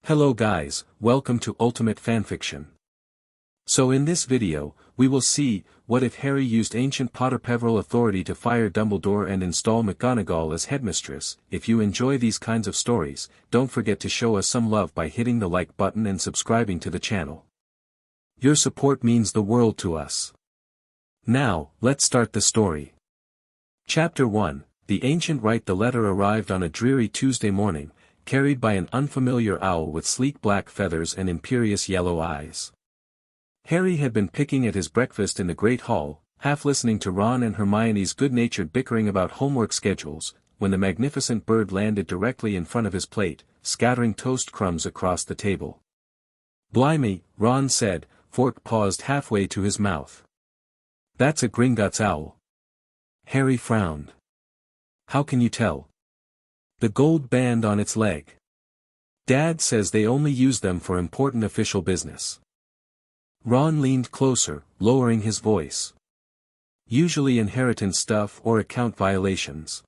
Hello guys, welcome to Ultimate Fanfiction. So in this video, we will see, what if Harry used ancient Potter-Peverell authority to fire Dumbledore and install McGonagall as Headmistress. If you enjoy these kinds of stories, don't forget to show us some love by hitting the like button and subscribing to the channel. Your support means the world to us. Now, let's start the story. Chapter 1, The Ancient Rite. The letter arrived on a dreary Tuesday morning, carried by an unfamiliar owl with sleek black feathers and imperious yellow eyes. Harry had been picking at his breakfast in the Great Hall, half listening to Ron and Hermione's good-natured bickering about homework schedules, when the magnificent bird landed directly in front of his plate, scattering toast crumbs across the table. "Blimey," Ron said, fork paused halfway to his mouth. "That's a Gringotts owl." Harry frowned. "How can you tell?" "The gold band on its leg. Dad says they only use them for important official business." Ron leaned closer, lowering his voice. "Usually inheritance stuff or account violations."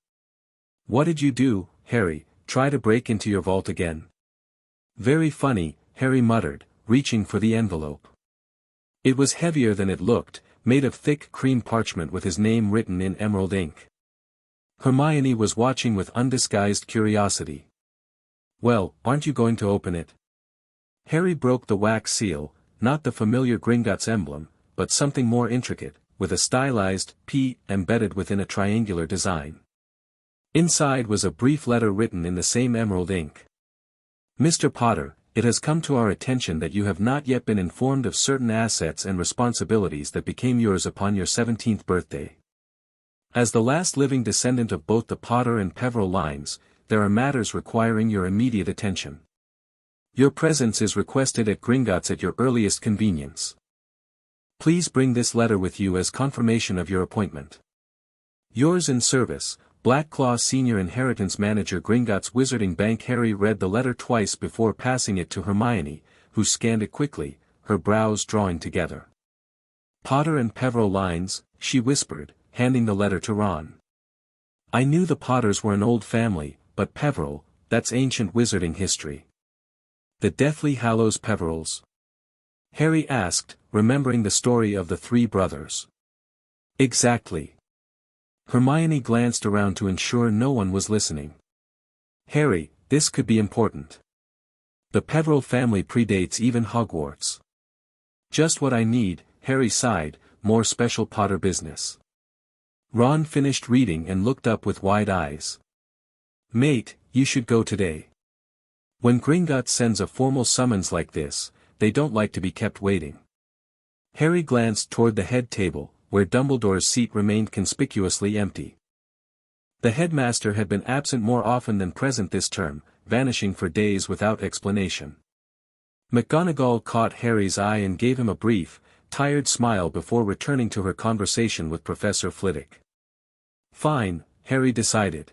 "What did you do, Harry, try to break into your vault again?" "Very funny," Harry muttered, reaching for the envelope. It was heavier than it looked, made of thick cream parchment with his name written in emerald ink. Hermione was watching with undisguised curiosity. "Well, aren't you going to open it?" Harry broke the wax seal, not the familiar Gringotts emblem, but something more intricate, with a stylized P embedded within a triangular design. Inside was a brief letter written in the same emerald ink. "Mr. Potter, it has come to our attention that you have not yet been informed of certain assets and responsibilities that became yours upon your 17th birthday. As the last living descendant of both the Potter and Peverell lines, there are matters requiring your immediate attention. Your presence is requested at Gringotts at your earliest convenience. Please bring this letter with you as confirmation of your appointment. Yours in service, Blackclaw Senior Inheritance Manager, Gringotts Wizarding Bank." Harry read the letter twice before passing it to Hermione, who scanned it quickly, her brows drawing together. "Potter and Peverell lines," she whispered, handing the letter to Ron. "I knew the Potters were an old family, but Peverell, that's ancient wizarding history." "The Deathly Hallows Peverells?" Harry asked, remembering the story of the three brothers. "Exactly." Hermione glanced around to ensure no one was listening. "Harry, this could be important. The Peverell family predates even Hogwarts." "Just what I need," Harry sighed, "more special Potter business." Ron finished reading and looked up with wide eyes. "Mate, you should go today. When Gringotts sends a formal summons like this, they don't like to be kept waiting." Harry glanced toward the head table, where Dumbledore's seat remained conspicuously empty. The headmaster had been absent more often than present this term, vanishing for days without explanation. McGonagall caught Harry's eye and gave him a brief, tired smile before returning to her conversation with Professor Flitwick. "Fine," Harry decided.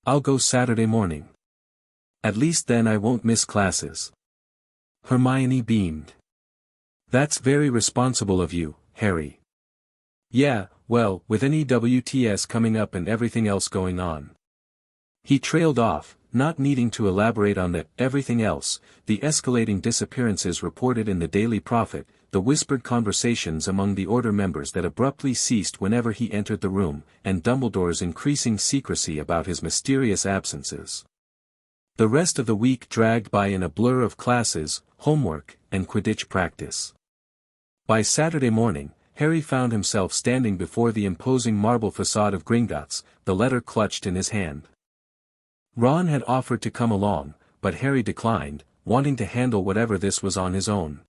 "I'll go Saturday morning. At least then I won't miss classes." Hermione beamed. "That's very responsible of you, Harry." "Yeah, well, with an EWTS coming up and everything else going on." He trailed off, not needing to elaborate on the everything else, the escalating disappearances reported in the Daily Prophet, the whispered conversations among the Order members that abruptly ceased whenever he entered the room, and Dumbledore's increasing secrecy about his mysterious absences. The rest of the week dragged by in a blur of classes, homework, and Quidditch practice. By Saturday morning, Harry found himself standing before the imposing marble facade of Gringotts, the letter clutched in his hand. Ron had offered to come along, but Harry declined, wanting to handle whatever this was on his own.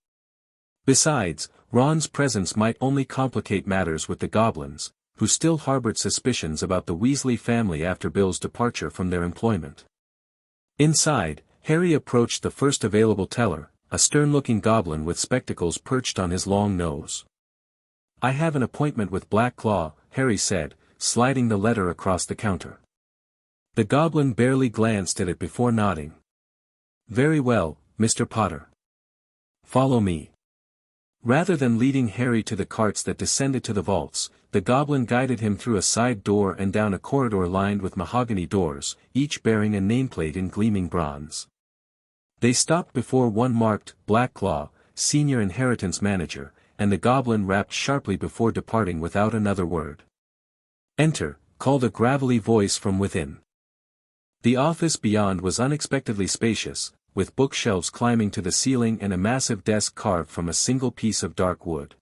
Besides, Ron's presence might only complicate matters with the goblins, who still harbored suspicions about the Weasley family after Bill's departure from their employment. Inside, Harry approached the first available teller, a stern-looking goblin with spectacles perched on his long nose. "I have an appointment with Blackclaw," Harry said, sliding the letter across the counter. The goblin barely glanced at it before nodding. "Very well, Mr. Potter. Follow me." Rather than leading Harry to the carts that descended to the vaults, the goblin guided him through a side door and down a corridor lined with mahogany doors, each bearing a nameplate in gleaming bronze. They stopped before one marked, Blackclaw, Senior Inheritance Manager, and the goblin rapped sharply before departing without another word. "Enter," called a gravelly voice from within. The office beyond was unexpectedly spacious, with bookshelves climbing to the ceiling and a massive desk carved from a single piece of dark wood.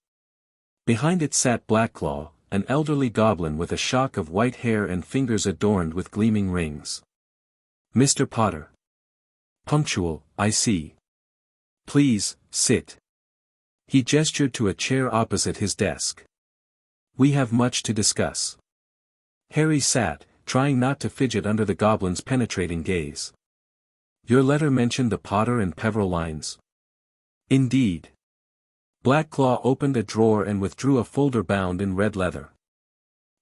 Behind it sat Blackclaw, an elderly goblin with a shock of white hair and fingers adorned with gleaming rings. "Mr. Potter. Punctual, I see. Please, sit." He gestured to a chair opposite his desk. "We have much to discuss." Harry sat, trying not to fidget under the goblin's penetrating gaze. "Your letter mentioned the Potter and Peverell lines?" "Indeed." Blackclaw opened a drawer and withdrew a folder bound in red leather.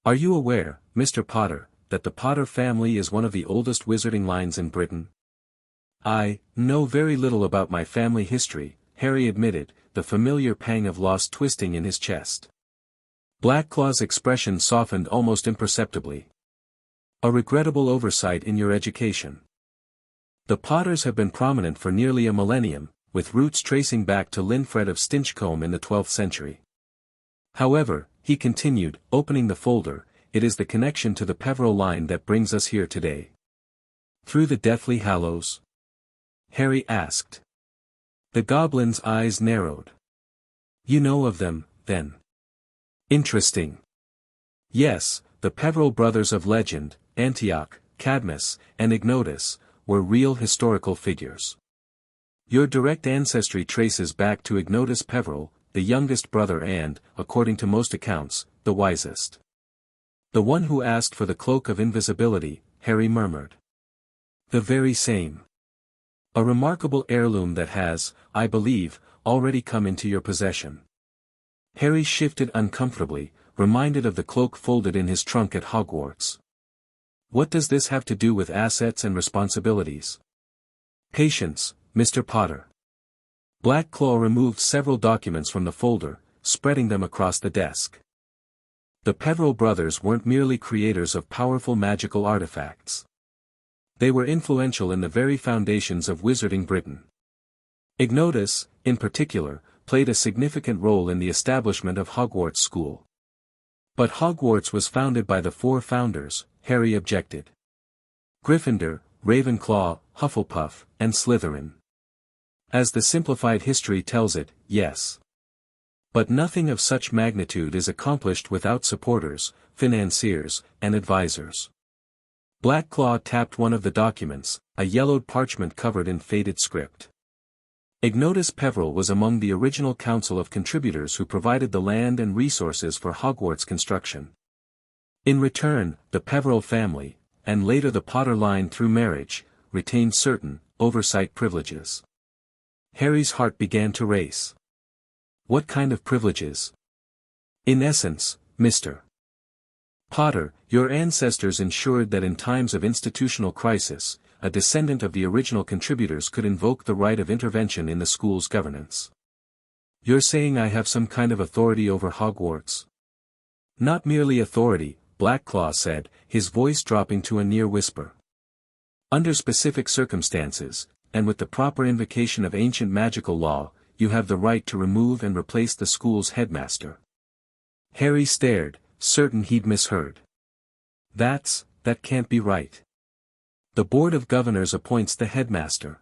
"Are you aware, Mr. Potter, that the Potter family is one of the oldest wizarding lines in Britain?" "I know very little about my family history," Harry admitted, the familiar pang of loss twisting in his chest. Blackclaw's expression softened almost imperceptibly. "A regrettable oversight in your education. The Potters have been prominent for nearly a millennium, with roots tracing back to Linfred of Stinchcombe in the 12th century. However," he continued, opening the folder, "it is the connection to the Peverell line that brings us here today." "Through the Deathly Hallows?" Harry asked. The goblin's eyes narrowed. "You know of them, then? Interesting." "Yes, the Peverell brothers of legend, Antioch, Cadmus, and Ignotus, were real historical figures. Your direct ancestry traces back to Ignotus Peverell, the youngest brother and, according to most accounts, the wisest. The one who asked for the cloak of invisibility," Harry murmured. "The very same. A remarkable heirloom that has, I believe, already come into your possession." Harry shifted uncomfortably, reminded of the cloak folded in his trunk at Hogwarts. "What does this have to do with assets and responsibilities?" "Patience, Mr. Potter." Blackclaw removed several documents from the folder, spreading them across the desk. The Peverell brothers weren't merely creators of powerful magical artifacts. They were influential in the very foundations of wizarding Britain. Ignotus, in particular, played a significant role in the establishment of Hogwarts School. "But Hogwarts was founded by the four founders," Harry objected. "Gryffindor, Ravenclaw, Hufflepuff, and Slytherin. As the simplified history tells it, yes. But nothing of such magnitude is accomplished without supporters, financiers, and advisors." Blackclaw tapped one of the documents, a yellowed parchment covered in faded script. "Ignotus Peverell was among the original council of contributors who provided the land and resources for Hogwarts construction. In return, the Peverell family, and later the Potter line through marriage, retained certain, oversight privileges." Harry's heart began to race. "What kind of privileges?" "In essence, Mr. Potter, your ancestors ensured that in times of institutional crisis, a descendant of the original contributors could invoke the right of intervention in the school's governance." "You're saying I have some kind of authority over Hogwarts?" "Not merely authority," Blackclaw said, his voice dropping to a near whisper. "Under specific circumstances, and with the proper invocation of ancient magical law, you have the right to remove and replace the school's headmaster." Harry stared, certain he'd misheard. That can't be right. The Board of Governors appoints the headmaster."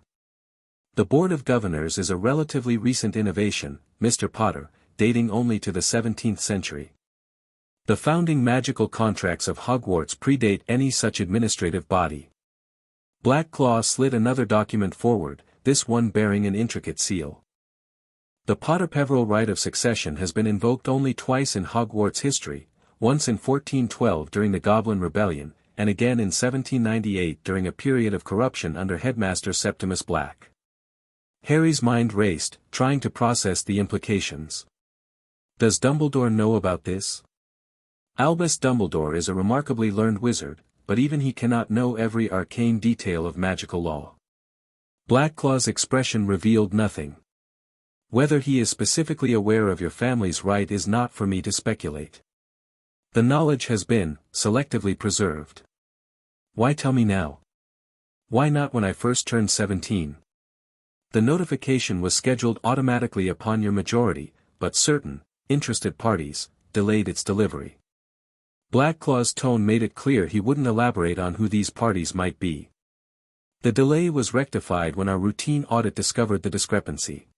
"The Board of Governors is a relatively recent innovation, Mr. Potter, dating only to the 17th century. The founding magical contracts of Hogwarts predate any such administrative body." Blackclaw slid another document forward, this one bearing an intricate seal. "The Potter-Peverell right of succession has been invoked only twice in Hogwarts history, once in 1412 during the Goblin Rebellion, and again in 1798 during a period of corruption under Headmaster Septimus Black." Harry's mind raced, trying to process the implications. "Does Dumbledore know about this?" "Albus Dumbledore is a remarkably learned wizard, but even he cannot know every arcane detail of magical law." Blackclaw's expression revealed nothing. "Whether he is specifically aware of your family's right is not for me to speculate. The knowledge has been, selectively preserved." "Why tell me now? Why not when I first turned 17? The notification was scheduled automatically upon your majority, but certain, interested parties, delayed its delivery. Blackclaw's tone made it clear he wouldn't elaborate on who these parties might be. The delay was rectified when our routine audit discovered the discrepancy.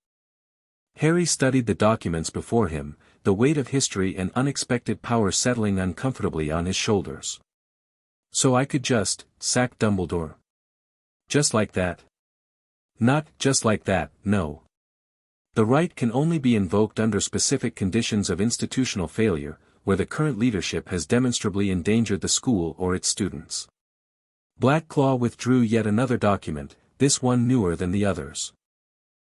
Harry studied the documents before him, the weight of history and unexpected power settling uncomfortably on his shoulders. So I could just sack Dumbledore. Just like that? Not just like that, no. The right can only be invoked under specific conditions of institutional failure, where the current leadership has demonstrably endangered the school or its students. Blackclaw withdrew yet another document, this one newer than the others.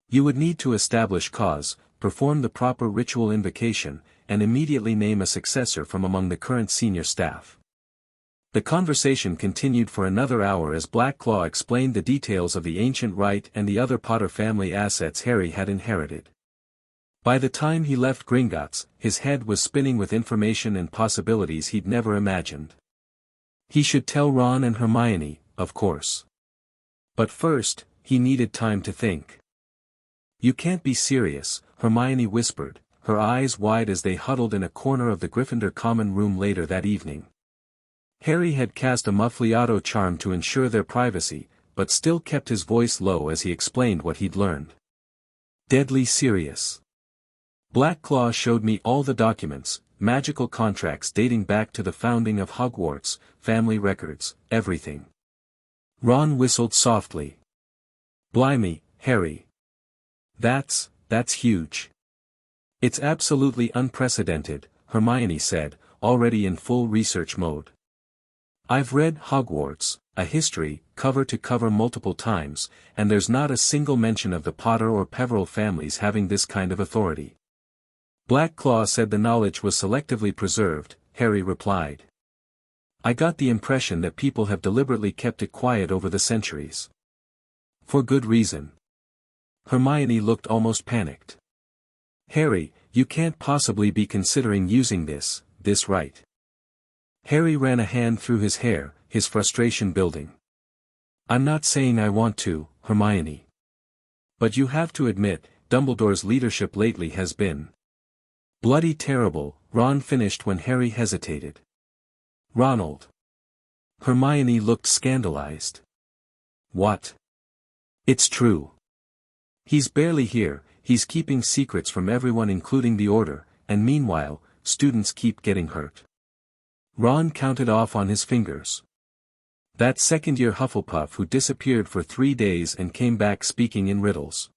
You would need to establish cause, perform the proper ritual invocation, and immediately name a successor from among the current senior staff. The conversation continued for another hour as Blackclaw explained the details of the ancient rite and the other Potter family assets Harry had inherited. By the time he left Gringotts, his head was spinning with information and possibilities he'd never imagined. He should tell Ron and Hermione, of course. But first, he needed time to think. You can't be serious, Hermione whispered, her eyes wide as they huddled in a corner of the Gryffindor common room later that evening. Harry had cast a Muffliato charm to ensure their privacy, but still kept his voice low as he explained what he'd learned. Deadly serious. Blackclaw showed me all the documents, magical contracts dating back to the founding of Hogwarts, family records, everything. Ron whistled softly. Blimey, Harry. That's huge. It's absolutely unprecedented, Hermione said, already in full research mode. I've read Hogwarts, a history, cover to cover multiple times, and there's not a single mention of the Potter or Peverell families having this kind of authority. Blackclaw said the knowledge was selectively preserved, Harry replied. I got the impression that people have deliberately kept it quiet over the centuries. For good reason. Hermione looked almost panicked. Harry, you can't possibly be considering using this right. Harry ran a hand through his hair, his frustration building. I'm not saying I want to, Hermione. But you have to admit, Dumbledore's leadership lately has been bloody terrible, Ron finished when Harry hesitated. Ronald. Hermione looked scandalized. What? It's true. He's barely here, he's keeping secrets from everyone including the Order, and meanwhile, students keep getting hurt. Ron counted off on his fingers. That second-year Hufflepuff who disappeared for 3 days and came back speaking in riddles.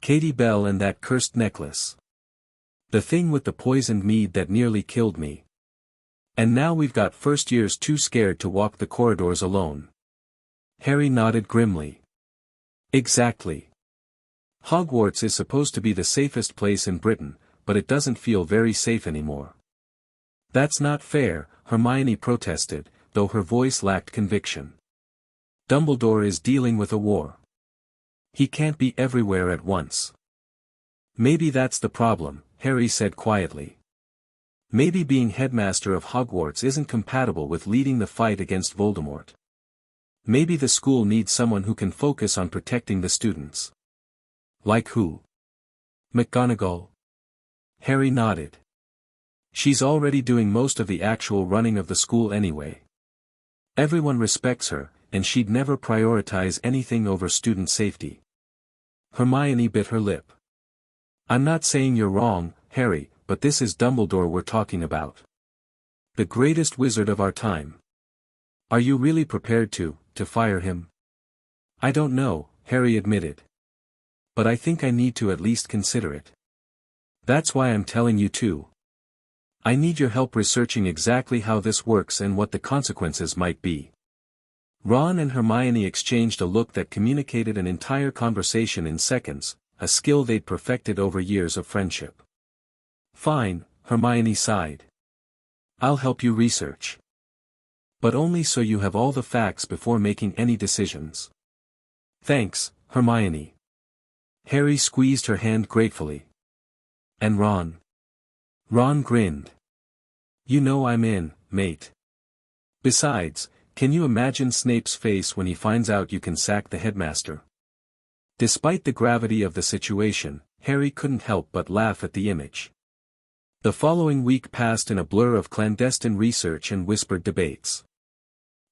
Katie Bell and that cursed necklace. The thing with the poisoned mead that nearly killed me. And now we've got first years too scared to walk the corridors alone. Harry nodded grimly. Exactly. Hogwarts is supposed to be the safest place in Britain, but it doesn't feel very safe anymore. That's not fair, Hermione protested, though her voice lacked conviction. Dumbledore is dealing with a war. He can't be everywhere at once. Maybe that's the problem, Harry said quietly. Maybe being headmaster of Hogwarts isn't compatible with leading the fight against Voldemort. Maybe the school needs someone who can focus on protecting the students. Like who? McGonagall? Harry nodded. She's already doing most of the actual running of the school anyway. Everyone respects her, and she'd never prioritize anything over student safety. Hermione bit her lip. I'm not saying you're wrong, Harry, but this is Dumbledore we're talking about. The greatest wizard of our time. Are you really prepared to fire him? I don't know, Harry admitted. But I think I need to at least consider it. That's why I'm telling you to. I need your help researching exactly how this works and what the consequences might be. Ron and Hermione exchanged a look that communicated an entire conversation in seconds, a skill they'd perfected over years of friendship. Fine, Hermione sighed. I'll help you research. But only so you have all the facts before making any decisions. Thanks, Hermione. Harry squeezed her hand gratefully. And Ron? Ron grinned. You know I'm in, mate. Besides, can you imagine Snape's face when he finds out you can sack the headmaster? Despite the gravity of the situation, Harry couldn't help but laugh at the image. The following week passed in a blur of clandestine research and whispered debates.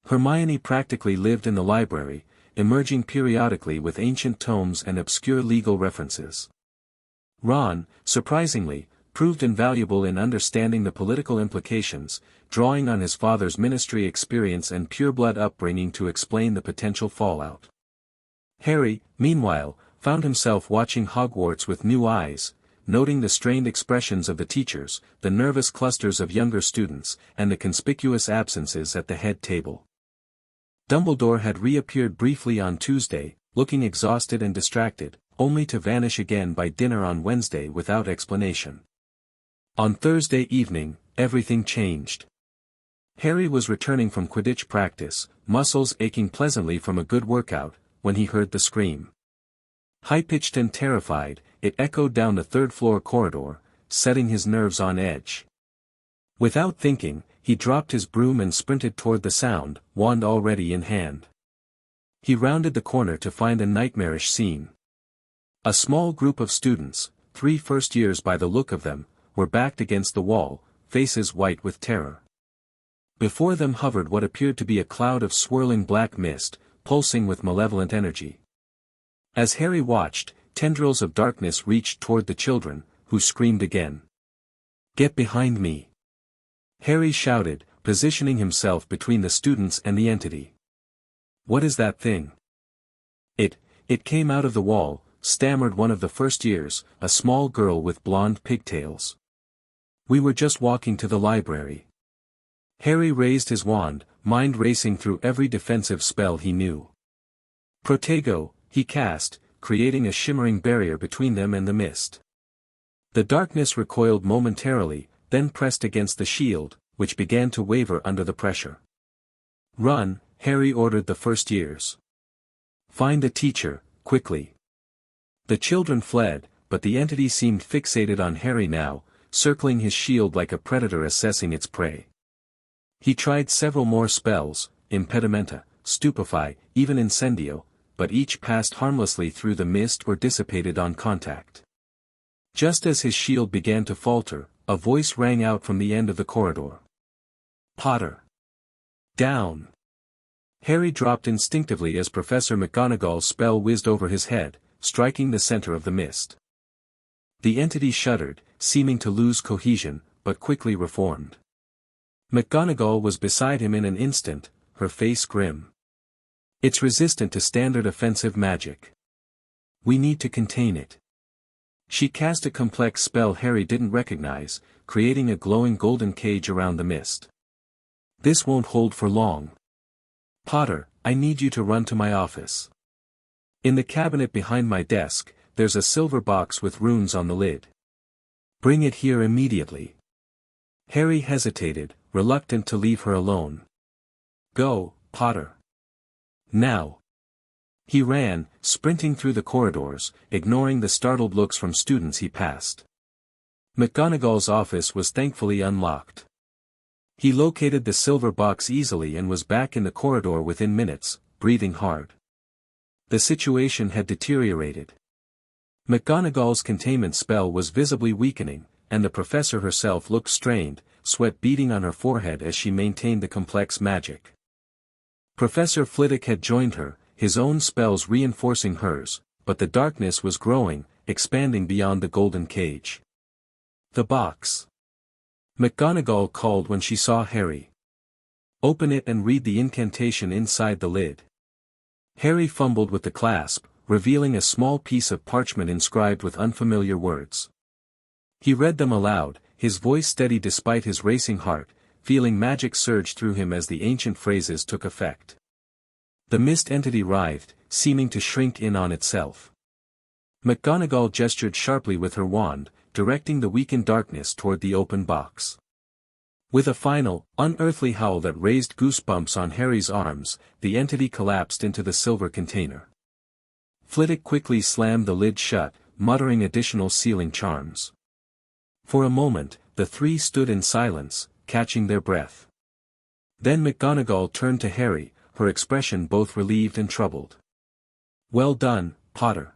Hermione practically lived in the library, emerging periodically with ancient tomes and obscure legal references. Ron, surprisingly, proved invaluable in understanding the political implications, drawing on his father's ministry experience and pureblood upbringing to explain the potential fallout. Harry, meanwhile, found himself watching Hogwarts with new eyes, noting the strained expressions of the teachers, the nervous clusters of younger students, and the conspicuous absences at the head table. Dumbledore had reappeared briefly on Tuesday, looking exhausted and distracted, only to vanish again by dinner on Wednesday without explanation. On Thursday evening, everything changed. Harry was returning from Quidditch practice, muscles aching pleasantly from a good workout, when he heard the scream. High-pitched and terrified, it echoed down the third-floor corridor, setting his nerves on edge. Without thinking, he dropped his broom and sprinted toward the sound, wand already in hand. He rounded the corner to find a nightmarish scene. A small group of students, 3 first years by the look of them, were backed against the wall, faces white with terror. Before them hovered what appeared to be a cloud of swirling black mist, pulsing with malevolent energy. As Harry watched, tendrils of darkness reached toward the children, who screamed again. "Get behind me!" Harry shouted, positioning himself between the students and the entity. "What is that thing?" It came out of the wall," stammered one of the first years, a small girl with blonde pigtails. "We were just walking to the library." Harry raised his wand, mind racing through every defensive spell he knew. Protego, he cast, creating a shimmering barrier between them and the mist. The darkness recoiled momentarily, then pressed against the shield, which began to waver under the pressure. "Run," Harry ordered the first years. "Find the teacher, quickly." The children fled, but the entity seemed fixated on Harry now, circling his shield like a predator assessing its prey. He tried several more spells, Impedimenta, Stupefy, even Incendio, but each passed harmlessly through the mist or dissipated on contact. Just as his shield began to falter, a voice rang out from the end of the corridor. "Potter! Down!" Harry dropped instinctively as Professor McGonagall's spell whizzed over his head, striking the center of the mist. The entity shuddered, seeming to lose cohesion, but quickly reformed. McGonagall was beside him in an instant, her face grim. "It's resistant to standard offensive magic. We need to contain it." She cast a complex spell Harry didn't recognize, creating a glowing golden cage around the mist. "This won't hold for long. Potter, I need you to run to my office. In the cabinet behind my desk, there's a silver box with runes on the lid. Bring it here immediately." Harry hesitated, reluctant to leave her alone. "Go, Potter. Now." He ran, sprinting through the corridors, ignoring the startled looks from students he passed. McGonagall's office was thankfully unlocked. He located the silver box easily and was back in the corridor within minutes, breathing hard. The situation had deteriorated. McGonagall's containment spell was visibly weakening, and the professor herself looked strained, sweat beading on her forehead as she maintained the complex magic. Professor Flitwick had joined her, his own spells reinforcing hers, but the darkness was growing, expanding beyond the golden cage. "The box." McGonagall called when she saw Harry. "Open it and read the incantation inside the lid." Harry fumbled with the clasp, revealing a small piece of parchment inscribed with unfamiliar words. He read them aloud, his voice steady despite his racing heart, feeling magic surge through him as the ancient phrases took effect. The mist entity writhed, seeming to shrink in on itself. McGonagall gestured sharply with her wand, directing the weakened darkness toward the open box. With a final, unearthly howl that raised goosebumps on Harry's arms, the entity collapsed into the silver container. Flitwick quickly slammed the lid shut, muttering additional sealing charms. For a moment, the three stood in silence, catching their breath. Then McGonagall turned to Harry, her expression both relieved and troubled. "Well done, Potter."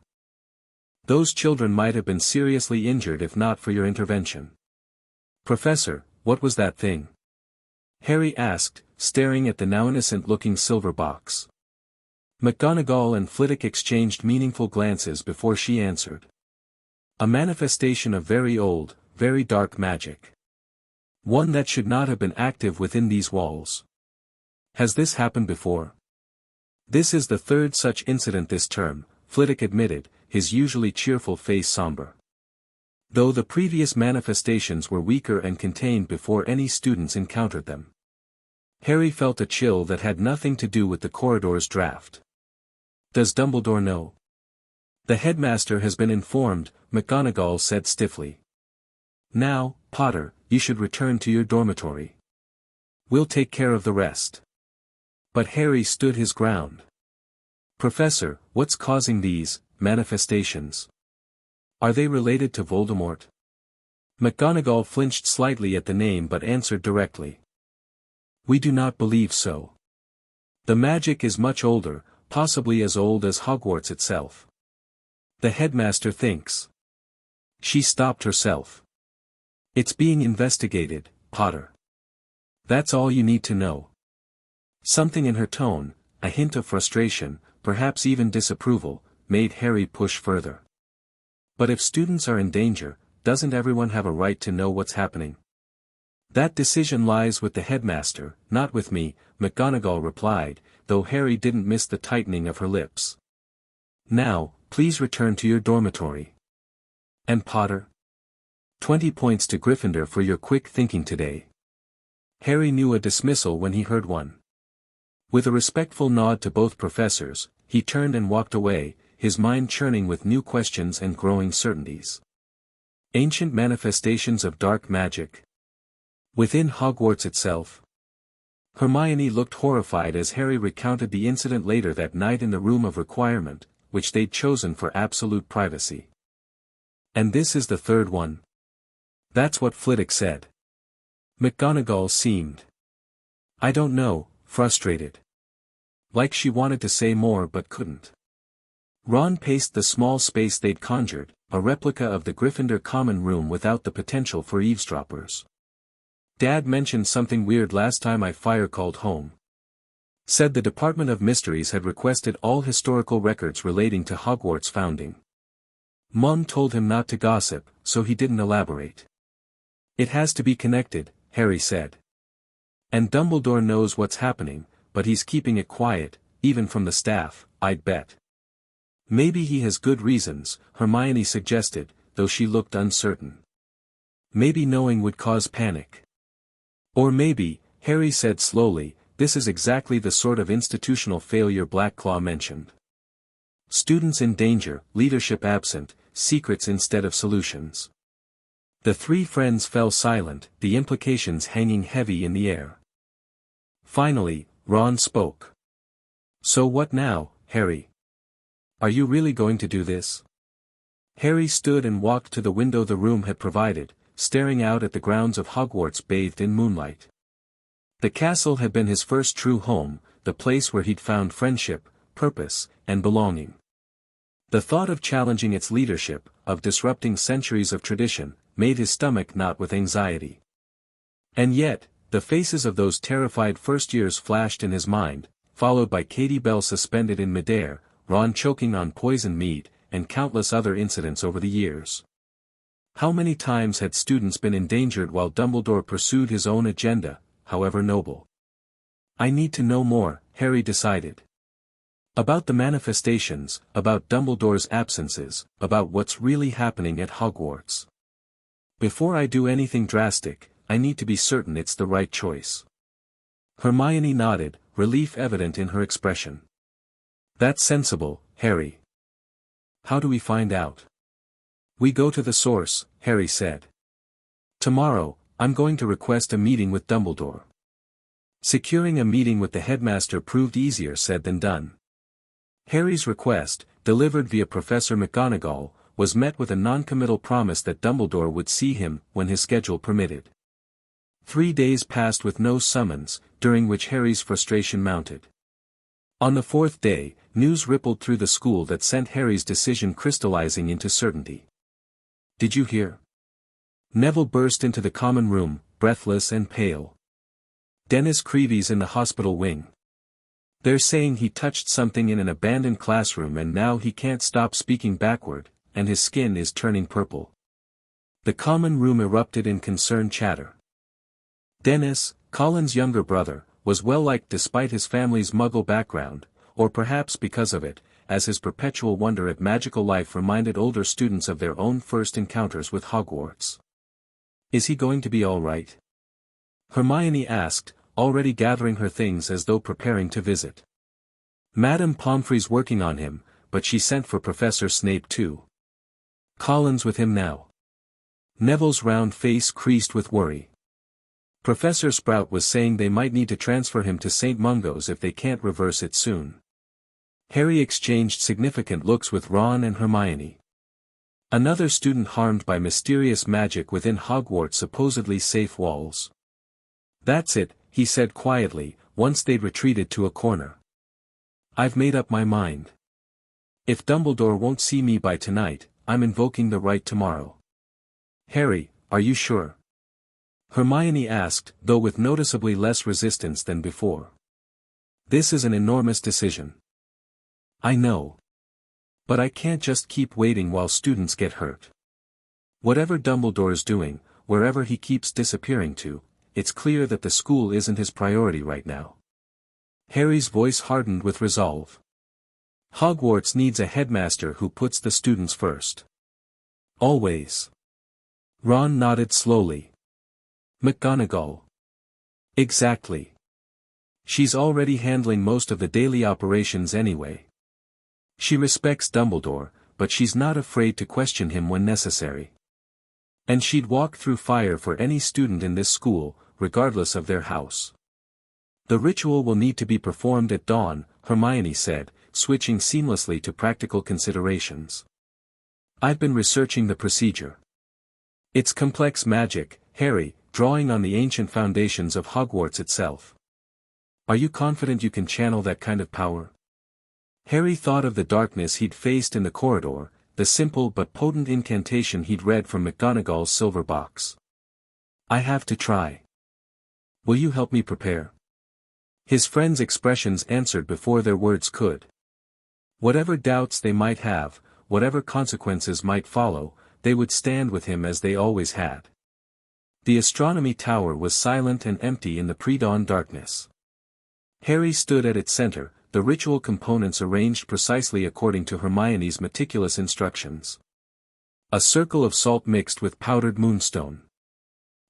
Those children might have been seriously injured if not for your intervention. Professor, what was that thing? Harry asked, staring at the now innocent-looking silver box. McGonagall and Flitwick exchanged meaningful glances before she answered. A manifestation of very old, very dark magic. One that should not have been active within these walls. Has this happened before? This is the third such incident this term, Flitwick admitted, his usually cheerful face somber. Though the previous manifestations were weaker and contained before any students encountered them. Harry felt a chill that had nothing to do with the corridor's draft. Does Dumbledore know? The headmaster has been informed, McGonagall said stiffly. Now, Potter, you should return to your dormitory. We'll take care of the rest. But Harry stood his ground. Professor, what's causing these manifestations? Are they related to Voldemort? McGonagall flinched slightly at the name but answered directly. We do not believe so. The magic is much older, possibly as old as Hogwarts itself. The headmaster thinks. She stopped herself. It's being investigated, Potter. That's all you need to know. Something in her tone, a hint of frustration, perhaps even disapproval, made Harry push further. But if students are in danger, doesn't everyone have a right to know what's happening? That decision lies with the headmaster, not with me, McGonagall replied, though Harry didn't miss the tightening of her lips. Now, please return to your dormitory. And Potter? 20 points to Gryffindor for your quick thinking today. Harry knew a dismissal when he heard one. With a respectful nod to both professors, he turned and walked away, his mind churning with new questions and growing certainties. Ancient manifestations of dark magic. Within Hogwarts itself. Hermione looked horrified as Harry recounted the incident later that night in the room of requirement, which they'd chosen for absolute privacy. And this is the third one? That's what Flitwick said. McGonagall seemed. I don't know, frustrated. Like she wanted to say more but couldn't. Ron paced the small space they'd conjured, a replica of the Gryffindor common room without the potential for eavesdroppers. Dad mentioned something weird last time I fire-called home. Said the Department of Mysteries had requested all historical records relating to Hogwarts' founding. Mom told him not to gossip, so he didn't elaborate. It has to be connected, Harry said. And Dumbledore knows what's happening, but he's keeping it quiet, even from the staff, I'd bet. Maybe he has good reasons, Hermione suggested, though she looked uncertain. Maybe knowing would cause panic. Or maybe, Harry said slowly, this is exactly the sort of institutional failure Blackclaw mentioned. Students in danger, leadership absent, secrets instead of solutions. The three friends fell silent, the implications hanging heavy in the air. Finally, Ron spoke. So what now, Harry? Are you really going to do this? Harry stood and walked to the window the room had provided, staring out at the grounds of Hogwarts bathed in moonlight. The castle had been his first true home, the place where he'd found friendship, purpose, and belonging. The thought of challenging its leadership, of disrupting centuries of tradition, made his stomach knot with anxiety. And yet, the faces of those terrified first years flashed in his mind, followed by Katie Bell suspended in midair, Ron choking on poisoned mead, and countless other incidents over the years. How many times had students been endangered while Dumbledore pursued his own agenda, however noble? I need to know more, Harry decided. About the manifestations, about Dumbledore's absences, about what's really happening at Hogwarts. Before I do anything drastic, I need to be certain it's the right choice. Hermione nodded, relief evident in her expression. That's sensible, Harry. How do we find out? We go to the source, Harry said. Tomorrow, I'm going to request a meeting with Dumbledore. Securing a meeting with the headmaster proved easier said than done. Harry's request, delivered via Professor McGonagall, was met with a non-committal promise that Dumbledore would see him when his schedule permitted. 3 days passed with no summons, during which Harry's frustration mounted. On the fourth day, news rippled through the school that sent Harry's decision crystallizing into certainty. "Did you hear?" Neville burst into the common room, breathless and pale. "Dennis Creevy's in the hospital wing. They're saying he touched something in an abandoned classroom and now he can't stop speaking backward, and his skin is turning purple." The common room erupted in concerned chatter. Dennis, Colin's younger brother, was well-liked despite his family's Muggle background, or perhaps because of it, as his perpetual wonder at magical life reminded older students of their own first encounters with Hogwarts. "Is he going to be all right?" Hermione asked, already gathering her things as though preparing to visit. "Madame Pomfrey's working on him, but she sent for Professor Snape too. Colin's with him now." Neville's round face creased with worry. "Professor Sprout was saying they might need to transfer him to St. Mungo's if they can't reverse it soon." Harry exchanged significant looks with Ron and Hermione. Another student harmed by mysterious magic within Hogwarts' supposedly safe walls. "That's it," he said quietly, once they'd retreated to a corner. "I've made up my mind. If Dumbledore won't see me by tonight, I'm invoking the right tomorrow." "Harry, are you sure?" Hermione asked, though with noticeably less resistance than before. "This is an enormous decision." "I know. But I can't just keep waiting while students get hurt. Whatever Dumbledore's doing, wherever he keeps disappearing to, it's clear that the school isn't his priority right now." Harry's voice hardened with resolve. "Hogwarts needs a headmaster who puts the students first. Always." Ron nodded slowly. "McGonagall." "Exactly. She's already handling most of the daily operations anyway. She respects Dumbledore, but she's not afraid to question him when necessary. And she'd walk through fire for any student in this school, regardless of their house." "The ritual will need to be performed at dawn," Hermione said, switching seamlessly to practical considerations. "I've been researching the procedure. It's complex magic, Harry, drawing on the ancient foundations of Hogwarts itself. Are you confident you can channel that kind of power?" Harry thought of the darkness he'd faced in the corridor, the simple but potent incantation he'd read from McGonagall's silver box. "I have to try. Will you help me prepare?" His friend's expressions answered before their words could. Whatever doubts they might have, whatever consequences might follow, they would stand with him as they always had. The astronomy tower was silent and empty in the pre-dawn darkness. Harry stood at its center, the ritual components arranged precisely according to Hermione's meticulous instructions. A circle of salt mixed with powdered moonstone.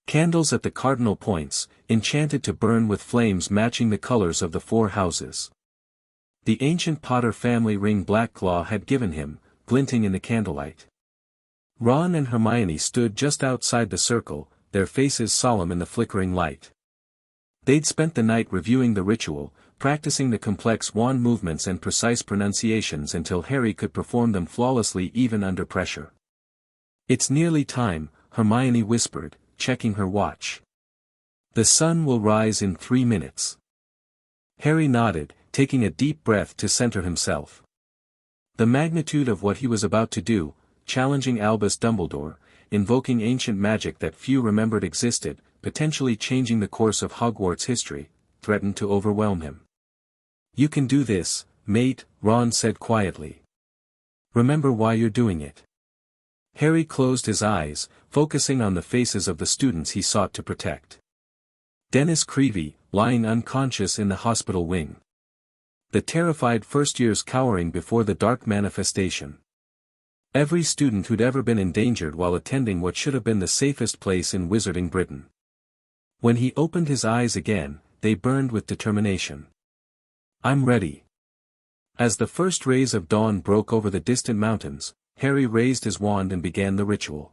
Candles at the cardinal points, enchanted to burn with flames matching the colors of the four houses. The ancient Potter family ring Blackclaw had given him, glinting in the candlelight. Ron and Hermione stood just outside the circle, their faces solemn in the flickering light. They'd spent the night reviewing the ritual, practicing the complex wand movements and precise pronunciations until Harry could perform them flawlessly even under pressure. "It's nearly time," Hermione whispered, checking her watch. "The sun will rise in 3 minutes." Harry nodded, taking a deep breath to center himself. The magnitude of what he was about to do, challenging Albus Dumbledore, invoking ancient magic that few remembered existed, potentially changing the course of Hogwarts history, threatened to overwhelm him. "You can do this, mate," Ron said quietly. "Remember why you're doing it." Harry closed his eyes, focusing on the faces of the students he sought to protect. Dennis Creevy, lying unconscious in the hospital wing. The terrified first-years cowering before the dark manifestation. Every student who'd ever been endangered while attending what should have been the safest place in Wizarding Britain. When he opened his eyes again, they burned with determination. "I'm ready." As the first rays of dawn broke over the distant mountains, Harry raised his wand and began the ritual.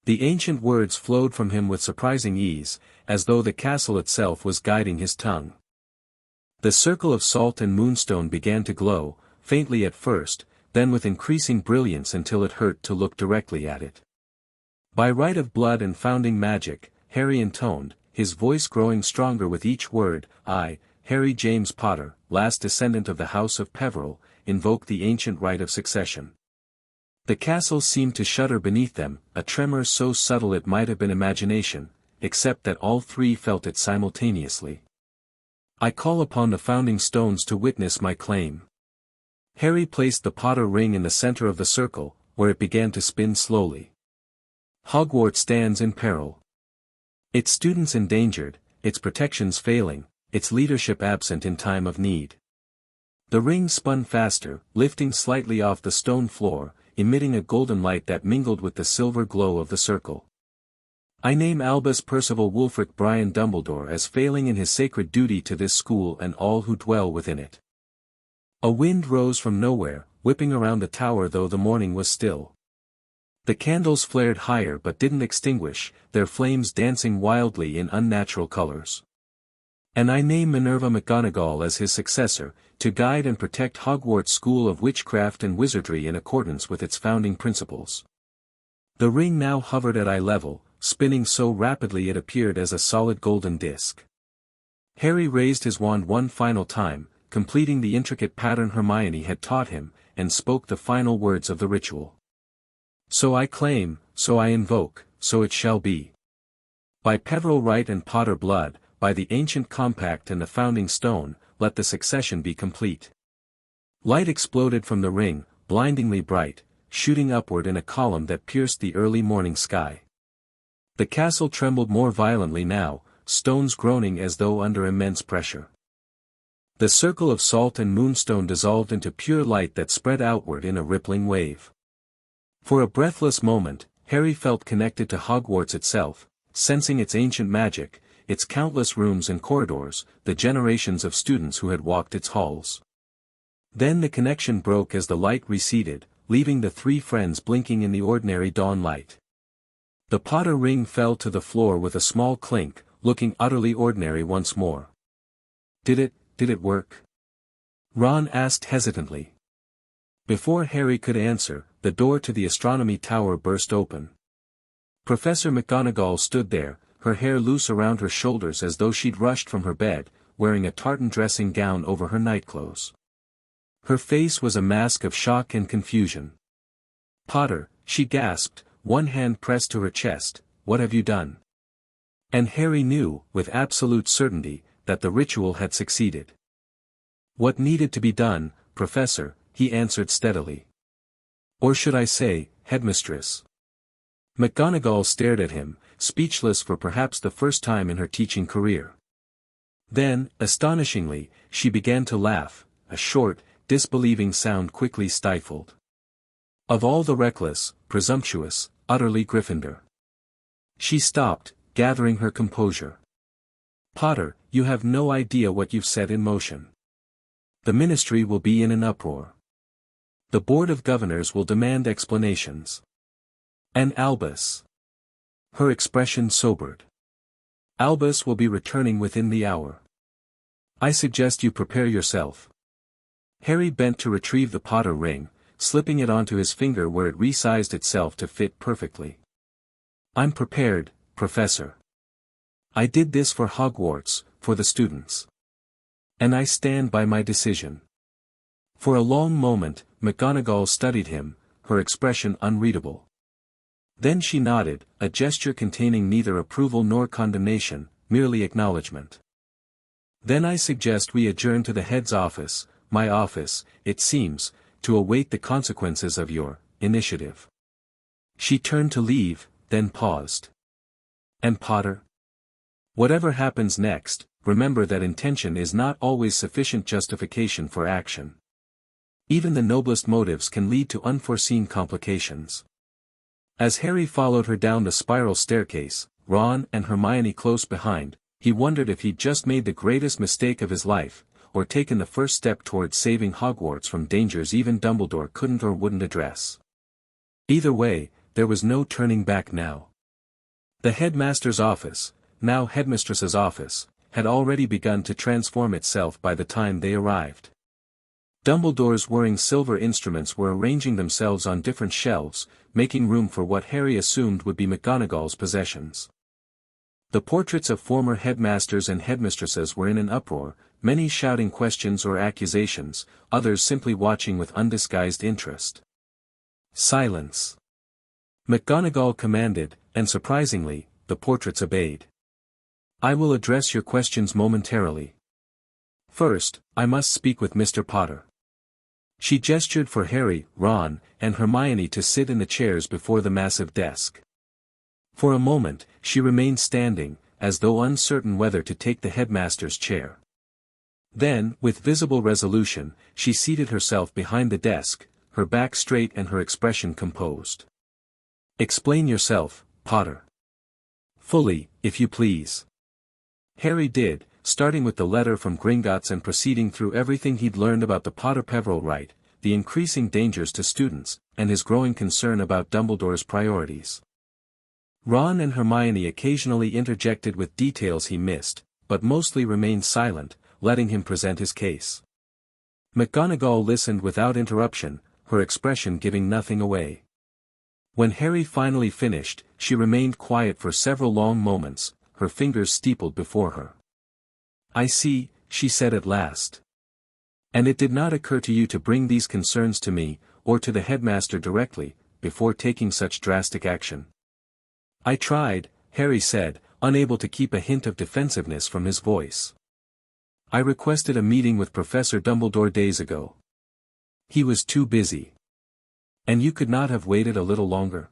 The ancient words flowed from him with surprising ease, as though the castle itself was guiding his tongue. The circle of salt and moonstone began to glow, faintly at first, then with increasing brilliance until it hurt to look directly at it. "By right of blood and founding magic," Harry intoned, his voice growing stronger with each word, "I, Harry James Potter, last descendant of the House of Peverell, invoke the ancient right of succession. The castle seemed to shudder beneath them, a tremor so subtle it might have been imagination, except that all three felt it simultaneously. I call upon the founding stones to witness my claim. Harry placed the Potter ring in the center of the circle, where it began to spin slowly. Hogwarts stands in peril. Its students endangered, its protections failing, its leadership absent in time of need. The ring spun faster, lifting slightly off the stone floor, emitting a golden light that mingled with the silver glow of the circle. I name Albus Percival Wulfric Brian Dumbledore as failing in his sacred duty to this school and all who dwell within it. A wind rose from nowhere, whipping around the tower though the morning was still. The candles flared higher but didn't extinguish, their flames dancing wildly in unnatural colors. And I name Minerva McGonagall as his successor, to guide and protect Hogwarts School of Witchcraft and Wizardry in accordance with its founding principles. The ring now hovered at eye level, spinning so rapidly it appeared as a solid golden disc. Harry raised his wand one final time, completing the intricate pattern Hermione had taught him, and spoke the final words of the ritual. So I claim, so I invoke, so it shall be. By Peverell right and Potter blood, by the ancient compact and the founding stone, let the succession be complete. Light exploded from the ring, blindingly bright, shooting upward in a column that pierced the early morning sky. The castle trembled more violently now, stones groaning as though under immense pressure. The circle of salt and moonstone dissolved into pure light that spread outward in a rippling wave. For a breathless moment, Harry felt connected to Hogwarts itself, sensing its ancient magic, its countless rooms and corridors, the generations of students who had walked its halls. Then the connection broke as the light receded, leaving the three friends blinking in the ordinary dawn light. The Potter ring fell to the floor with a small clink, looking utterly ordinary once more. Did it work? Ron asked hesitantly. Before Harry could answer, the door to the astronomy tower burst open. Professor McGonagall stood there, her hair loose around her shoulders as though she'd rushed from her bed, wearing a tartan dressing gown over her nightclothes. Her face was a mask of shock and confusion. Potter, she gasped, one hand pressed to her chest, what have you done? And Harry knew, with absolute certainty, that the ritual had succeeded. What needed to be done, Professor, he answered steadily. Or should I say, Headmistress? McGonagall stared at him, speechless for perhaps the first time in her teaching career. Then, astonishingly, she began to laugh, a short, disbelieving sound quickly stifled. Of all the reckless, presumptuous, utterly Gryffindor. She stopped, gathering her composure. Potter, you have no idea what you've set in motion. The ministry will be in an uproar. The Board of Governors will demand explanations. And Albus. Her expression sobered. Albus will be returning within the hour. I suggest you prepare yourself. Harry bent to retrieve the Potter ring, slipping it onto his finger where it resized itself to fit perfectly. I'm prepared, Professor. I did this for Hogwarts, for the students. And I stand by my decision. For a long moment, McGonagall studied him, her expression unreadable. Then she nodded, a gesture containing neither approval nor condemnation, merely acknowledgement. Then I suggest we adjourn to the head's office, my office, it seems, to await the consequences of your initiative. She turned to leave, then paused. And Potter? Whatever happens next, remember that intention is not always sufficient justification for action. Even the noblest motives can lead to unforeseen complications. As Harry followed her down the spiral staircase, Ron and Hermione close behind, he wondered if he'd just made the greatest mistake of his life, or taken the first step towards saving Hogwarts from dangers even Dumbledore couldn't or wouldn't address. Either way, there was no turning back now. The headmaster's office, now headmistress's office, had already begun to transform itself by the time they arrived. Dumbledore's whirring silver instruments were arranging themselves on different shelves, making room for what Harry assumed would be McGonagall's possessions. The portraits of former headmasters and headmistresses were in an uproar, many shouting questions or accusations, others simply watching with undisguised interest. Silence. McGonagall commanded, and surprisingly, the portraits obeyed. I will address your questions momentarily. First, I must speak with Mr. Potter. She gestured for Harry, Ron, and Hermione to sit in the chairs before the massive desk. For a moment, she remained standing, as though uncertain whether to take the headmaster's chair. Then, with visible resolution, she seated herself behind the desk, her back straight and her expression composed. Explain yourself, Potter. Fully, if you please. Harry did, starting with the letter from Gringotts and proceeding through everything he'd learned about the Potter-Peverell rite, the increasing dangers to students, and his growing concern about Dumbledore's priorities. Ron and Hermione occasionally interjected with details he missed, but mostly remained silent, letting him present his case. McGonagall listened without interruption, her expression giving nothing away. When Harry finally finished, she remained quiet for several long moments, her fingers steepled before her. I see, she said at last. And it did not occur to you to bring these concerns to me, or to the headmaster directly, before taking such drastic action. I tried, Harry said, unable to keep a hint of defensiveness from his voice. I requested a meeting with Professor Dumbledore days ago. He was too busy. And you could not have waited a little longer?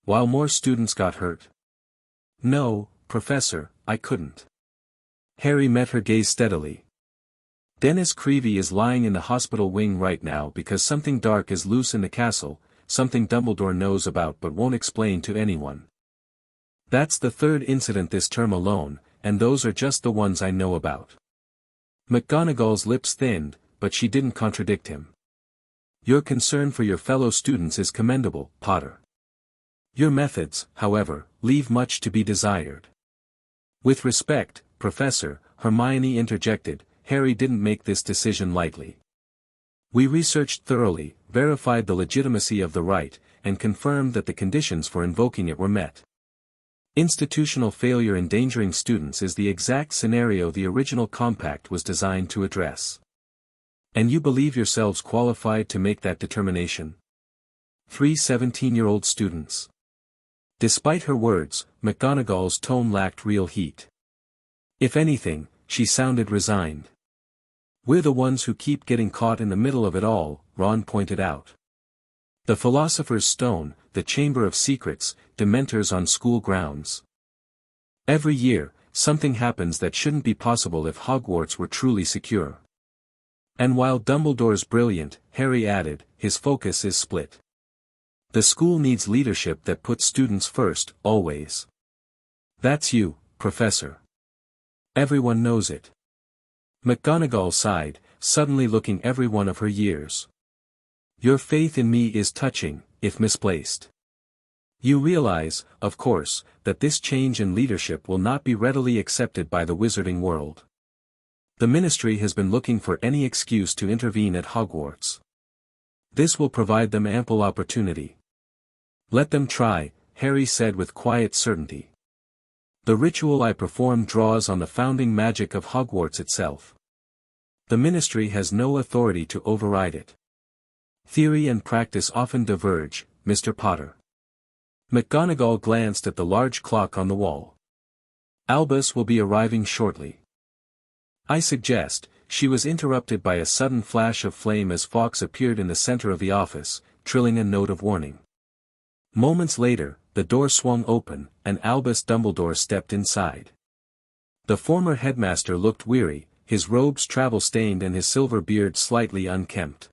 While more students got hurt? No, Professor, I couldn't. Harry met her gaze steadily. Dennis Creevey is lying in the hospital wing right now because something dark is loose in the castle, something Dumbledore knows about but won't explain to anyone. That's the third incident this term alone, and those are just the ones I know about. McGonagall's lips thinned, but she didn't contradict him. Your concern for your fellow students is commendable, Potter. Your methods, however, leave much to be desired. With respect, Professor, Hermione interjected, Harry didn't make this decision lightly. We researched thoroughly, verified the legitimacy of the rite, and confirmed that the conditions for invoking it were met. Institutional failure endangering students is the exact scenario the original compact was designed to address. And you believe yourselves qualified to make that determination? 3 17-year-old students. Despite her words, McGonagall's tone lacked real heat. If anything, she sounded resigned. We're the ones who keep getting caught in the middle of it all, Ron pointed out. The Philosopher's Stone, the Chamber of Secrets, Dementors on school grounds. Every year, something happens that shouldn't be possible if Hogwarts were truly secure. And while Dumbledore's brilliant, Harry added, his focus is split. The school needs leadership that puts students first, always. That's you, Professor. Everyone knows it. McGonagall sighed, suddenly looking every one of her years. Your faith in me is touching, if misplaced. You realize, of course, that this change in leadership will not be readily accepted by the wizarding world. The Ministry has been looking for any excuse to intervene at Hogwarts. This will provide them ample opportunity. Let them try, Harry said with quiet certainty. The ritual I perform draws on the founding magic of Hogwarts itself. The Ministry has no authority to override it. Theory and practice often diverge, Mr. Potter. McGonagall glanced at the large clock on the wall. Albus will be arriving shortly. I suggest, she was interrupted by a sudden flash of flame as Fawkes appeared in the center of the office, trilling a note of warning. Moments later, the door swung open, and Albus Dumbledore stepped inside. The former headmaster looked weary, his robes travel-stained and his silver beard slightly unkempt.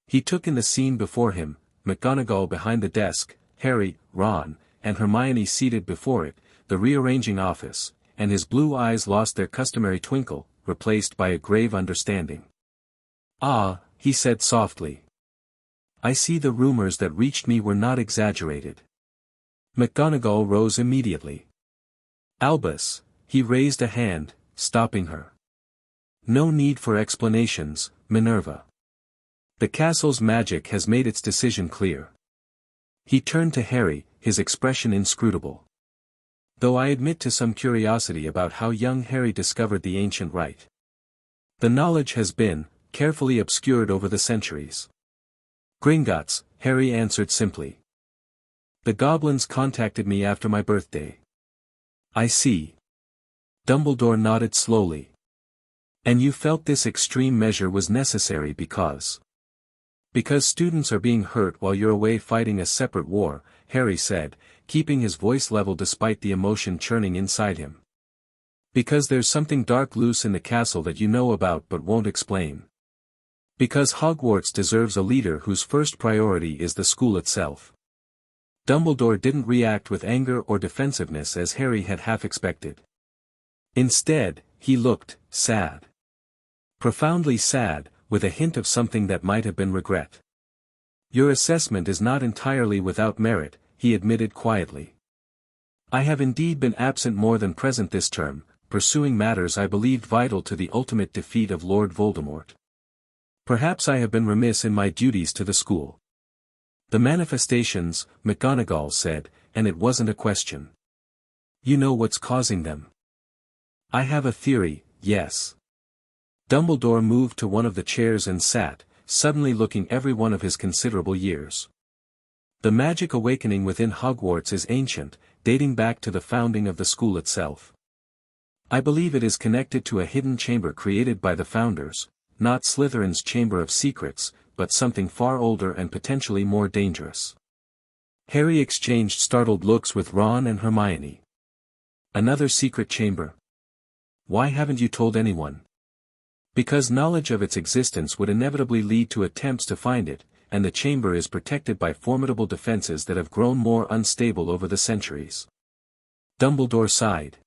He took in the scene before him, McGonagall behind the desk, Harry, Ron, and Hermione seated before it, the rearranging office, and his blue eyes lost their customary twinkle, replaced by a grave understanding. Ah, he said softly. I see the rumors that reached me were not exaggerated. McGonagall rose immediately. Albus, he raised a hand, stopping her. No need for explanations, Minerva. The castle's magic has made its decision clear. He turned to Harry, his expression inscrutable. Though I admit to some curiosity about how young Harry discovered the ancient rite. The knowledge has been, carefully obscured over the centuries. Gringotts, Harry answered simply. The goblins contacted me after my birthday. I see. Dumbledore nodded slowly. And you felt this extreme measure was necessary because students are being hurt while you're away fighting a separate war, Harry said, keeping his voice level despite the emotion churning inside him. Because there's something dark loose in the castle that you know about but won't explain. Because Hogwarts deserves a leader whose first priority is the school itself. Dumbledore didn't react with anger or defensiveness as Harry had half expected. Instead, he looked sad. Profoundly sad, with a hint of something that might have been regret. Your assessment is not entirely without merit, he admitted quietly. I have indeed been absent more than present this term, pursuing matters I believed vital to the ultimate defeat of Lord Voldemort. Perhaps I have been remiss in my duties to the school. The manifestations, McGonagall said, and it wasn't a question. You know what's causing them. I have a theory, yes. Dumbledore moved to one of the chairs and sat, suddenly looking every one of his considerable years. The magic awakening within Hogwarts is ancient, dating back to the founding of the school itself. I believe it is connected to a hidden chamber created by the founders, not Slytherin's Chamber of Secrets, but something far older and potentially more dangerous. Harry exchanged startled looks with Ron and Hermione. Another secret chamber? Why haven't you told anyone? Because knowledge of its existence would inevitably lead to attempts to find it, and the chamber is protected by formidable defenses that have grown more unstable over the centuries. Dumbledore sighed.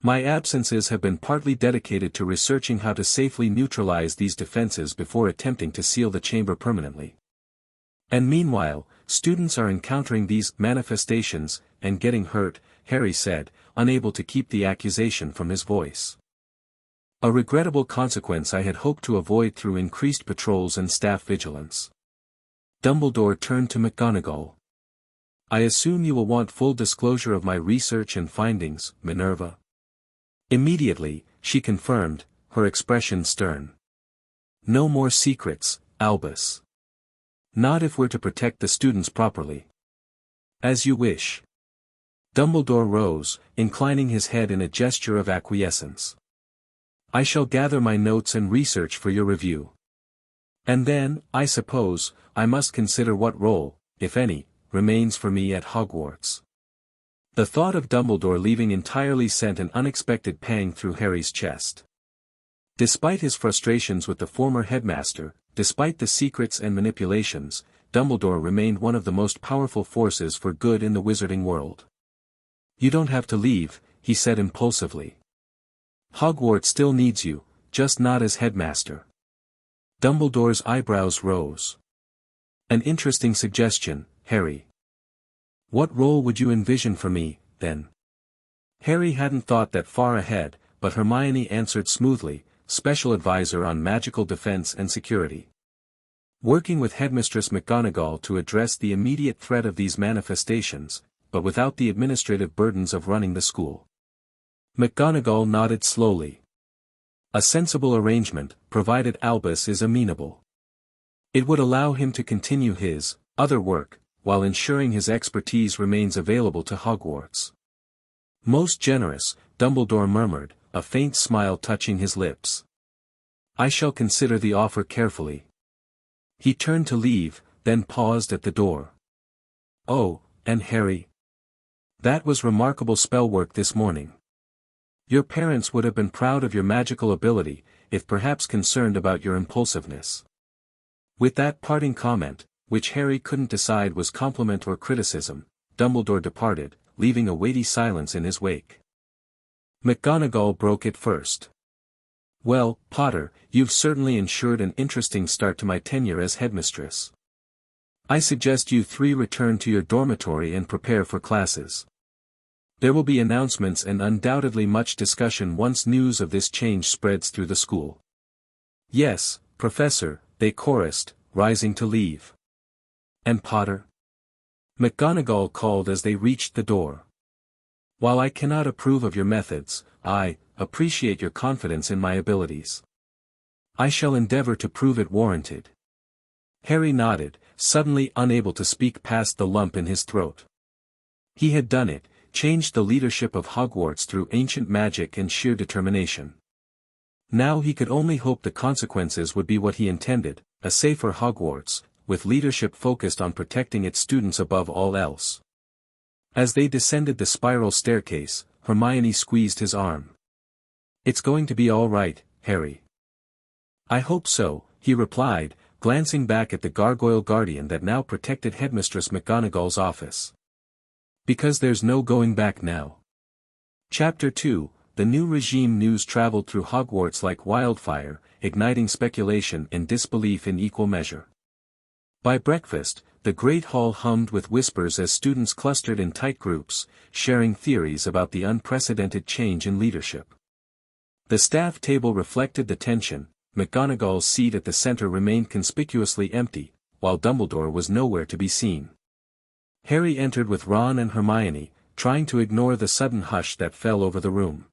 My absences have been partly dedicated to researching how to safely neutralize these defenses before attempting to seal the chamber permanently. And meanwhile, students are encountering these manifestations, and getting hurt, Harry said, unable to keep the accusation from his voice. A regrettable consequence I had hoped to avoid through increased patrols and staff vigilance. Dumbledore turned to McGonagall. I assume you will want full disclosure of my research and findings, Minerva. Immediately, she confirmed, her expression stern. No more secrets, Albus. Not if we're to protect the students properly. As you wish. Dumbledore rose, inclining his head in a gesture of acquiescence. I shall gather my notes and research for your review. And then, I suppose, I must consider what role, if any, remains for me at Hogwarts. The thought of Dumbledore leaving entirely sent an unexpected pang through Harry's chest. Despite his frustrations with the former headmaster, despite the secrets and manipulations, Dumbledore remained one of the most powerful forces for good in the wizarding world. You don't have to leave, he said impulsively. Hogwarts still needs you, just not as headmaster. Dumbledore's eyebrows rose. An interesting suggestion, Harry. What role would you envision for me, then? Harry hadn't thought that far ahead, but Hermione answered smoothly, special advisor on magical defense and security. Working with Headmistress McGonagall to address the immediate threat of these manifestations, but without the administrative burdens of running the school. McGonagall nodded slowly. A sensible arrangement, provided Albus is amenable. It would allow him to continue his other work, while ensuring his expertise remains available to Hogwarts. Most generous, Dumbledore murmured, a faint smile touching his lips. I shall consider the offer carefully. He turned to leave, then paused at the door. Oh, and Harry. That was remarkable spell work this morning. Your parents would have been proud of your magical ability, if perhaps concerned about your impulsiveness. With that parting comment, which Harry couldn't decide was compliment or criticism, Dumbledore departed, leaving a weighty silence in his wake. McGonagall broke it first. Well, Potter, you've certainly ensured an interesting start to my tenure as headmistress. I suggest you three return to your dormitory and prepare for classes. There will be announcements and undoubtedly much discussion once news of this change spreads through the school. Yes, Professor, they chorused, rising to leave. And Potter? McGonagall called as they reached the door. While I cannot approve of your methods, I appreciate your confidence in my abilities. I shall endeavor to prove it warranted. Harry nodded, suddenly unable to speak past the lump in his throat. He had done it, changed the leadership of Hogwarts through ancient magic and sheer determination. Now he could only hope the consequences would be what he intended, a safer Hogwarts, with leadership focused on protecting its students above all else. As they descended the spiral staircase, Hermione squeezed his arm. "It's going to be all right, Harry." "I hope so," he replied, glancing back at the gargoyle guardian that now protected Headmistress McGonagall's office. "Because there's no going back now." Chapter 2, The new regime news traveled through Hogwarts like wildfire, igniting speculation and disbelief in equal measure. By breakfast, the great hall hummed with whispers as students clustered in tight groups, sharing theories about the unprecedented change in leadership. The staff table reflected the tension. McGonagall's seat at the center remained conspicuously empty, while Dumbledore was nowhere to be seen. Harry entered with Ron and Hermione, trying to ignore the sudden hush that fell over the room.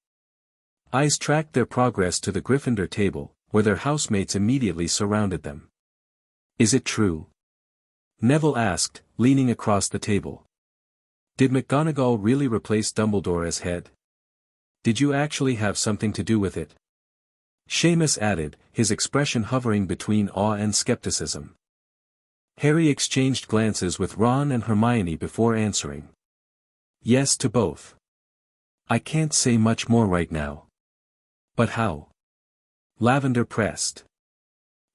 Eyes tracked their progress to the Gryffindor table, where their housemates immediately surrounded them. "Is it true?" Neville asked, leaning across the table. "Did McGonagall really replace Dumbledore as head? Did you actually have something to do with it?" Seamus added, his expression hovering between awe and skepticism. Harry exchanged glances with Ron and Hermione before answering. "Yes to both. I can't say much more right now." "But how?" Lavender pressed.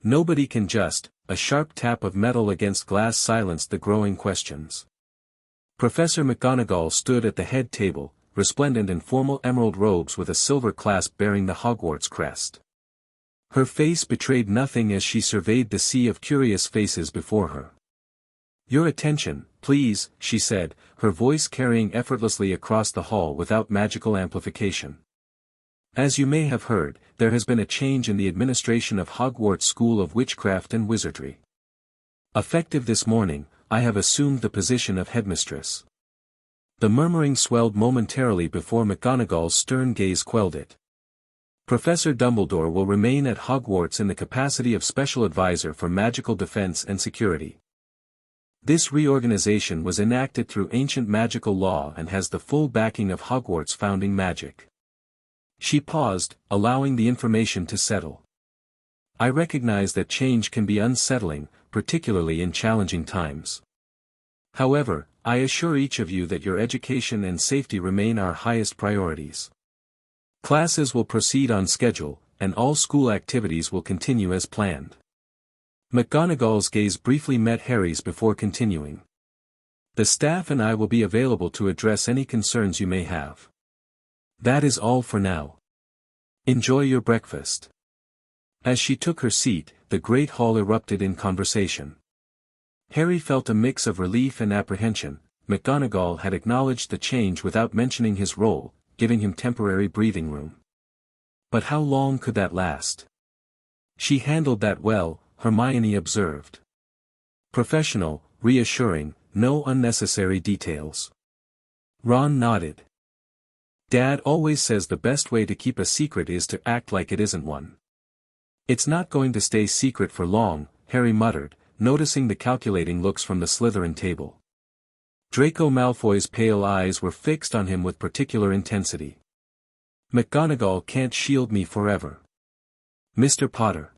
"Nobody can just," a sharp tap of metal against glass silenced the growing questions. Professor McGonagall stood at the head table, resplendent in formal emerald robes with a silver clasp bearing the Hogwarts crest. Her face betrayed nothing as she surveyed the sea of curious faces before her. "Your attention, please," she said, her voice carrying effortlessly across the hall without magical amplification. "As you may have heard, there has been a change in the administration of Hogwarts School of Witchcraft and Wizardry. Effective this morning, I have assumed the position of Headmistress." The murmuring swelled momentarily before McGonagall's stern gaze quelled it. "Professor Dumbledore will remain at Hogwarts in the capacity of Special Advisor for Magical Defense and Security. This reorganization was enacted through ancient magical law and has the full backing of Hogwarts founding magic." She paused, allowing the information to settle. "I recognize that change can be unsettling, particularly in challenging times. However, I assure each of you that your education and safety remain our highest priorities. Classes will proceed on schedule, and all school activities will continue as planned." McGonagall's gaze briefly met Harry's before continuing. "The staff and I will be available to address any concerns you may have. That is all for now. Enjoy your breakfast." As she took her seat, the great hall erupted in conversation. Harry felt a mix of relief and apprehension. McGonagall had acknowledged the change without mentioning his role, giving him temporary breathing room. But how long could that last? "She handled that well," Hermione observed. "Professional, reassuring, no unnecessary details." Ron nodded. "Dad always says the best way to keep a secret is to act like it isn't one." "It's not going to stay secret for long," Harry muttered, noticing the calculating looks from the Slytherin table. Draco Malfoy's pale eyes were fixed on him with particular intensity. "McGonagall can't shield me forever. Mr. Potter."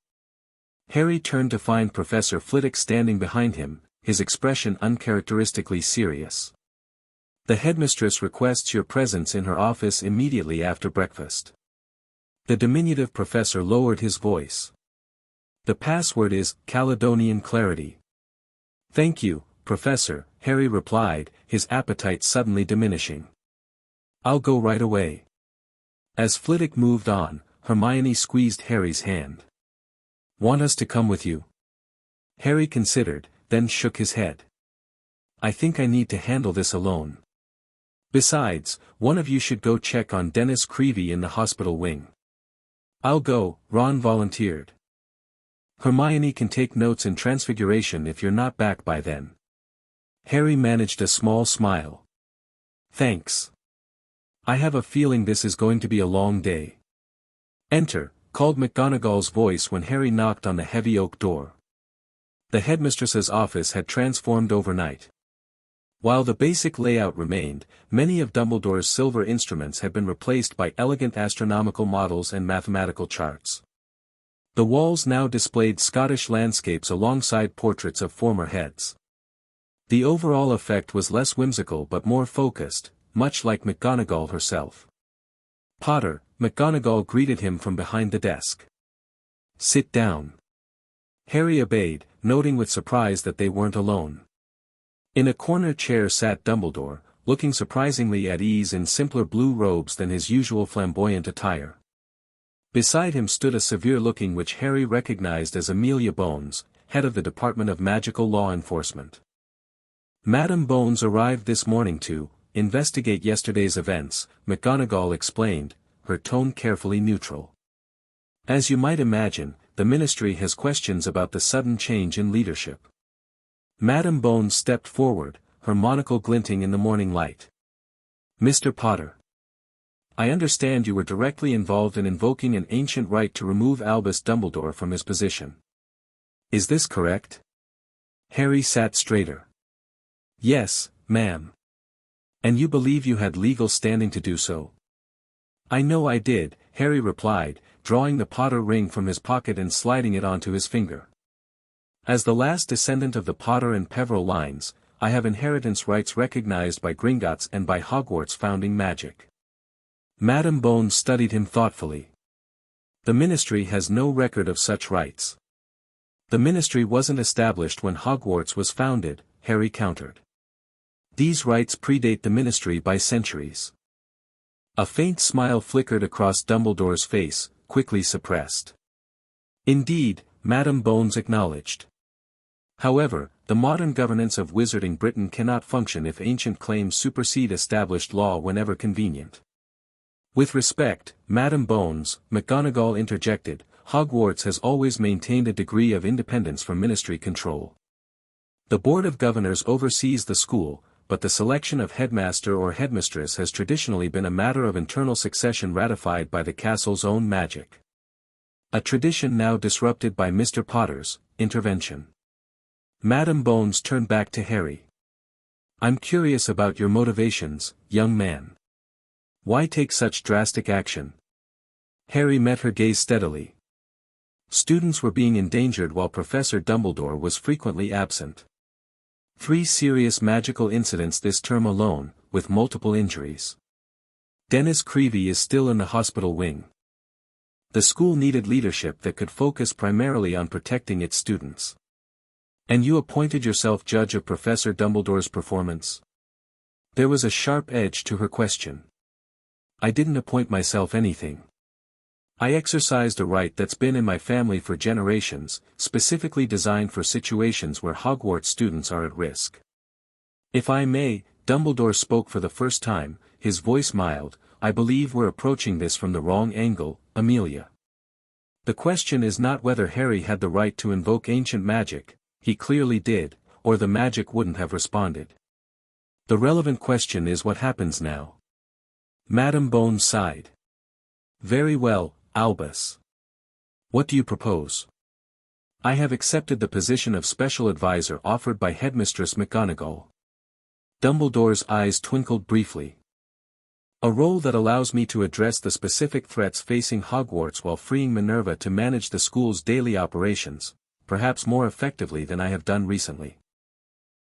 Harry turned to find Professor Flitwick standing behind him, his expression uncharacteristically serious. "The headmistress requests your presence in her office immediately after breakfast." The diminutive professor lowered his voice. "The password is Caledonian Clarity." "Thank you, Professor," Harry replied, his appetite suddenly diminishing. "I'll go right away." As Flitwick moved on, Hermione squeezed Harry's hand. "Want us to come with you?" Harry considered, then shook his head. "I think I need to handle this alone. Besides, one of you should go check on Dennis Creevey in the hospital wing." "I'll go," Ron volunteered. "Hermione can take notes in Transfiguration if you're not back by then." Harry managed a small smile. "Thanks. I have a feeling this is going to be a long day." Enter, called McGonagall's voice when Harry knocked on the heavy oak door. The headmistress's office had transformed overnight. While the basic layout remained, many of Dumbledore's silver instruments had been replaced by elegant astronomical models and mathematical charts. The walls now displayed Scottish landscapes alongside portraits of former heads. The overall effect was less whimsical but more focused, much like McGonagall herself. "Potter," McGonagall greeted him from behind the desk. "Sit down." Harry obeyed, noting with surprise that they weren't alone. In a corner chair sat Dumbledore, looking surprisingly at ease in simpler blue robes than his usual flamboyant attire. Beside him stood a severe-looking witch Harry recognized as Amelia Bones, head of the Department of Magical Law Enforcement. "Madam Bones arrived this morning to investigate yesterday's events," McGonagall explained, her tone carefully neutral. "As you might imagine, the Ministry has questions about the sudden change in leadership." Madam Bones stepped forward, her monocle glinting in the morning light. "Mr. Potter, I understand you were directly involved in invoking an ancient right to remove Albus Dumbledore from his position. Is this correct?" Harry sat straighter. "Yes, ma'am." "And you believe you had legal standing to do so?" "I know I did," Harry replied, drawing the Potter ring from his pocket and sliding it onto his finger. "As the last descendant of the Potter and Peverell lines, I have inheritance rights recognized by Gringotts and by Hogwarts founding magic." Madam Bones studied him thoughtfully. "The Ministry has no record of such rights." "The Ministry wasn't established when Hogwarts was founded," Harry countered. "These rights predate the Ministry by centuries." A faint smile flickered across Dumbledore's face, quickly suppressed. "Indeed," Madam Bones acknowledged. "However, the modern governance of Wizarding Britain cannot function if ancient claims supersede established law whenever convenient." "With respect, Madam Bones," McGonagall interjected, "Hogwarts has always maintained a degree of independence from Ministry control. The Board of Governors oversees the school, but the selection of headmaster or headmistress has traditionally been a matter of internal succession ratified by the castle's own magic. A tradition now disrupted by Mr. Potter's intervention." Madam Bones turned back to Harry. "I'm curious about your motivations, young man. Why take such drastic action?" Harry met her gaze steadily. "Students were being endangered while Professor Dumbledore was frequently absent. 3 serious magical incidents this term alone, with multiple injuries. Dennis Creevey is still in the hospital wing. The school needed leadership that could focus primarily on protecting its students. And you appointed yourself judge of Professor Dumbledore's performance?" There was a sharp edge to her question. "I didn't appoint myself anything. I exercised a right that's been in my family for generations, specifically designed for situations where Hogwarts students are at risk." "If I may," Dumbledore spoke for the first time, his voice mild, "I believe we're approaching this from the wrong angle, Amelia. The question is not whether Harry had the right to invoke ancient magic, he clearly did, or the magic wouldn't have responded. The relevant question is what happens now." Madam Bones sighed. "Very well, Albus. What do you propose?" "I have accepted the position of special advisor offered by Headmistress McGonagall." Dumbledore's eyes twinkled briefly. "A role that allows me to address the specific threats facing Hogwarts while freeing Minerva to manage the school's daily operations, perhaps more effectively than I have done recently."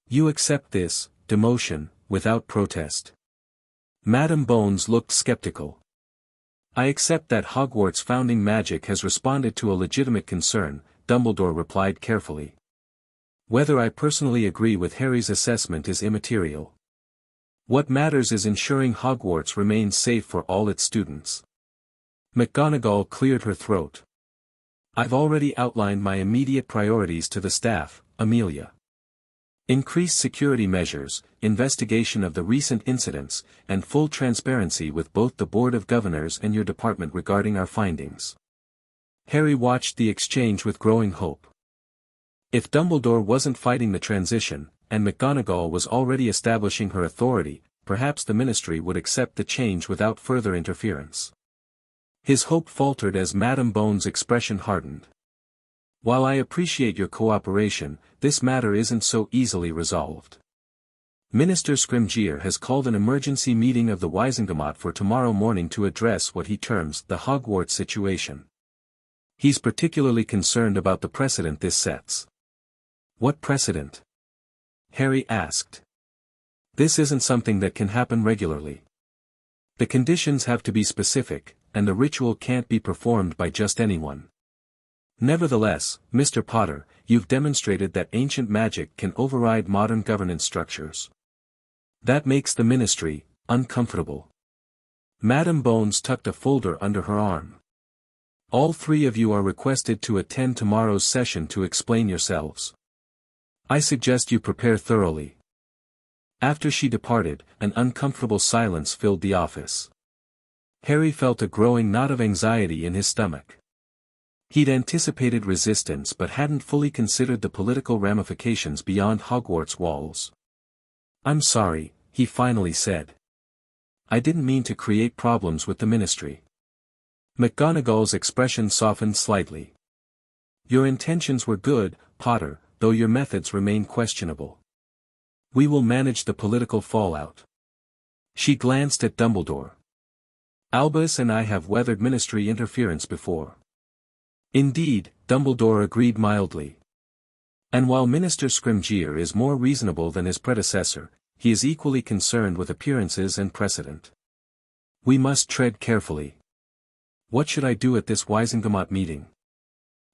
"You accept this demotion without protest?" Madam Bones looked skeptical. "I accept that Hogwarts founding magic has responded to a legitimate concern," Dumbledore replied carefully. "Whether I personally agree with Harry's assessment is immaterial. What matters is ensuring Hogwarts remains safe for all its students." McGonagall cleared her throat. "I've already outlined my immediate priorities to the staff, Amelia. Increased security measures, investigation of the recent incidents, and full transparency with both the Board of Governors and your department regarding our findings." Harry watched the exchange with growing hope. If Dumbledore wasn't fighting the transition, and McGonagall was already establishing her authority, perhaps the Ministry would accept the change without further interference. His hope faltered as Madame Bone's expression hardened. While I appreciate your cooperation, this matter isn't so easily resolved. Minister Scrimgeour has called an emergency meeting of the Wizengamot for tomorrow morning to address what he terms the Hogwarts situation. He's particularly concerned about the precedent this sets. What precedent? Harry asked. This isn't something that can happen regularly. The conditions have to be specific, and the ritual can't be performed by just anyone. Nevertheless, Mr. Potter, you've demonstrated that ancient magic can override modern governance structures. That makes the Ministry uncomfortable. Madame Bones tucked a folder under her arm. All three of you are requested to attend tomorrow's session to explain yourselves. I suggest you prepare thoroughly. After she departed, an uncomfortable silence filled the office. Harry felt a growing knot of anxiety in his stomach. He'd anticipated resistance but hadn't fully considered the political ramifications beyond Hogwarts walls. I'm sorry, he finally said. I didn't mean to create problems with the Ministry. McGonagall's expression softened slightly. Your intentions were good, Potter, though your methods remain questionable. We will manage the political fallout. She glanced at Dumbledore. Albus and I have weathered Ministry interference before. Indeed, Dumbledore agreed mildly. And while Minister Scrimgeour is more reasonable than his predecessor, he is equally concerned with appearances and precedent. We must tread carefully. What should I do at this Wizengamot meeting?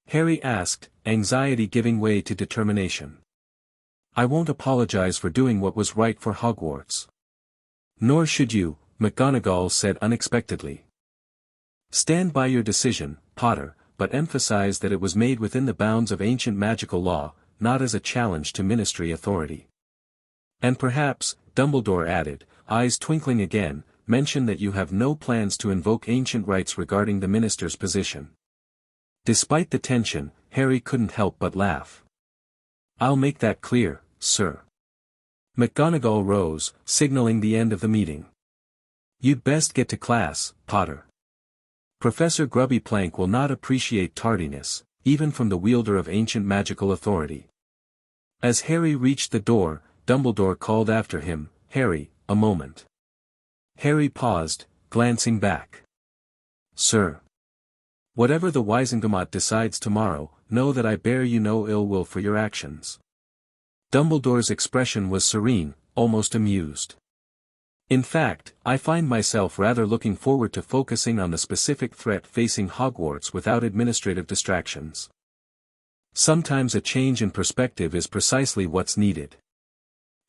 Harry asked, anxiety giving way to determination. I won't apologize for doing what was right for Hogwarts. Nor should you, McGonagall said unexpectedly. Stand by your decision, Potter, but emphasize that it was made within the bounds of ancient magical law, not as a challenge to Ministry authority. And perhaps, Dumbledore added, eyes twinkling again, mention that you have no plans to invoke ancient rights regarding the Minister's position. Despite the tension, Harry couldn't help but laugh. I'll make that clear, sir. McGonagall rose, signaling the end of the meeting. You'd best get to class, Potter. Professor Grubby-Plank will not appreciate tardiness, even from the wielder of ancient magical authority. As Harry reached the door, Dumbledore called after him, Harry, a moment. Harry paused, glancing back. Sir. Whatever the Wizengamot decides tomorrow, know that I bear you no ill will for your actions. Dumbledore's expression was serene, almost amused. In fact, I find myself rather looking forward to focusing on the specific threat facing Hogwarts without administrative distractions. Sometimes a change in perspective is precisely what's needed.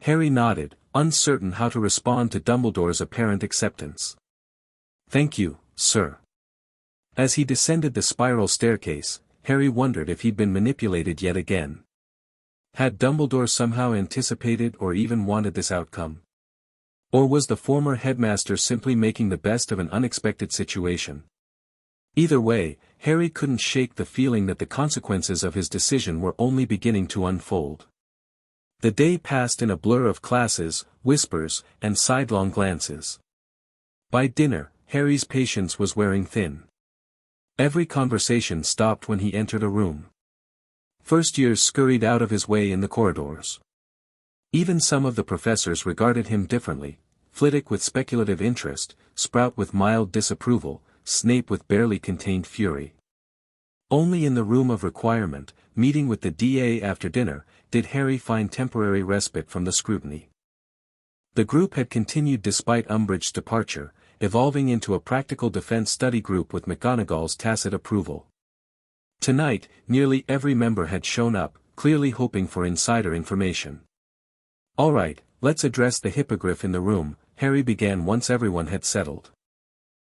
Harry nodded, uncertain how to respond to Dumbledore's apparent acceptance. Thank you, sir. As he descended the spiral staircase, Harry wondered if he'd been manipulated yet again. Had Dumbledore somehow anticipated or even wanted this outcome? Or was the former headmaster simply making the best of an unexpected situation? Either way, Harry couldn't shake the feeling that the consequences of his decision were only beginning to unfold. The day passed in a blur of classes, whispers, and sidelong glances. By dinner, Harry's patience was wearing thin. Every conversation stopped when he entered a room. First years scurried out of his way in the corridors. Even some of the professors regarded him differently, Flitwick with speculative interest, Sprout with mild disapproval, Snape with barely contained fury. Only in the room of requirement, meeting with the DA after dinner, did Harry find temporary respite from the scrutiny. The group had continued despite Umbridge's departure, evolving into a practical defense study group with McGonagall's tacit approval. Tonight, nearly every member had shown up, clearly hoping for insider information. All right, let's address the hippogriff in the room, Harry began once everyone had settled.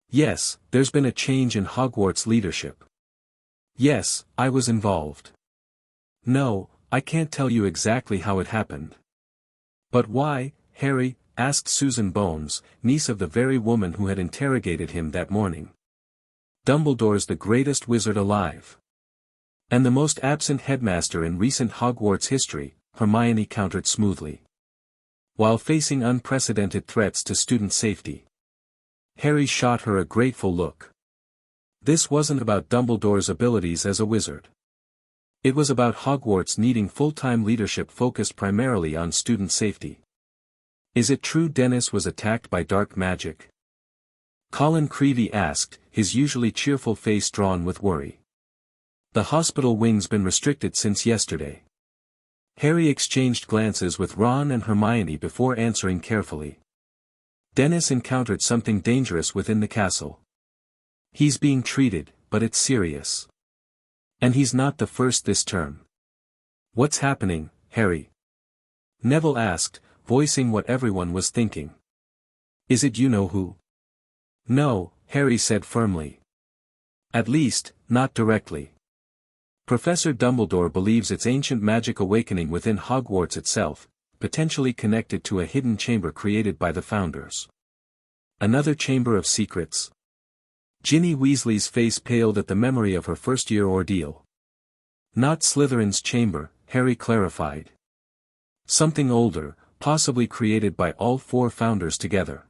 Yes, there's been a change in Hogwarts leadership. Yes, I was involved. No, I can't tell you exactly how it happened. But why, Harry? Asked Susan Bones, niece of the very woman who had interrogated him that morning. Dumbledore's the greatest wizard alive. And the most absent headmaster in recent Hogwarts history, Hermione countered smoothly. While facing unprecedented threats to student safety. Harry shot her a grateful look. This wasn't about Dumbledore's abilities as a wizard. It was about Hogwarts needing full-time leadership focused primarily on student safety. Is it true Dennis was attacked by dark magic? Colin Creevey asked, his usually cheerful face drawn with worry. The hospital wing's been restricted since yesterday. Harry exchanged glances with Ron and Hermione before answering carefully. Dennis encountered something dangerous within the castle. He's being treated, but it's serious. And he's not the first this term. What's happening, Harry? Neville asked, voicing what everyone was thinking. Is it you-know-who? No, Harry said firmly. At least, not directly. Professor Dumbledore believes it's ancient magic awakening within Hogwarts itself, potentially connected to a hidden chamber created by the Founders. Another chamber of secrets? Ginny Weasley's face paled at the memory of her first-year ordeal. Not Slytherin's chamber, Harry clarified. Something older, possibly created by all four Founders together.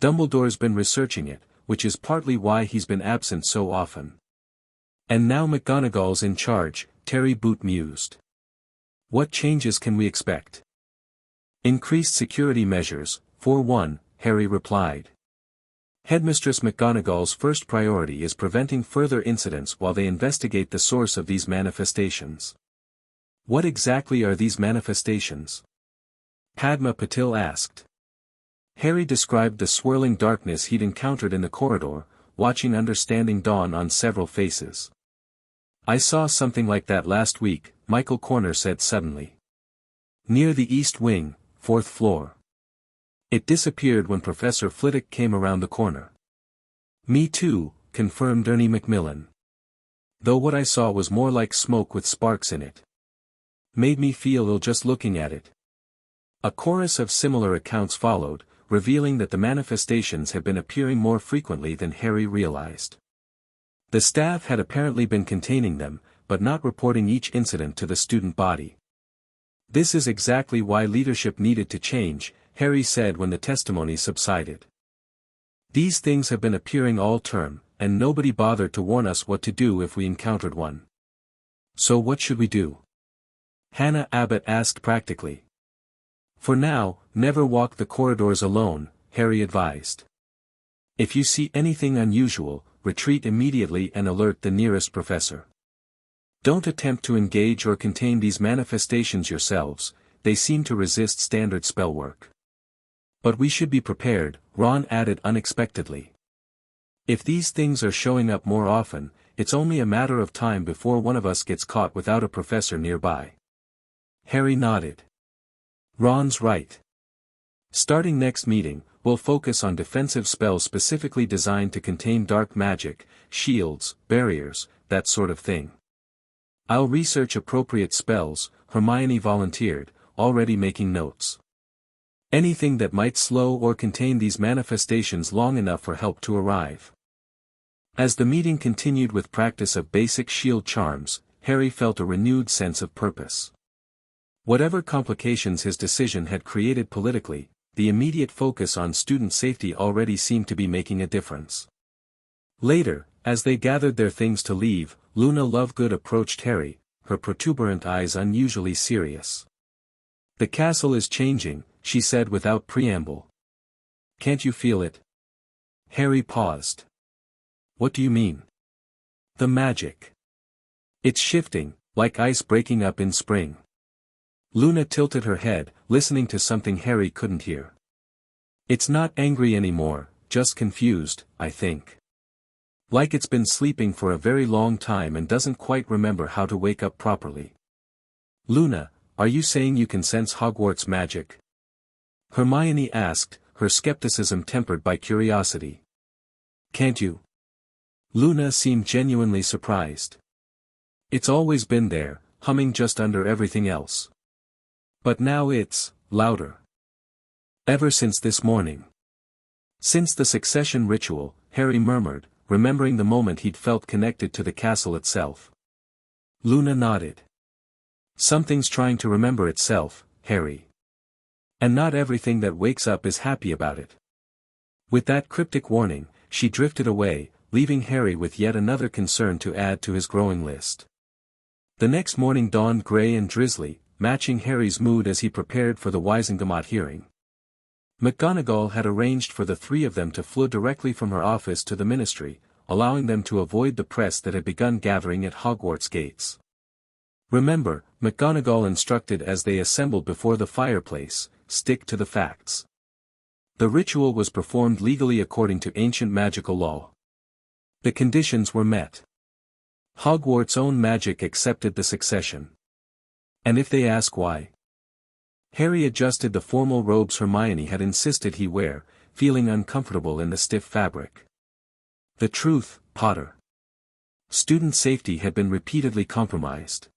Dumbledore's been researching it, which is partly why he's been absent so often. And now McGonagall's in charge, Terry Boot mused. What changes can we expect? Increased security measures, for one, Harry replied. Headmistress McGonagall's first priority is preventing further incidents while they investigate the source of these manifestations. What exactly are these manifestations? Padma Patil asked. Harry described the swirling darkness he'd encountered in the corridor, watching understanding dawn on several faces. I saw something like that last week, Michael Corner said suddenly. Near the East Wing, 4th floor. It disappeared when Professor Flitwick came around the corner. Me too, confirmed Ernie Macmillan. Though what I saw was more like smoke with sparks in it. Made me feel ill just looking at it. A chorus of similar accounts followed, revealing that the manifestations had been appearing more frequently than Harry realized. The staff had apparently been containing them, but not reporting each incident to the student body. This is exactly why leadership needed to change, Harry said when the testimony subsided. These things have been appearing all term, and nobody bothered to warn us what to do if we encountered one. So what should we do? Hannah Abbott asked practically. For now, never walk the corridors alone, Harry advised. If you see anything unusual, retreat immediately and alert the nearest professor. Don't attempt to engage or contain these manifestations yourselves, they seem to resist standard spellwork. But we should be prepared, Ron added unexpectedly. If these things are showing up more often, it's only a matter of time before one of us gets caught without a professor nearby. Harry nodded. Ron's right. Starting next meeting, we'll focus on defensive spells specifically designed to contain dark magic, shields, barriers, that sort of thing. I'll research appropriate spells, Hermione volunteered, already making notes. Anything that might slow or contain these manifestations long enough for help to arrive. As the meeting continued with practice of basic shield charms, Harry felt a renewed sense of purpose. Whatever complications his decision had created politically, the immediate focus on student safety already seemed to be making a difference. Later, as they gathered their things to leave, Luna Lovegood approached Harry, her protuberant eyes unusually serious. The castle is changing, she said without preamble. Can't you feel it? Harry paused. What do you mean? The magic. It's shifting, like ice breaking up in spring. Luna tilted her head, listening to something Harry couldn't hear. It's not angry anymore, just confused, I think. Like it's been sleeping for a very long time and doesn't quite remember how to wake up properly. Luna, are you saying you can sense Hogwarts magic? Hermione asked, her skepticism tempered by curiosity. Can't you? Luna seemed genuinely surprised. It's always been there, humming just under everything else. But now it's louder. Ever since this morning. Since the succession ritual, Harry murmured, remembering the moment he'd felt connected to the castle itself. Luna nodded. Something's trying to remember itself, Harry. And not everything that wakes up is happy about it. With that cryptic warning, she drifted away, leaving Harry with yet another concern to add to his growing list. The next morning dawned grey and drizzly, matching Harry's mood as he prepared for the Wizengamot hearing. McGonagall had arranged for the three of them to flee directly from her office to the ministry, allowing them to avoid the press that had begun gathering at Hogwarts gates. Remember, McGonagall instructed as they assembled before the fireplace, stick to the facts. The ritual was performed legally according to ancient magical law. The conditions were met. Hogwarts' own magic accepted the succession. And if they ask why? Harry adjusted the formal robes Hermione had insisted he wear, feeling uncomfortable in the stiff fabric. The truth, Potter. Student safety had been repeatedly compromised.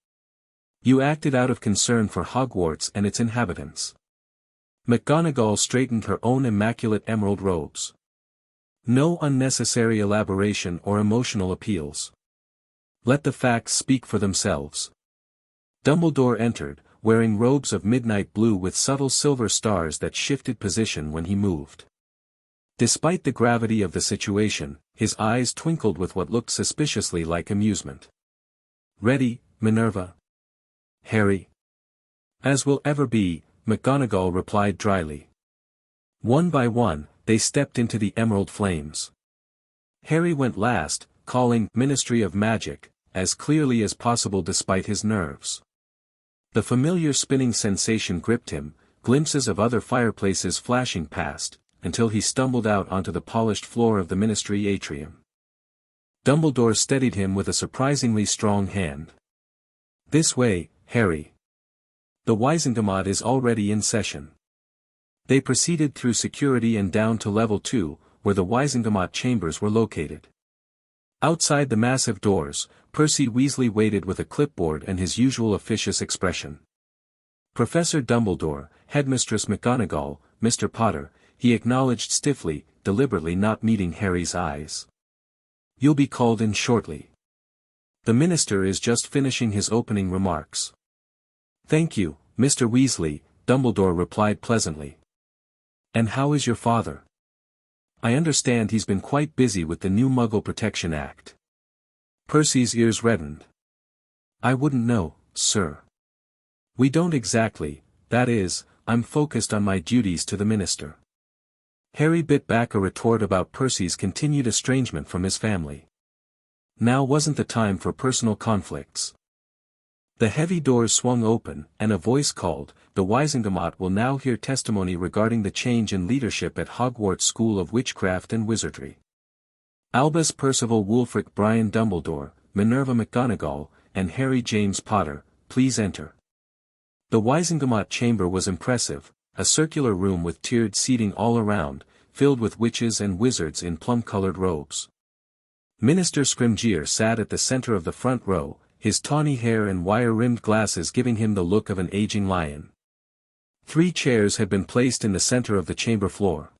You acted out of concern for Hogwarts and its inhabitants. McGonagall straightened her own immaculate emerald robes. No unnecessary elaboration or emotional appeals. Let the facts speak for themselves. Dumbledore entered, wearing robes of midnight blue with subtle silver stars that shifted position when he moved. Despite the gravity of the situation, his eyes twinkled with what looked suspiciously like amusement. "Ready, Minerva?" "Harry?" "As will ever be," McGonagall replied dryly. One by one, they stepped into the emerald flames. Harry went last, calling "Ministry of Magic," as clearly as possible despite his nerves. The familiar spinning sensation gripped him, glimpses of other fireplaces flashing past, until he stumbled out onto the polished floor of the ministry atrium. Dumbledore steadied him with a surprisingly strong hand. "This way, Harry. The Wizengamot is already in session." They proceeded through security and down to level 2, where the Wizengamot chambers were located. Outside the massive doors, Percy Weasley waited with a clipboard and his usual officious expression. "Professor Dumbledore, Headmistress McGonagall, Mr. Potter," he acknowledged stiffly, deliberately not meeting Harry's eyes. "You'll be called in shortly. The minister is just finishing his opening remarks." "Thank you, Mr. Weasley," Dumbledore replied pleasantly. "And how is your father? I understand he's been quite busy with the new Muggle Protection Act." Percy's ears reddened. "I wouldn't know, sir. We don't exactly, that is, I'm focused on my duties to the minister." Harry bit back a retort about Percy's continued estrangement from his family. Now wasn't the time for personal conflicts. The heavy doors swung open, and a voice called, "The Wizengamot will now hear testimony regarding the change in leadership at Hogwarts School of Witchcraft and Wizardry. Albus Percival Wulfric Brian Dumbledore, Minerva McGonagall, and Harry James Potter, please enter." The Wizengamot chamber was impressive, a circular room with tiered seating all around, filled with witches and wizards in plum-colored robes. Minister Scrimgeour sat at the center of the front row, his tawny hair and wire-rimmed glasses giving him the look of an aging lion. 3 chairs had been placed in the center of the chamber floor.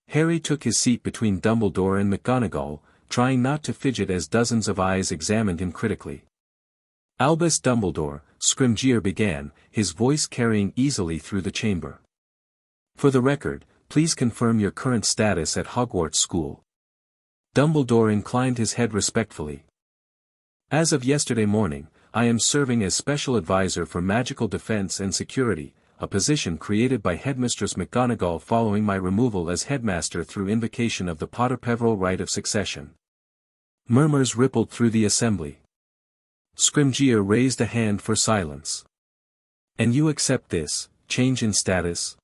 Harry took his seat between Dumbledore and McGonagall, trying not to fidget as dozens of eyes examined him critically. "Albus Dumbledore," Scrimgeour began, his voice carrying easily through the chamber. "For the record, please confirm your current status at Hogwarts School." Dumbledore inclined his head respectfully. "As of yesterday morning, I am serving as Special Advisor for Magical Defense and Security, a position created by Headmistress McGonagall following my removal as headmaster through invocation of the Potter-Peverell rite of succession." Murmurs rippled through the assembly. Scrimgeour raised a hand for silence. "And you accept this change in status?"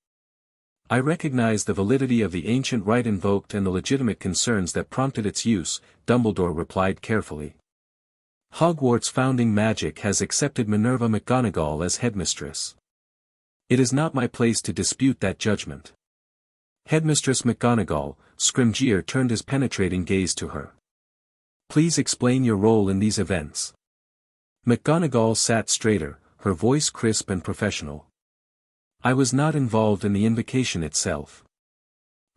"I recognize the validity of the ancient rite invoked and the legitimate concerns that prompted its use," Dumbledore replied carefully. "Hogwarts' founding magic has accepted Minerva McGonagall as headmistress. It is not my place to dispute that judgment." "Headmistress McGonagall," Scrimgeour turned his penetrating gaze to her. "Please explain your role in these events." McGonagall sat straighter, her voice crisp and professional. "I was not involved in the invocation itself.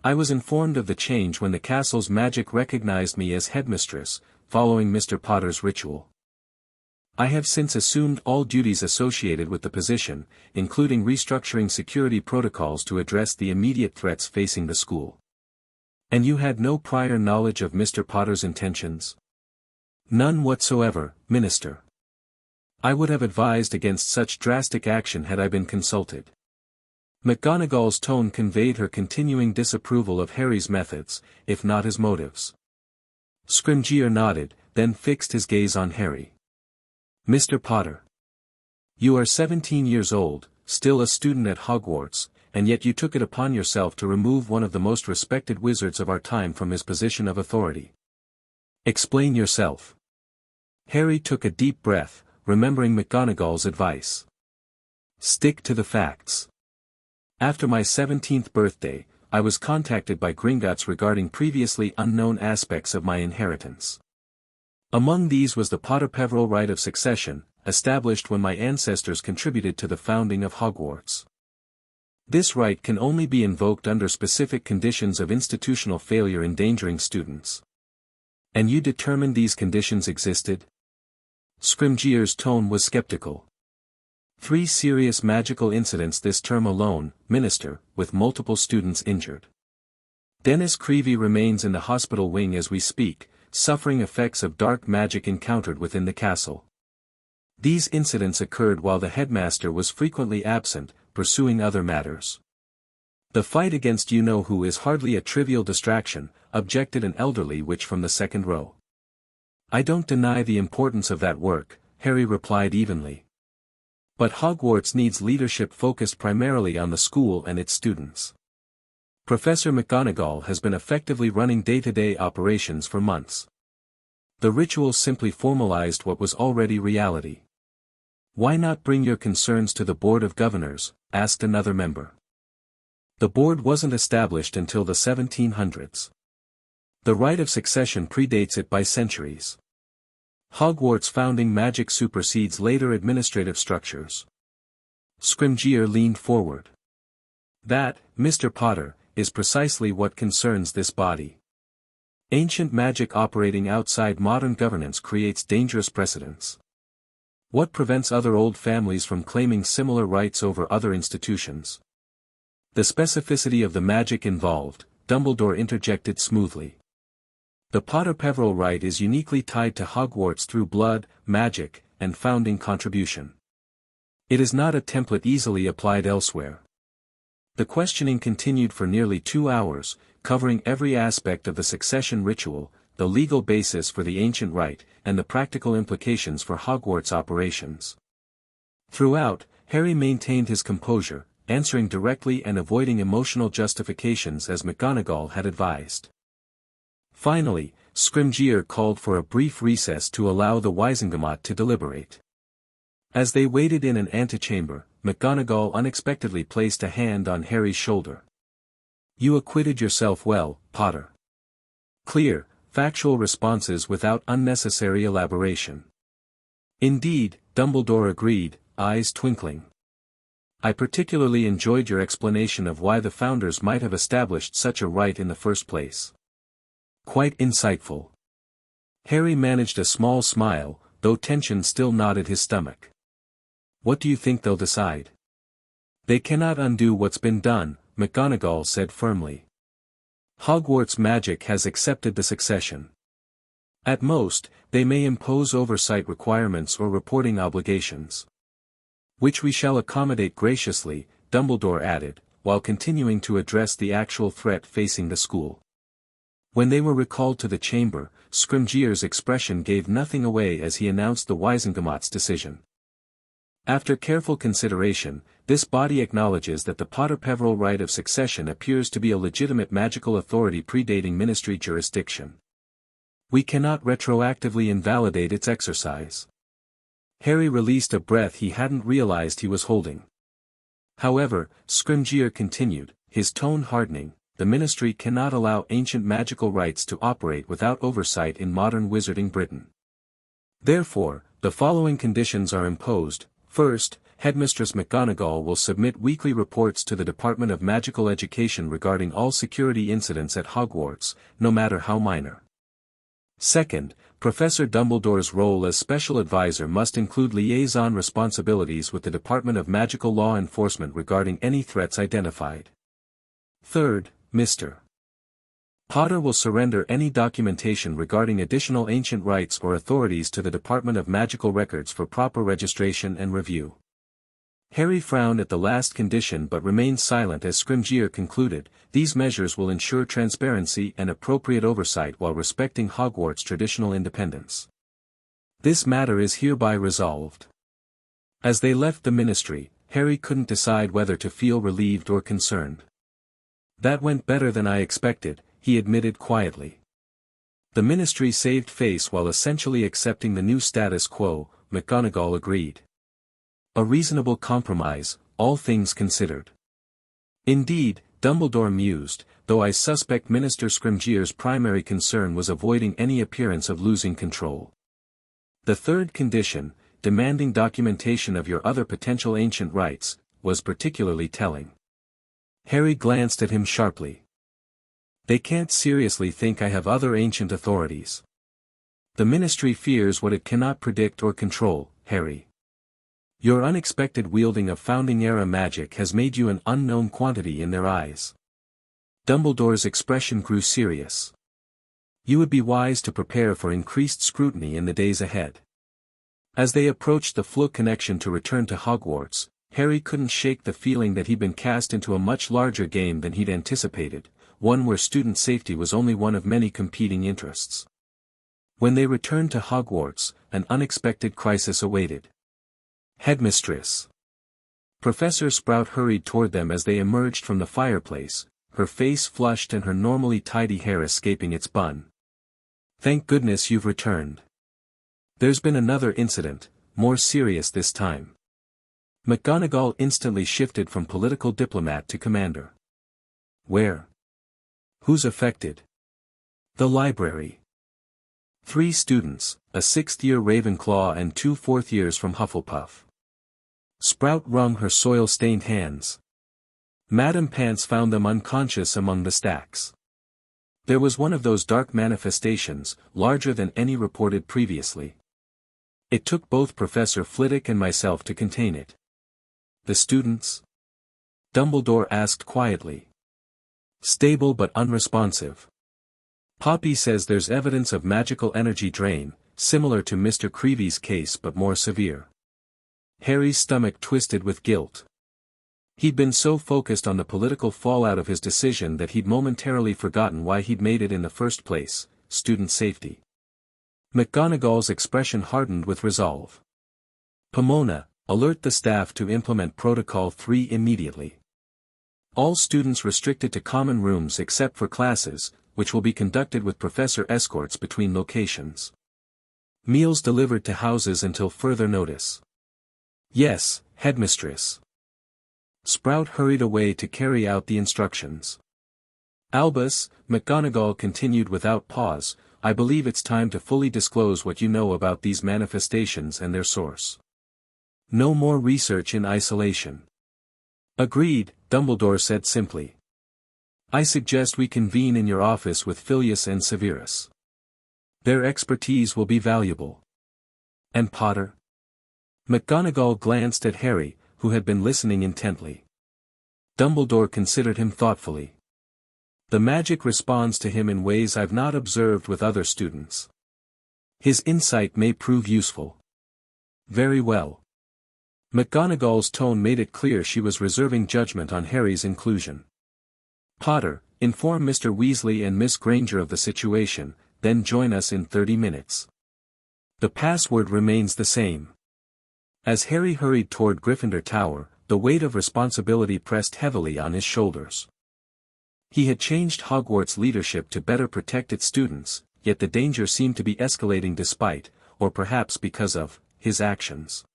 I was informed of the change when the castle's magic recognized me as headmistress, following Mr. Potter's ritual. I have since assumed all duties associated with the position, including restructuring security protocols to address the immediate threats facing the school." And you had no prior knowledge of Mr. Potter's intentions? None whatsoever, Minister. I would have advised against such drastic action had I been consulted. McGonagall's tone conveyed her continuing disapproval of Harry's methods, if not his motives. Scrimgeour nodded, then fixed his gaze on Harry. Mr. Potter. You are 17 years old, still a student at Hogwarts, and yet you took it upon yourself to remove one of the most respected wizards of our time from his position of authority. Explain yourself. Harry took a deep breath, remembering McGonagall's advice. Stick to the facts. After my 17th birthday, I was contacted by Gringotts regarding previously unknown aspects of my inheritance. Among these was the Potter-Peverell right of succession, established when my ancestors contributed to the founding of Hogwarts. This right can only be invoked under specific conditions of institutional failure endangering students. And you determined these conditions existed? Scrimgeour's tone was skeptical. 3 serious magical incidents this term alone, Minister, with multiple students injured. Dennis Creevey remains in the hospital wing as we speak, suffering effects of dark magic encountered within the castle. These incidents occurred while the headmaster was frequently absent, pursuing other matters. The fight against you-know-who is hardly a trivial distraction, objected an elderly witch from the second row. I don't deny the importance of that work, Harry replied evenly. But Hogwarts needs leadership focused primarily on the school and its students. Professor McGonagall has been effectively running day-to-day operations for months. The ritual simply formalized what was already reality. Why not bring your concerns to the Board of Governors? Asked another member. The board wasn't established until the 1700s. The right of succession predates it by centuries. Hogwarts founding magic supersedes later administrative structures. Scrimgeour leaned forward. That, Mr. Potter, is precisely what concerns this body. Ancient magic operating outside modern governance creates dangerous precedents. What prevents other old families from claiming similar rights over other institutions? The specificity of the magic involved, Dumbledore interjected smoothly. The Potter-Peverell right is uniquely tied to Hogwarts through blood, magic, and founding contribution. It is not a template easily applied elsewhere. The questioning continued for nearly 2 hours, covering every aspect of the succession ritual, the legal basis for the ancient rite, and the practical implications for Hogwarts operations. Throughout, Harry maintained his composure, answering directly and avoiding emotional justifications as McGonagall had advised. Finally, Scrimgeour called for a brief recess to allow the Wizengamot to deliberate. As they waited in an antechamber, McGonagall unexpectedly placed a hand on Harry's shoulder. You acquitted yourself well, Potter. Clear, factual responses without unnecessary elaboration. Indeed, Dumbledore agreed, eyes twinkling. I particularly enjoyed your explanation of why the founders might have established such a right in the first place. Quite insightful. Harry managed a small smile, though tension still knotted his stomach. What do you think they'll decide? They cannot undo what's been done, McGonagall said firmly. Hogwarts magic has accepted the succession. At most, they may impose oversight requirements or reporting obligations. Which we shall accommodate graciously, Dumbledore added, while continuing to address the actual threat facing the school. When they were recalled to the chamber, Scrimgeour's expression gave nothing away as he announced the Wizengamot's decision. After careful consideration, this body acknowledges that the Potter-Peverell right of succession appears to be a legitimate magical authority predating ministry jurisdiction. We cannot retroactively invalidate its exercise. Harry released a breath he hadn't realized he was holding. However, Scrimgeour continued, his tone hardening, the ministry cannot allow ancient magical rights to operate without oversight in modern wizarding Britain. Therefore, the following conditions are imposed. First, Headmistress McGonagall will submit weekly reports to the Department of Magical Education regarding all security incidents at Hogwarts, no matter how minor. Second, Professor Dumbledore's role as special advisor must include liaison responsibilities with the Department of Magical Law Enforcement regarding any threats identified. Third, Mr. Potter will surrender any documentation regarding additional ancient rites or authorities to the Department of Magical Records for proper registration and review. Harry frowned at the last condition but remained silent as Scrimgeour concluded, these measures will ensure transparency and appropriate oversight while respecting Hogwarts' traditional independence. This matter is hereby resolved. As they left the ministry, Harry couldn't decide whether to feel relieved or concerned. That went better than I expected, he admitted quietly. The ministry saved face while essentially accepting the new status quo, McGonagall agreed. A reasonable compromise, all things considered. Indeed, Dumbledore mused, though I suspect Minister Scrimgeour's primary concern was avoiding any appearance of losing control. The third condition, demanding documentation of your other potential ancient rites, was particularly telling. Harry glanced at him sharply. They can't seriously think I have other ancient authorities. The ministry fears what it cannot predict or control, Harry. Your unexpected wielding of Founding-era magic has made you an unknown quantity in their eyes. Dumbledore's expression grew serious. You would be wise to prepare for increased scrutiny in the days ahead. As they approached the Floo connection to return to Hogwarts, Harry couldn't shake the feeling that he'd been cast into a much larger game than he'd anticipated, one where student safety was only one of many competing interests. When they returned to Hogwarts, an unexpected crisis awaited. Headmistress. Professor Sprout hurried toward them as they emerged from the fireplace, her face flushed and her normally tidy hair escaping its bun. Thank goodness you've returned. There's been another incident, more serious this time. McGonagall instantly shifted from political diplomat to commander. Where? Who's affected? The library. 3 students, a 6th-year Ravenclaw and 2 4th-years from Hufflepuff. Sprout wrung her soil-stained hands. Madame Pants found them unconscious among the stacks. There was one of those dark manifestations, larger than any reported previously. It took both Professor Flitwick and myself to contain it. The students? Dumbledore asked quietly. Stable but unresponsive. Poppy says there's evidence of magical energy drain, similar to Mr. Creevy's case but more severe. Harry's stomach twisted with guilt. He'd been so focused on the political fallout of his decision that he'd momentarily forgotten why he'd made it in the first place, student safety. McGonagall's expression hardened with resolve. Pomona, alert the staff to implement Protocol 3 immediately. All students restricted to common rooms except for classes, which will be conducted with professor escorts between locations. Meals delivered to houses until further notice. Yes, Headmistress. Sprout hurried away to carry out the instructions. Albus, McGonagall continued without pause, I believe it's time to fully disclose what you know about these manifestations and their source. No more research in isolation. Agreed, Dumbledore said simply. I suggest we convene in your office with Filius and Severus. Their expertise will be valuable. And Potter? McGonagall glanced at Harry, who had been listening intently. Dumbledore considered him thoughtfully. The magic responds to him in ways I've not observed with other students. His insight may prove useful. Very well. McGonagall's tone made it clear she was reserving judgment on Harry's inclusion. Potter, inform Mr. Weasley and Miss Granger of the situation, then join us in 30 minutes. The password remains the same. As Harry hurried toward Gryffindor Tower, the weight of responsibility pressed heavily on his shoulders. He had changed Hogwarts' leadership to better protect its students, yet the danger seemed to be escalating despite, or perhaps because of, his actions.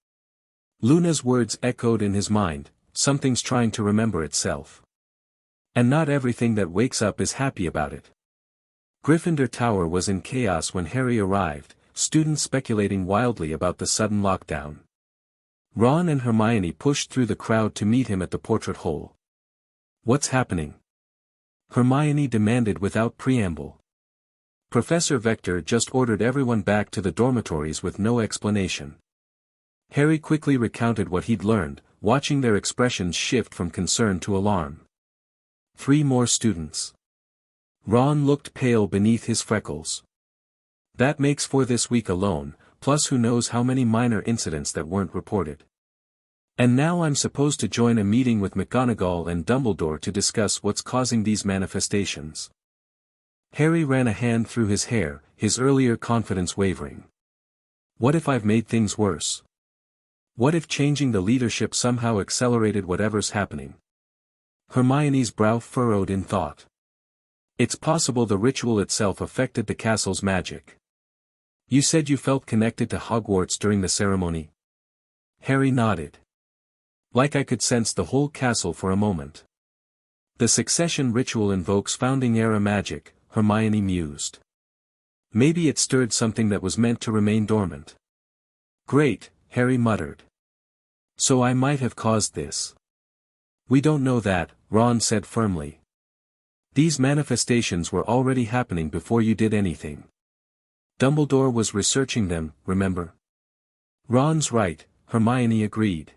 Luna's words echoed in his mind, something's trying to remember itself. And not everything that wakes up is happy about it. Gryffindor Tower was in chaos when Harry arrived, students speculating wildly about the sudden lockdown. Ron and Hermione pushed through the crowd to meet him at the portrait hole. What's happening? Hermione demanded without preamble. Professor Vector just ordered everyone back to the dormitories with no explanation. Harry quickly recounted what he'd learned, watching their expressions shift from concern to alarm. 3 more students. Ron looked pale beneath his freckles. That makes 4 this week alone, plus who knows how many minor incidents that weren't reported. And now I'm supposed to join a meeting with McGonagall and Dumbledore to discuss what's causing these manifestations. Harry ran a hand through his hair, his earlier confidence wavering. What if I've made things worse? What if changing the leadership somehow accelerated whatever's happening? Hermione's brow furrowed in thought. It's possible the ritual itself affected the castle's magic. You said you felt connected to Hogwarts during the ceremony? Harry nodded. Like I could sense the whole castle for a moment. The succession ritual invokes founding-era magic, Hermione mused. Maybe it stirred something that was meant to remain dormant. Great, Harry muttered. So I might have caused this. We don't know that, Ron said firmly. These manifestations were already happening before you did anything. Dumbledore was researching them, remember? Ron's right, Hermione agreed.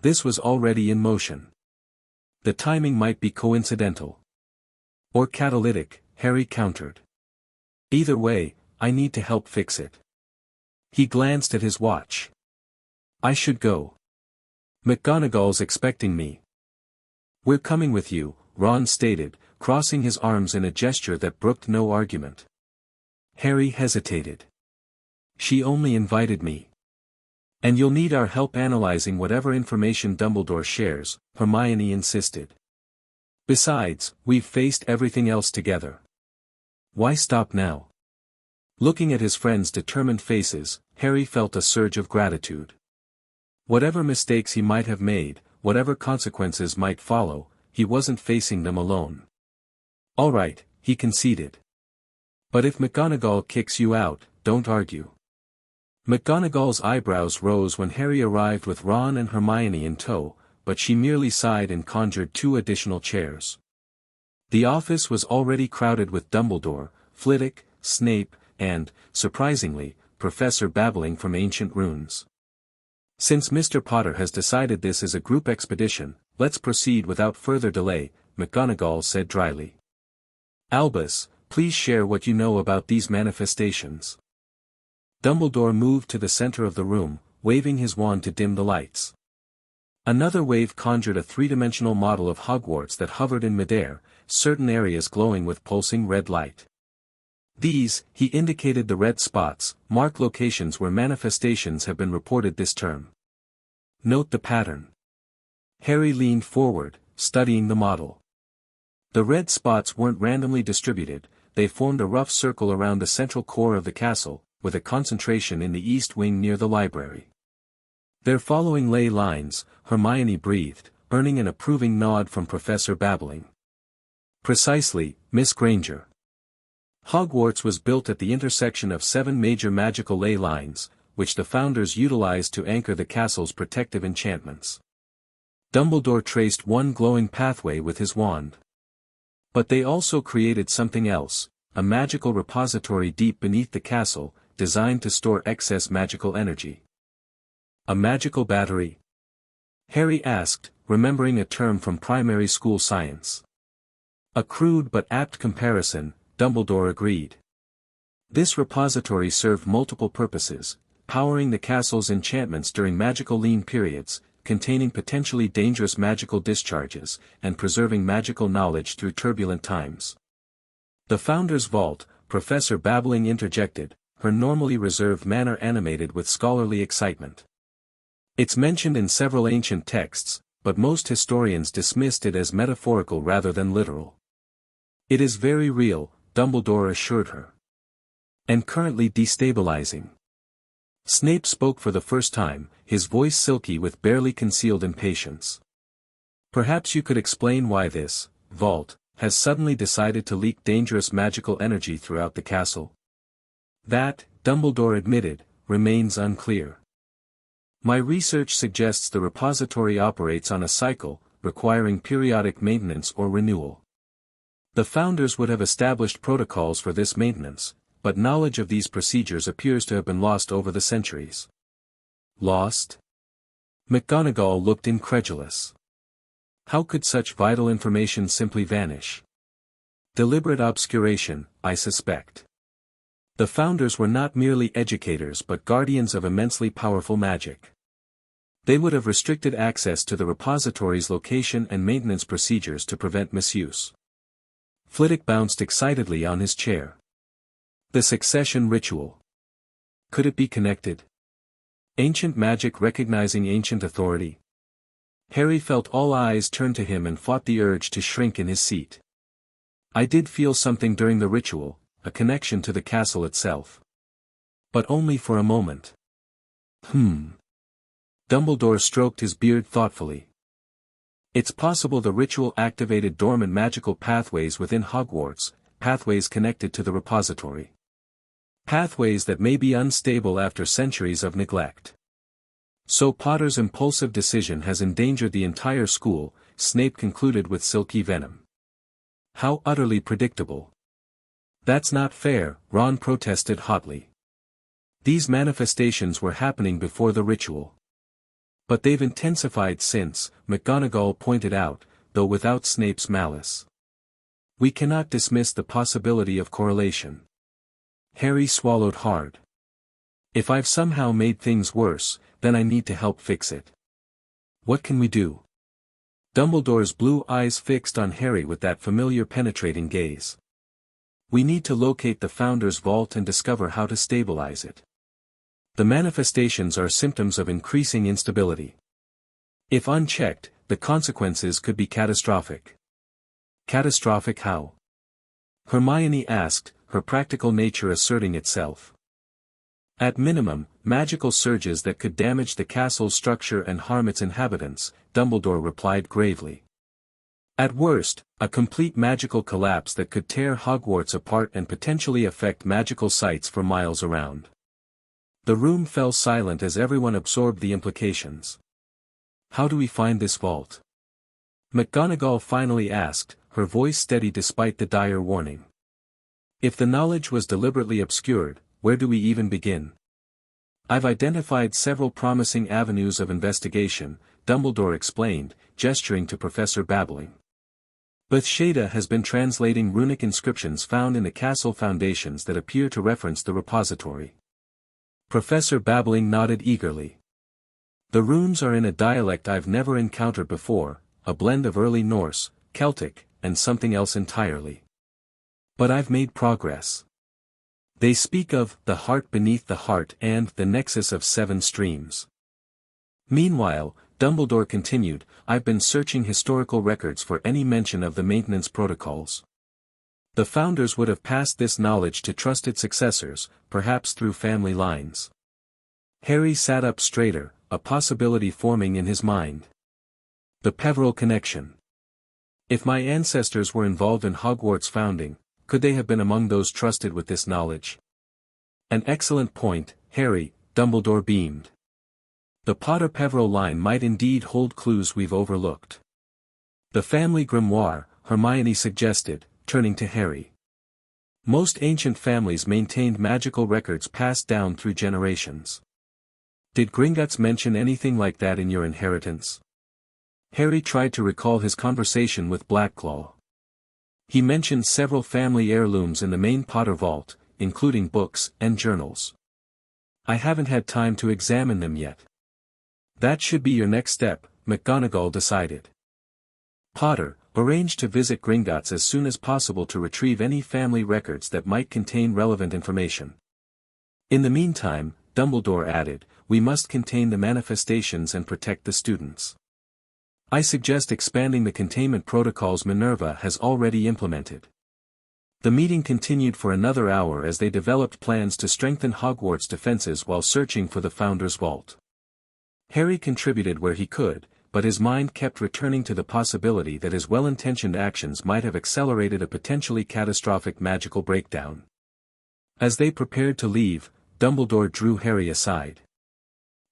This was already in motion. The timing might be coincidental. Or catalytic, Harry countered. Either way, I need to help fix it. He glanced at his watch. I should go. McGonagall's expecting me. We're coming with you, Ron stated, crossing his arms in a gesture that brooked no argument. Harry hesitated. She only invited me. And you'll need our help analyzing whatever information Dumbledore shares, Hermione insisted. Besides, we've faced everything else together. Why stop now? Looking at his friends' determined faces, Harry felt a surge of gratitude. Whatever mistakes he might have made, whatever consequences might follow, he wasn't facing them alone. All right, he conceded. But if McGonagall kicks you out, don't argue. McGonagall's eyebrows rose when Harry arrived with Ron and Hermione in tow, but she merely sighed and conjured 2 additional chairs. The office was already crowded with Dumbledore, Flitwick, Snape, and, surprisingly, Professor babbling from ancient runes. Since Mr. Potter has decided this is a group expedition, let's proceed without further delay, McGonagall said dryly. Albus, please share what you know about these manifestations. Dumbledore moved to the center of the room, waving his wand to dim the lights. Another wave conjured a 3-dimensional model of Hogwarts that hovered in midair, certain areas glowing with pulsing red light. These, he indicated the red spots, mark locations where manifestations have been reported this term. Note the pattern. Harry leaned forward, studying the model. The red spots weren't randomly distributed, they formed a rough circle around the central core of the castle, with a concentration in the east wing near the library. They're following ley lines, Hermione breathed, earning an approving nod from Professor babbling. Precisely, Miss Granger. Hogwarts was built at the intersection of 7 major magical ley lines, which the founders utilized to anchor the castle's protective enchantments. Dumbledore traced one glowing pathway with his wand. But they also created something else, a magical repository deep beneath the castle, designed to store excess magical energy. A magical battery? Harry asked, remembering a term from primary school science. A crude but apt comparison, Dumbledore agreed. This repository served multiple purposes, powering the castle's enchantments during magical lean periods, containing potentially dangerous magical discharges, and preserving magical knowledge through turbulent times. The Founder's Vault, Professor babbling interjected, her normally reserved manner animated with scholarly excitement. It's mentioned in several ancient texts, but most historians dismissed it as metaphorical rather than literal. It is very real, Dumbledore assured her. And currently destabilizing. Snape spoke for the first time, his voice silky with barely concealed impatience. Perhaps you could explain why this vault has suddenly decided to leak dangerous magical energy throughout the castle. That, Dumbledore admitted, remains unclear. My research suggests the repository operates on a cycle, requiring periodic maintenance or renewal. The founders would have established protocols for this maintenance, but knowledge of these procedures appears to have been lost over the centuries. Lost? McGonagall looked incredulous. How could such vital information simply vanish? Deliberate obscuration, I suspect. The founders were not merely educators but guardians of immensely powerful magic. They would have restricted access to the repository's location and maintenance procedures to prevent misuse. Flitwick bounced excitedly on his chair. The succession ritual. Could it be connected? Ancient magic recognizing ancient authority? Harry felt all eyes turn to him and fought the urge to shrink in his seat. I did feel something during the ritual, a connection to the castle itself. But only for a moment. Dumbledore stroked his beard thoughtfully. It's possible the ritual activated dormant magical pathways within Hogwarts, pathways connected to the repository. Pathways that may be unstable after centuries of neglect. So Potter's impulsive decision has endangered the entire school, Snape concluded with silky venom. How utterly predictable. That's not fair, Ron protested hotly. These manifestations were happening before the ritual. But they've intensified since, McGonagall pointed out, though without Snape's malice. We cannot dismiss the possibility of correlation. Harry swallowed hard. If I've somehow made things worse, then I need to help fix it. What can we do? Dumbledore's blue eyes fixed on Harry with that familiar penetrating gaze. We need to locate the Founder's vault and discover how to stabilize it. The manifestations are symptoms of increasing instability. If unchecked, the consequences could be catastrophic. Catastrophic how? Hermione asked, her practical nature asserting itself. At minimum, magical surges that could damage the castle's structure and harm its inhabitants, Dumbledore replied gravely. At worst, a complete magical collapse that could tear Hogwarts apart and potentially affect magical sites for miles around. The room fell silent as everyone absorbed the implications. How do we find this vault? McGonagall finally asked, her voice steady despite the dire warning. If the knowledge was deliberately obscured, where do we even begin? I've identified several promising avenues of investigation, Dumbledore explained, gesturing to Professor Babbling. Bathsheba has been translating runic inscriptions found in the castle foundations that appear to reference the repository. Professor Babbling nodded eagerly. The runes are in a dialect I've never encountered before, a blend of early Norse, Celtic, and something else entirely. But I've made progress. They speak of the heart beneath the heart and the nexus of 7 streams. Meanwhile, Dumbledore continued, I've been searching historical records for any mention of the maintenance protocols. The founders would have passed this knowledge to trusted successors, perhaps through family lines. Harry sat up straighter, a possibility forming in his mind. The Peverell connection. If my ancestors were involved in Hogwarts founding, could they have been among those trusted with this knowledge? An excellent point, Harry, Dumbledore beamed. The Potter-Peverell line might indeed hold clues we've overlooked. The family grimoire, Hermione suggested, turning to Harry. Most ancient families maintained magical records passed down through generations. Did Gringotts mention anything like that in your inheritance? Harry tried to recall his conversation with Blackclaw. He mentioned several family heirlooms in the main Potter vault, including books and journals. I haven't had time to examine them yet. That should be your next step, McGonagall decided. Potter, arrange to visit Gringotts as soon as possible to retrieve any family records that might contain relevant information. In the meantime, Dumbledore added, we must contain the manifestations and protect the students. I suggest expanding the containment protocols Minerva has already implemented. The meeting continued for another hour as they developed plans to strengthen Hogwarts' defenses while searching for the Founder's vault. Harry contributed where he could, but his mind kept returning to the possibility that his well-intentioned actions might have accelerated a potentially catastrophic magical breakdown. As they prepared to leave, Dumbledore drew Harry aside.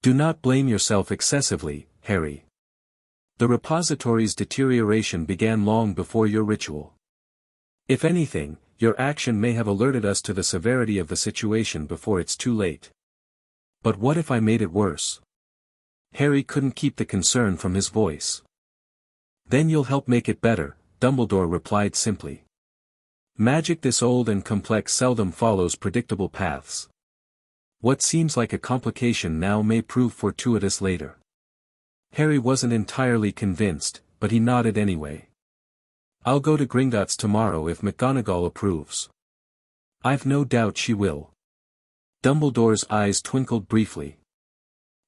Do not blame yourself excessively, Harry. The repository's deterioration began long before your ritual. If anything, your action may have alerted us to the severity of the situation before it's too late. But what if I made it worse? Harry couldn't keep the concern from his voice. Then you'll help make it better, Dumbledore replied simply. Magic this old and complex seldom follows predictable paths. What seems like a complication now may prove fortuitous later. Harry wasn't entirely convinced, but he nodded anyway. I'll go to Gringotts tomorrow if McGonagall approves. I've no doubt she will. Dumbledore's eyes twinkled briefly.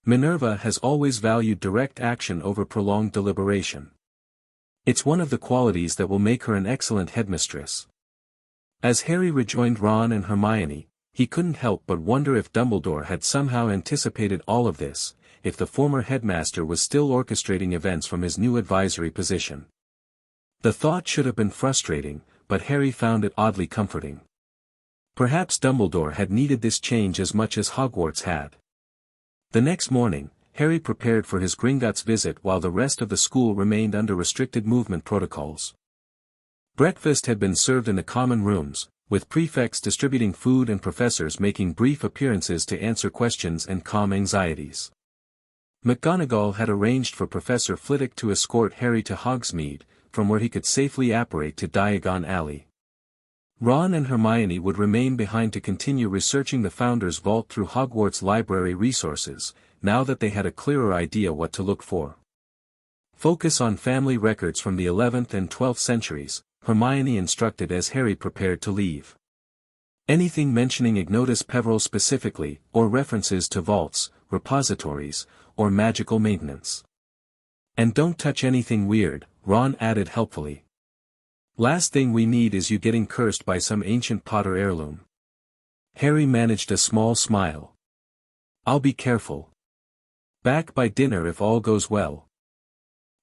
Minerva has always valued direct action over prolonged deliberation. It's one of the qualities that will make her an excellent headmistress. As Harry rejoined Ron and Hermione, he couldn't help but wonder if Dumbledore had somehow anticipated all of this, if the former headmaster was still orchestrating events from his new advisory position. The thought should have been frustrating, but Harry found it oddly comforting. Perhaps Dumbledore had needed this change as much as Hogwarts had. The next morning, Harry prepared for his Gringotts visit while the rest of the school remained under restricted movement protocols. Breakfast had been served in the common rooms, with prefects distributing food and professors making brief appearances to answer questions and calm anxieties. McGonagall had arranged for Professor Flitwick to escort Harry to Hogsmeade, from where he could safely apparate to Diagon Alley. Ron and Hermione would remain behind to continue researching the Founder's Vault through Hogwarts library resources, now that they had a clearer idea what to look for. Focus on family records from the 11th and 12th centuries, Hermione instructed as Harry prepared to leave. Anything mentioning Gringotts Peverell specifically, or references to vaults, repositories, or magical maintenance. And don't touch anything weird, Ron added helpfully. Last thing we need is you getting cursed by some ancient Potter heirloom. Harry managed a small smile. I'll be careful. Back by dinner if all goes well.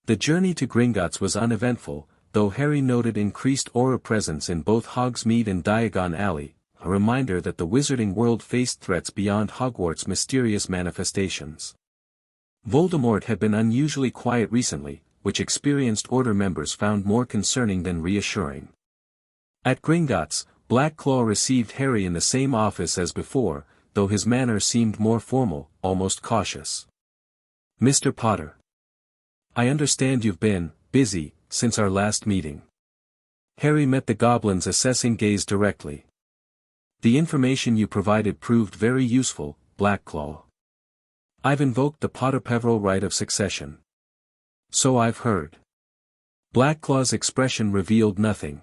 The journey to Gringotts was uneventful, though Harry noted increased aura presence in both Hogsmeade and Diagon Alley, a reminder that the wizarding world faced threats beyond Hogwarts' mysterious manifestations. Voldemort had been unusually quiet recently, which experienced Order members found more concerning than reassuring. At Gringotts, Blackclaw received Harry in the same office as before, though his manner seemed more formal, almost cautious. Mr. Potter. I understand you've been busy since our last meeting. Harry met the goblin's assessing gaze directly. The information you provided proved very useful, Blackclaw. I've invoked the Potter-Peverell right of succession. So I've heard. Blackclaw's expression revealed nothing.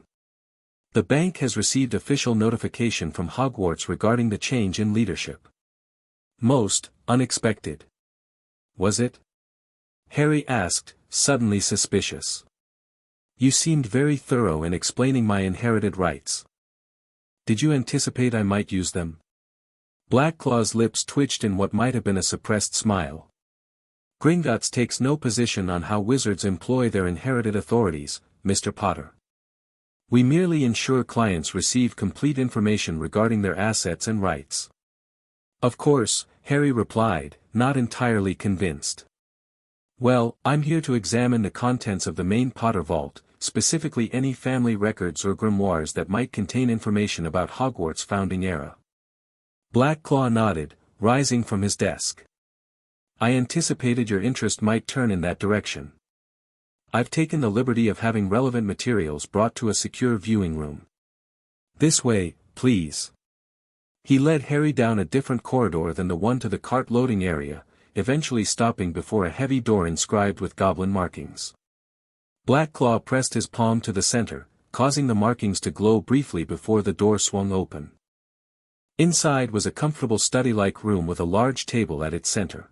The bank has received official notification from Hogwarts regarding the change in leadership. Most unexpected. Was it? Harry asked, suddenly suspicious. You seemed very thorough in explaining my inherited rights. Did you anticipate I might use them? Blackclaw's lips twitched in what might have been a suppressed smile. Gringotts takes no position on how wizards employ their inherited authorities, Mr. Potter. We merely ensure clients receive complete information regarding their assets and rights. Of course, Harry replied, not entirely convinced. Well, I'm here to examine the contents of the main Potter Vault, specifically any family records or grimoires that might contain information about Hogwarts' founding era. Blackclaw nodded, rising from his desk. I anticipated your interest might turn in that direction. I've taken the liberty of having relevant materials brought to a secure viewing room. This way, please. He led Harry down a different corridor than the one to the cart loading area, eventually stopping before a heavy door inscribed with goblin markings. Blackclaw pressed his palm to the center, causing the markings to glow briefly before the door swung open. Inside was a comfortable study-like room with a large table at its center.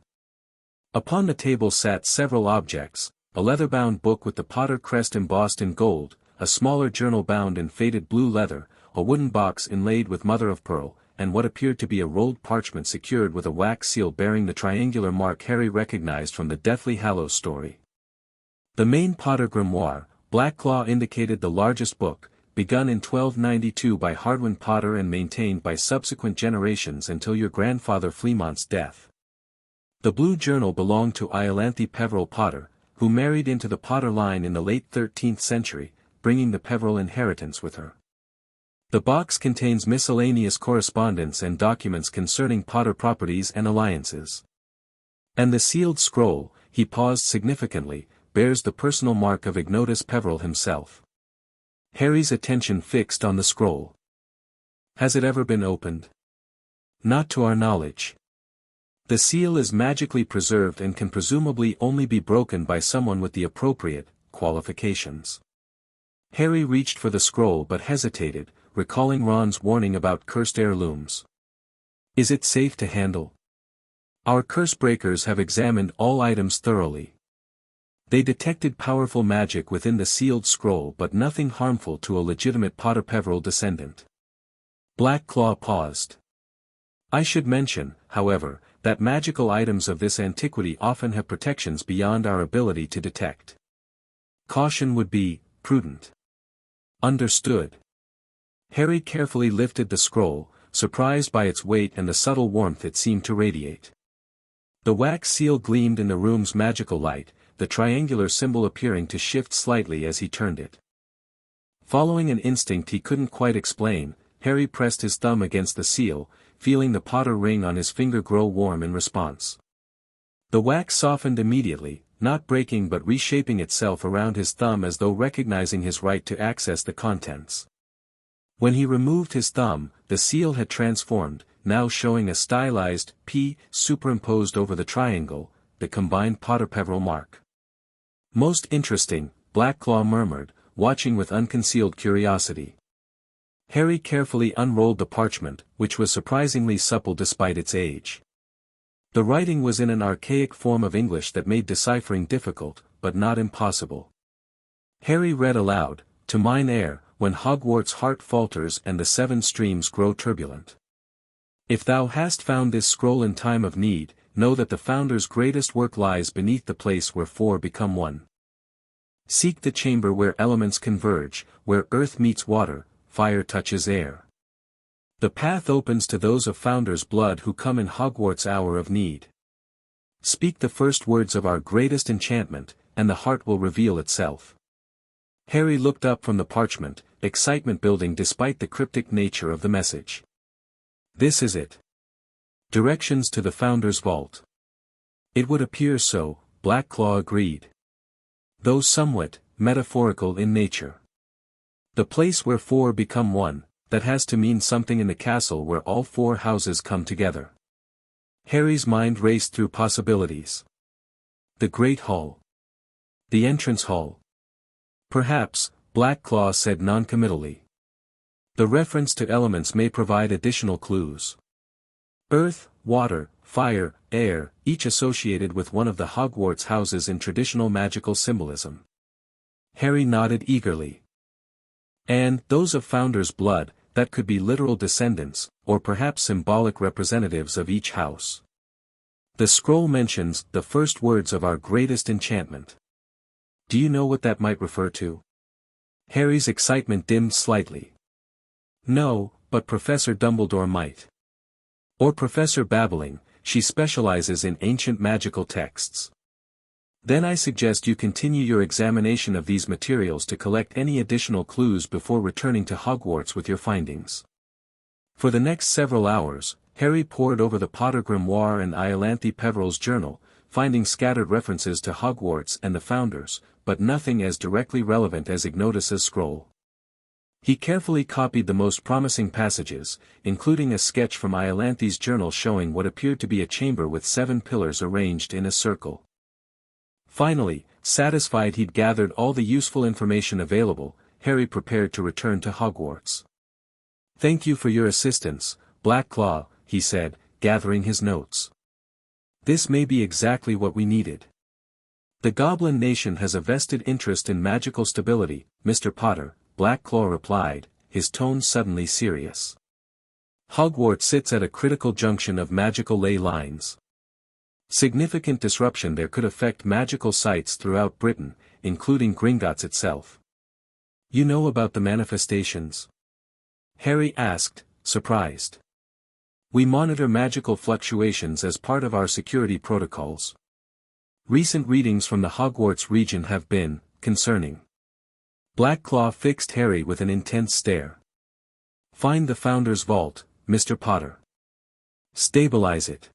Upon the table sat several objects, a leather-bound book with the Potter crest embossed in gold, a smaller journal bound in faded blue leather, a wooden box inlaid with mother-of-pearl, and what appeared to be a rolled parchment secured with a wax seal bearing the triangular mark Harry recognized from the Deathly Hallows story. The main Potter grimoire, Blackclaw indicated the largest book, begun in 1292 by Hardwin Potter and maintained by subsequent generations until your grandfather Fleamont's death. The blue journal belonged to Iolanthe Peverell Potter, who married into the Potter line in the late 13th century, bringing the Peverell inheritance with her. The box contains miscellaneous correspondence and documents concerning Potter properties and alliances. And the sealed scroll, he paused significantly, bears the personal mark of Gringotts Peverell himself. Harry's attention fixed on the scroll. Has it ever been opened? Not to our knowledge. The seal is magically preserved and can presumably only be broken by someone with the appropriate qualifications. Harry reached for the scroll but hesitated, recalling Ron's warning about cursed heirlooms. Is it safe to handle? Our curse breakers have examined all items thoroughly. They detected powerful magic within the sealed scroll but nothing harmful to a legitimate Potter-Peverell descendant. Black Claw paused. I should mention, however, that magical items of this antiquity often have protections beyond our ability to detect. Caution would be prudent. Understood. Harry carefully lifted the scroll, surprised by its weight and the subtle warmth it seemed to radiate. The wax seal gleamed in the room's magical light, the triangular symbol appearing to shift slightly as he turned it. Following an instinct he couldn't quite explain, Harry pressed his thumb against the seal, feeling the Potter ring on his finger grow warm in response. The wax softened immediately, not breaking but reshaping itself around his thumb as though recognizing his right to access the contents. When he removed his thumb, the seal had transformed, now showing a stylized P superimposed over the triangle, the combined Potter-Peverell mark. Most interesting, Black Claw murmured, watching with unconcealed curiosity. Harry carefully unrolled the parchment, which was surprisingly supple despite its age. The writing was in an archaic form of English that made deciphering difficult, but not impossible. Harry read aloud, "To mine heir, when Hogwarts' heart falters and the 7 streams grow turbulent. If thou hast found this scroll in time of need, know that the Founder's greatest work lies beneath the place where 4 become 1. Seek the chamber where elements converge, where earth meets water, fire touches air. The path opens to those of Founder's blood who come in Hogwarts' hour of need. Speak the first words of our greatest enchantment, and the heart will reveal itself." Harry looked up from the parchment, excitement building despite the cryptic nature of the message. This is it. Directions to the Founder's vault. It would appear so, Black Claw agreed. Though somewhat metaphorical in nature. The place where 4 become 1, that has to mean something in the castle where all 4 houses come together. Harry's mind raced through possibilities. The Great Hall. The entrance hall. Perhaps, Black Claw said noncommittally. The reference to elements may provide additional clues. Earth, water, fire, air, each associated with one of the Hogwarts houses in traditional magical symbolism. Harry nodded eagerly. And those of Founder's blood, that could be literal descendants, or perhaps symbolic representatives of each house. The scroll mentions the first words of our greatest enchantment. Do you know what that might refer to? Harry's excitement dimmed slightly. No, but Professor Dumbledore might. Or Professor Babbling, she specializes in ancient magical texts. Then I suggest you continue your examination of these materials to collect any additional clues before returning to Hogwarts with your findings. For the next several hours, Harry pored over the Potter Grimoire and Iolanthe Peverell's journal, finding scattered references to Hogwarts and the Founders, but nothing as directly relevant as Ignotus's scroll. He carefully copied the most promising passages, including a sketch from Iolanthe's journal showing what appeared to be a chamber with 7 pillars arranged in a circle. Finally, satisfied he'd gathered all the useful information available, Harry prepared to return to Hogwarts. "Thank you for your assistance, Black Claw," he said, gathering his notes. "This may be exactly what we needed. The Goblin Nation has a vested interest in magical stability, Mr. Potter," Black Claw replied, his tone suddenly serious. "Hogwarts sits at a critical junction of magical ley lines. Significant disruption there could affect magical sites throughout Britain, including Gringotts itself." "You know about the manifestations?" Harry asked, surprised. "We monitor magical fluctuations as part of our security protocols. Recent readings from the Hogwarts region have been concerning." Black Claw fixed Harry with an intense stare. "Find the Founder's vault, Mr. Potter. Stabilize it.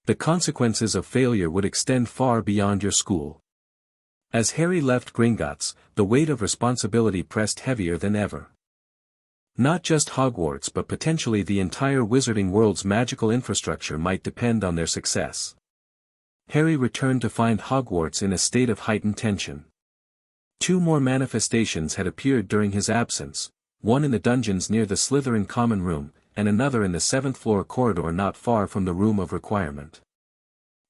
The consequences of failure would extend far beyond your school." As Harry left Gringotts, the weight of responsibility pressed heavier than ever. Not just Hogwarts but potentially the entire wizarding world's magical infrastructure might depend on their success. Harry returned to find Hogwarts in a state of heightened tension. 2 more manifestations had appeared during his absence, one in the dungeons near the Slytherin common room, and another in the 7th floor corridor not far from the Room of Requirement.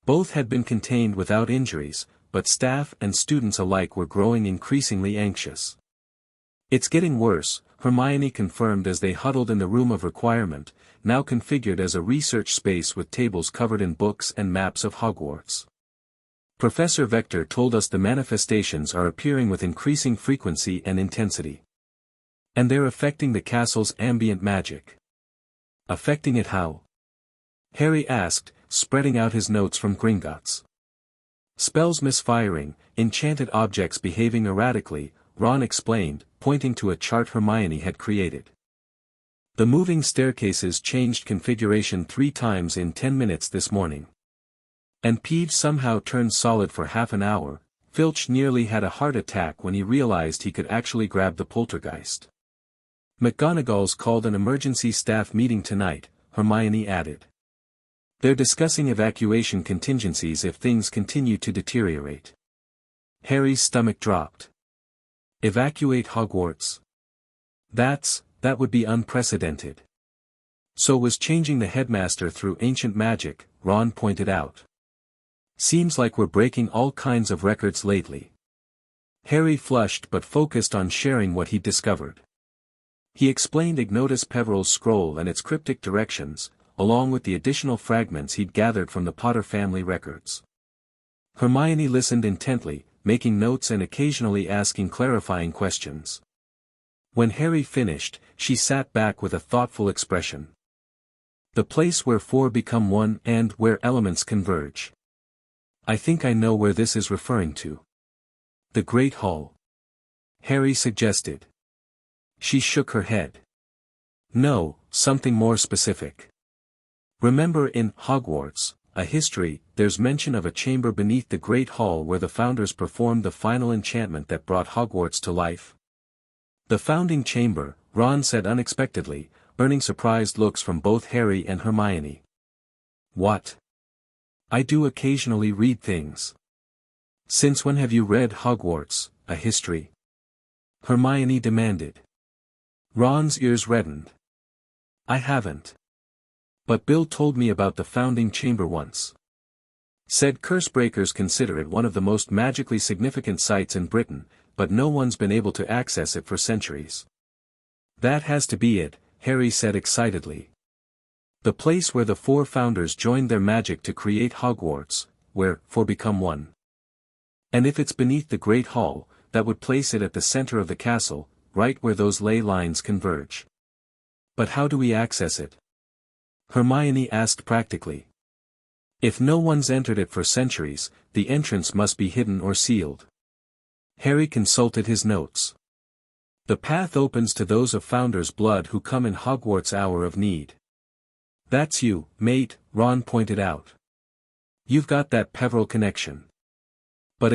Both had been contained without injuries, but staff and students alike were growing increasingly anxious. "It's getting worse," Hermione confirmed as they huddled in the Room of Requirement, now configured as a research space with tables covered in books and maps of Hogwarts. "Professor Vector told us the manifestations are appearing with increasing frequency and intensity. And they're affecting the castle's ambient magic." "Affecting it how?" Harry asked, spreading out his notes from Gringotts. "Spells misfiring, enchanted objects behaving erratically," Ron explained, pointing to a chart Hermione had created. "The moving staircases changed configuration 3 times in 10 minutes this morning. And Peeves somehow turned solid for half an hour. Filch nearly had a heart attack when he realized he could actually grab the poltergeist. McGonagall's called an emergency staff meeting tonight," Hermione added. "They're discussing evacuation contingencies if things continue to deteriorate." Harry's stomach dropped. Evacuate Hogwarts? That would be unprecedented. "So was changing the headmaster through ancient magic," Ron pointed out. "Seems like we're breaking all kinds of records lately." Harry flushed but focused on sharing what he'd discovered. He explained Potter-Peverell's scroll and its cryptic directions, along with the additional fragments he'd gathered from the Potter family records. Hermione listened intently, making notes and occasionally asking clarifying questions. When Harry finished, she sat back with a thoughtful expression. "The place where 4 become 1 and where elements converge. I think I know where this is referring to." "The Great Hall," Harry suggested. She shook her head. "No, something more specific. Remember in Hogwarts, a history, there's mention of a chamber beneath the Great Hall where the founders performed the final enchantment that brought Hogwarts to life?" "The founding chamber," Ron said unexpectedly, earning surprised looks from both Harry and Hermione. "What?" "I do occasionally read things." "Since when have you read Hogwarts, a history?" Hermione demanded. Ron's ears reddened. "I haven't. But Bill told me about the founding chamber once. Said Cursebreakers consider it one of the most magically significant sites in Britain, but no one's been able to access it for centuries." "That has to be it," Harry said excitedly. "The place where the 4 founders joined their magic to create Hogwarts, where 4 become 1. And if it's beneath the Great Hall, that would place it at the center of the castle, right where those ley lines converge." "But how do we access it?" Hermione asked practically. "If no one's entered it for centuries, the entrance must be hidden or sealed." Harry consulted his notes. "The path opens to those of Founder's blood who come in Hogwarts' hour of need." "That's you, mate," Ron pointed out. "You've got that Peverell connection." "But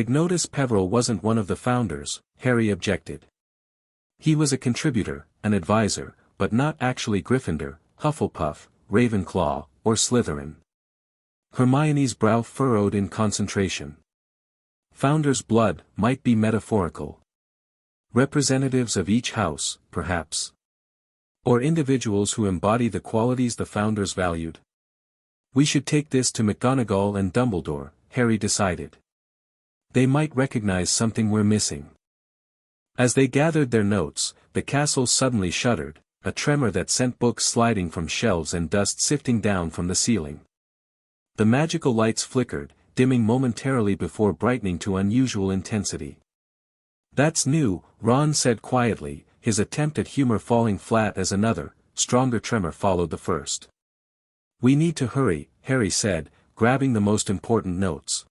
Peverell wasn't one of the founders," Harry objected. "He was a contributor, an advisor, but not actually Gryffindor, Hufflepuff, Ravenclaw, or Slytherin." Hermione's brow furrowed in concentration. "Founder's blood might be metaphorical. Representatives of each house, perhaps. Or individuals who embody the qualities the founders valued." "We should take this to McGonagall and Dumbledore," Harry decided. "They might recognize something we're missing." As they gathered their notes, the castle suddenly shuddered, a tremor that sent books sliding from shelves and dust sifting down from the ceiling. The magical lights flickered, dimming momentarily before brightening to unusual intensity. "That's new," Ron said quietly, his attempt at humor falling flat as another, stronger tremor followed the first. "We need to hurry," Harry said, grabbing the most important notes.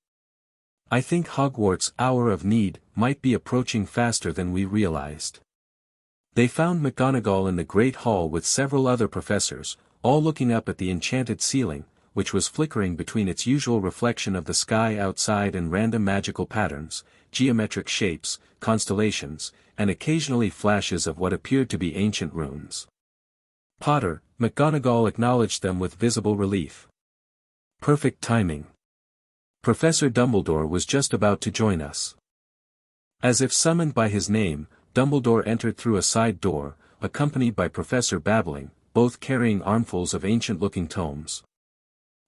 "I think Hogwarts' hour of need might be approaching faster than we realized." They found McGonagall in the Great Hall with several other professors, all looking up at the enchanted ceiling, which was flickering between its usual reflection of the sky outside and random magical patterns, geometric shapes, constellations, and occasionally flashes of what appeared to be ancient runes. Potter, McGonagall acknowledged them with visible relief. Perfect timing. Professor Dumbledore was just about to join us. As if summoned by his name, Dumbledore entered through a side door, accompanied by Professor Babbling, both carrying armfuls of ancient-looking tomes.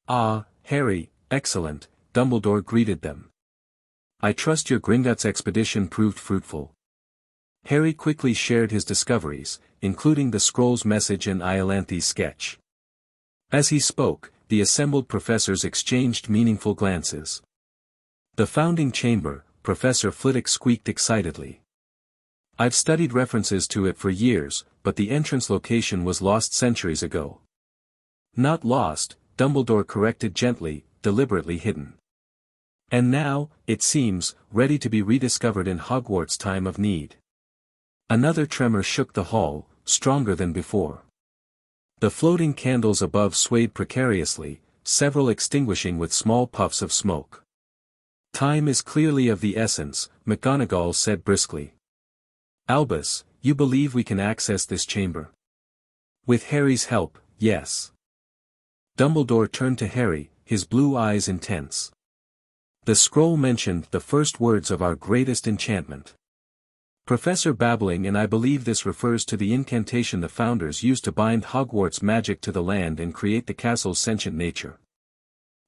"Ah, Harry, excellent," Dumbledore greeted them. "I trust your Gringotts expedition proved fruitful." Harry quickly shared his discoveries, including the scroll's message and Iolanthe's sketch. As he spoke, the assembled professors exchanged meaningful glances. "The founding chamber," Professor Flitwick squeaked excitedly. "I've studied references to it for years, but the entrance location was lost centuries ago." "Not lost," Dumbledore corrected gently, "deliberately hidden. And now, it seems, ready to be rediscovered in Hogwarts' time of need." Another tremor shook the hall, stronger than before. The floating candles above swayed precariously, several extinguishing with small puffs of smoke. "Time is clearly of the essence," McGonagall said briskly. "Albus, you believe we can access this chamber?" "With Harry's help, yes." Dumbledore turned to Harry, his blue eyes intense. "The scroll mentioned the first words of our greatest enchantment. Professor Babbling and I believe this refers to the incantation the Founders used to bind Hogwarts magic to the land and create the castle's sentient nature."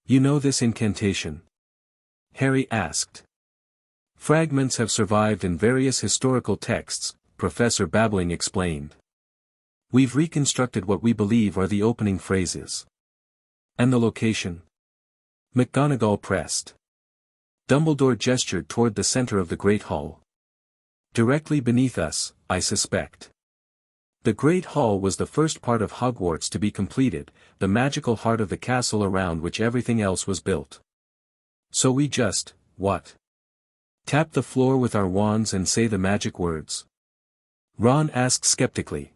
"You know this incantation?" Harry asked. "Fragments have survived in various historical texts," Professor Babbling explained. "We've reconstructed what we believe are the opening phrases." "And the location?" McGonagall pressed. Dumbledore gestured toward the center of the Great Hall. "Directly beneath us, I suspect." The Great Hall was the first part of Hogwarts to be completed, the magical heart of the castle around which everything else was built. "So we just, what? Tap the floor with our wands and say the magic words?" Ron asked skeptically.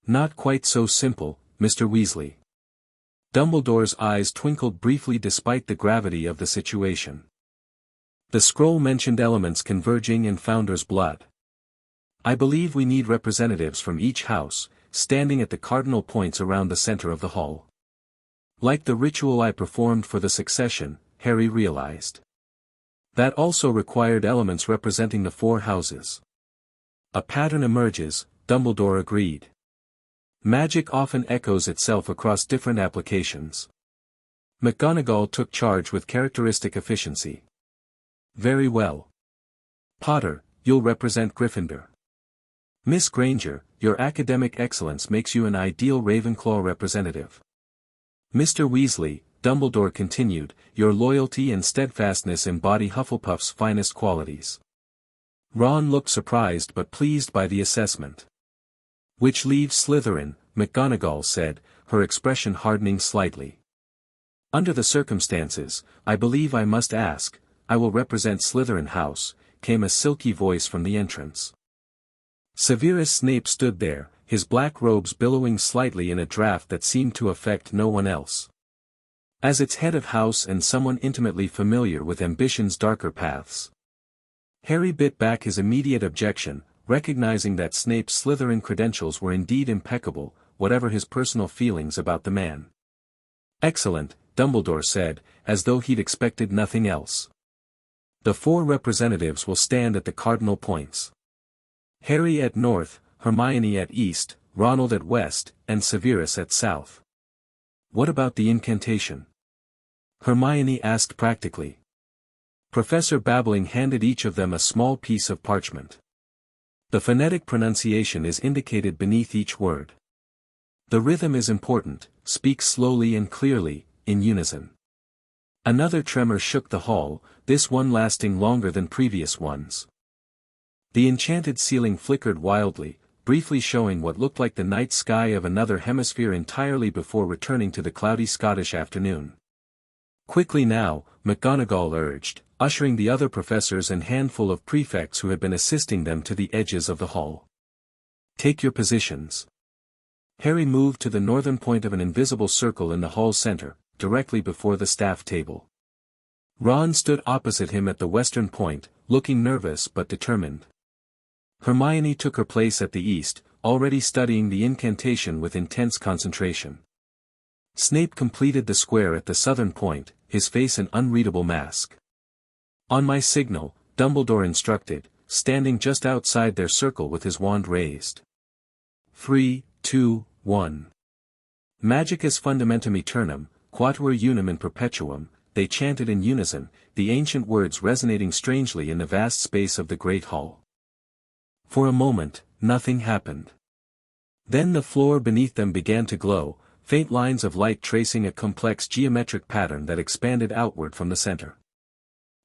"Not quite so simple, Mr. Weasley." Dumbledore's eyes twinkled briefly despite the gravity of the situation. "The scroll mentioned elements converging in Founder's blood. I believe we need representatives from each house, standing at the cardinal points around the center of the hall. Like the ritual I performed for the succession," Harry realized. "That also required elements representing the four houses." "A pattern emerges," Dumbledore agreed. "Magic often echoes itself across different applications." McGonagall took charge with characteristic efficiency. "Very well. Potter, you'll represent Gryffindor. Miss Granger, your academic excellence makes you an ideal Ravenclaw representative. Mr. Weasley," Dumbledore continued, "your loyalty and steadfastness embody Hufflepuff's finest qualities." Ron looked surprised but pleased by the assessment. "Which leaves Slytherin," McGonagall said, her expression hardening slightly. "Under the circumstances, I believe I must ask, I will represent Slytherin House," came a silky voice from the entrance. Severus Snape stood there, his black robes billowing slightly in a draught that seemed to affect no one else. As its head of house and someone intimately familiar with ambition's darker paths. Harry bit back his immediate objection, recognizing that Snape's Slytherin credentials were indeed impeccable, whatever his personal feelings about the man. "Excellent," Dumbledore said, as though he'd expected nothing else. "The four representatives will stand at the cardinal points. Harry at north, Hermione at east, Ronald at west, and Severus at south." "What about the incantation?" Hermione asked practically. Professor Babbling handed each of them a small piece of parchment. "The phonetic pronunciation is indicated beneath each word. The rhythm is important, speak slowly and clearly, in unison." Another tremor shook the hall, this one lasting longer than previous ones. The enchanted ceiling flickered wildly, briefly showing what looked like the night sky of another hemisphere entirely before returning to the cloudy Scottish afternoon. "Quickly now," McGonagall urged, ushering the other professors and handful of prefects who had been assisting them to the edges of the hall. "Take your positions." Harry moved to the northern point of an invisible circle in the hall's center, directly before the staff table. Ron stood opposite him at the western point, looking nervous but determined. Hermione took her place at the east, already studying the incantation with intense concentration. Snape completed the square at the southern point, his face an unreadable mask. "On my signal," Dumbledore instructed, standing just outside their circle with his wand raised. 3, 2, 1. Magicus fundamentum aeternum, quatuor unum in perpetuum, they chanted in unison, the ancient words resonating strangely in the vast space of the great hall. For a moment, nothing happened. Then the floor beneath them began to glow, faint lines of light tracing a complex geometric pattern that expanded outward from the center.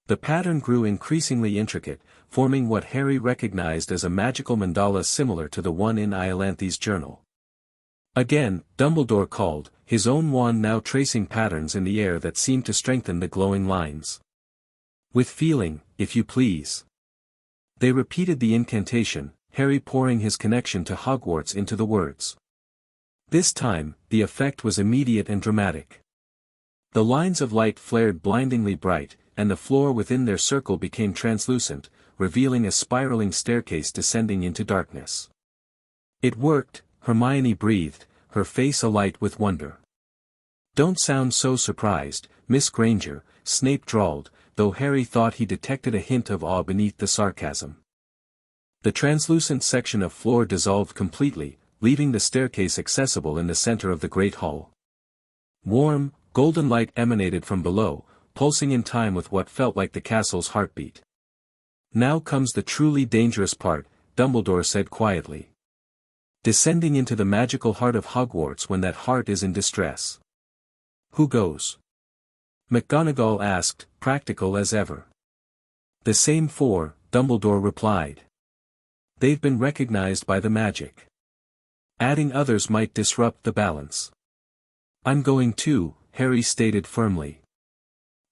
The pattern grew increasingly intricate, forming what Harry recognized as a magical mandala similar to the one in Iolanthe's journal. Again, Dumbledore called, his own wand now tracing patterns in the air that seemed to strengthen the glowing lines. "With feeling, if you please." They repeated the incantation, Harry pouring his connection to Hogwarts into the words. This time, the effect was immediate and dramatic. The lines of light flared blindingly bright, and the floor within their circle became translucent, revealing a spiraling staircase descending into darkness. "It worked," Hermione breathed, her face alight with wonder. "Don't sound so surprised, Miss Granger," Snape drawled, though Harry thought he detected a hint of awe beneath the sarcasm. The translucent section of floor dissolved completely, leaving the staircase accessible in the center of the great hall. Warm, golden light emanated from below, pulsing in time with what felt like the castle's heartbeat. "Now comes the truly dangerous part," Dumbledore said quietly. "Descending into the magical heart of Hogwarts when that heart is in distress." "Who goes?" McGonagall asked, practical as ever. "The same four," Dumbledore replied. "They've been recognized by the magic. Adding others might disrupt the balance." "I'm going too," Harry stated firmly.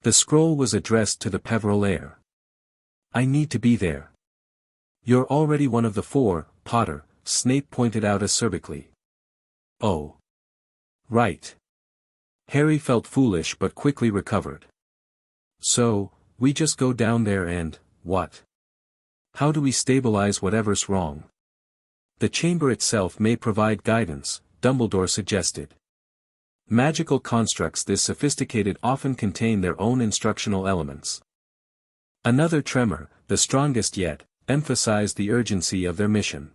The scroll was addressed to the Peverell heir. "I need to be there." "You're already one of the four, Potter," Snape pointed out acerbically. "Oh. Right." Harry felt foolish but quickly recovered. "So, we just go down there and, what? How do we stabilize whatever's wrong?" "The chamber itself may provide guidance," Dumbledore suggested. Magical constructs this sophisticated often contain their own instructional elements. Another tremor, the strongest yet, emphasized the urgency of their mission.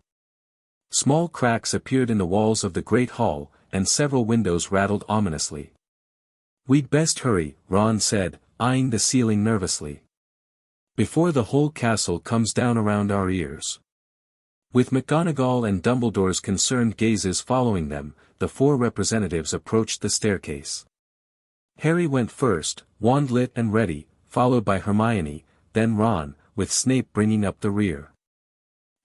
Small cracks appeared in the walls of the great hall, and several windows rattled ominously. "We'd best hurry," Ron said, eyeing the ceiling nervously. "Before the whole castle comes down around our ears." With McGonagall and Dumbledore's concerned gazes following them, the four representatives approached the staircase. Harry went first, wand lit and ready, followed by Hermione, then Ron, with Snape bringing up the rear.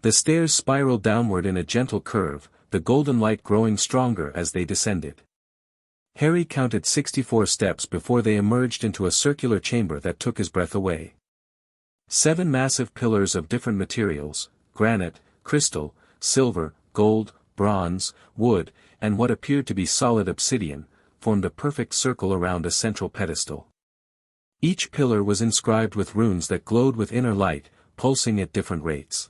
The stairs spiraled downward in a gentle curve, the golden light growing stronger as they descended. Harry counted 64 steps before they emerged into a circular chamber that took his breath away. 7 massive pillars of different materials, granite, crystal, silver, gold, bronze, wood, and what appeared to be solid obsidian, formed a perfect circle around a central pedestal. Each pillar was inscribed with runes that glowed with inner light, pulsing at different rates.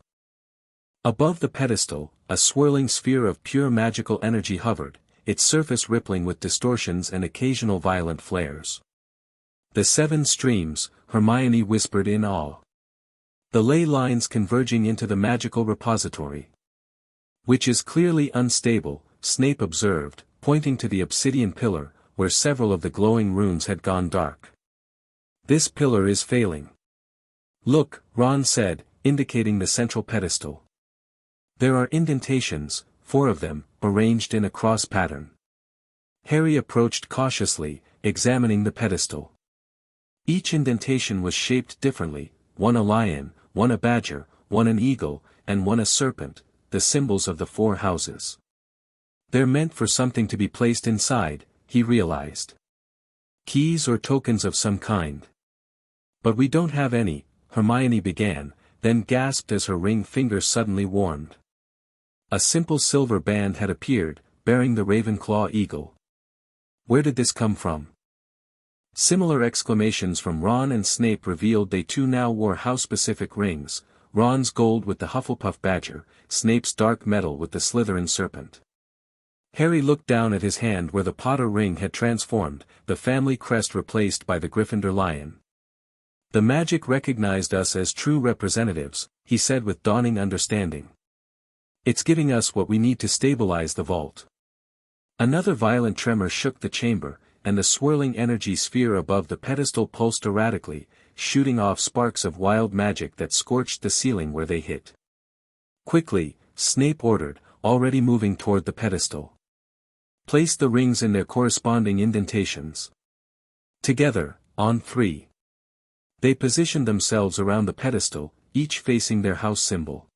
Above the pedestal, a swirling sphere of pure magical energy hovered, its surface rippling with distortions and occasional violent flares. "The 7 streams," Hermione whispered in awe. "The ley lines converging into the magical repository." "Which is clearly unstable," Snape observed, pointing to the obsidian pillar, where several of the glowing runes had gone dark. "This pillar is failing." "Look," Ron said, indicating the central pedestal. "There are indentations, 4 of them, arranged in a cross pattern." Harry approached cautiously, examining the pedestal. Each indentation was shaped differently, one a lion, one a badger, one an eagle, and one a serpent, the symbols of the 4 houses. "They're meant for something to be placed inside," he realized. "Keys or tokens of some kind." "But we don't have any," Hermione began, then gasped as her ring finger suddenly warmed. A simple silver band had appeared, bearing the Ravenclaw eagle. "Where did this come from?" Similar exclamations from Ron and Snape revealed they too now wore house-specific rings, Ron's gold with the Hufflepuff badger, Snape's dark metal with the Slytherin serpent. Harry looked down at his hand where the Potter ring had transformed, the family crest replaced by the Gryffindor lion. "The magic recognized us as true representatives," he said with dawning understanding. "It's giving us what we need to stabilize the vault." Another violent tremor shook the chamber, and the swirling energy sphere above the pedestal pulsed erratically, shooting off sparks of wild magic that scorched the ceiling where they hit. "Quickly," Snape ordered, already moving toward the pedestal. "Place the rings in their corresponding indentations. Together, on 3. They positioned themselves around the pedestal, each facing their house symbol.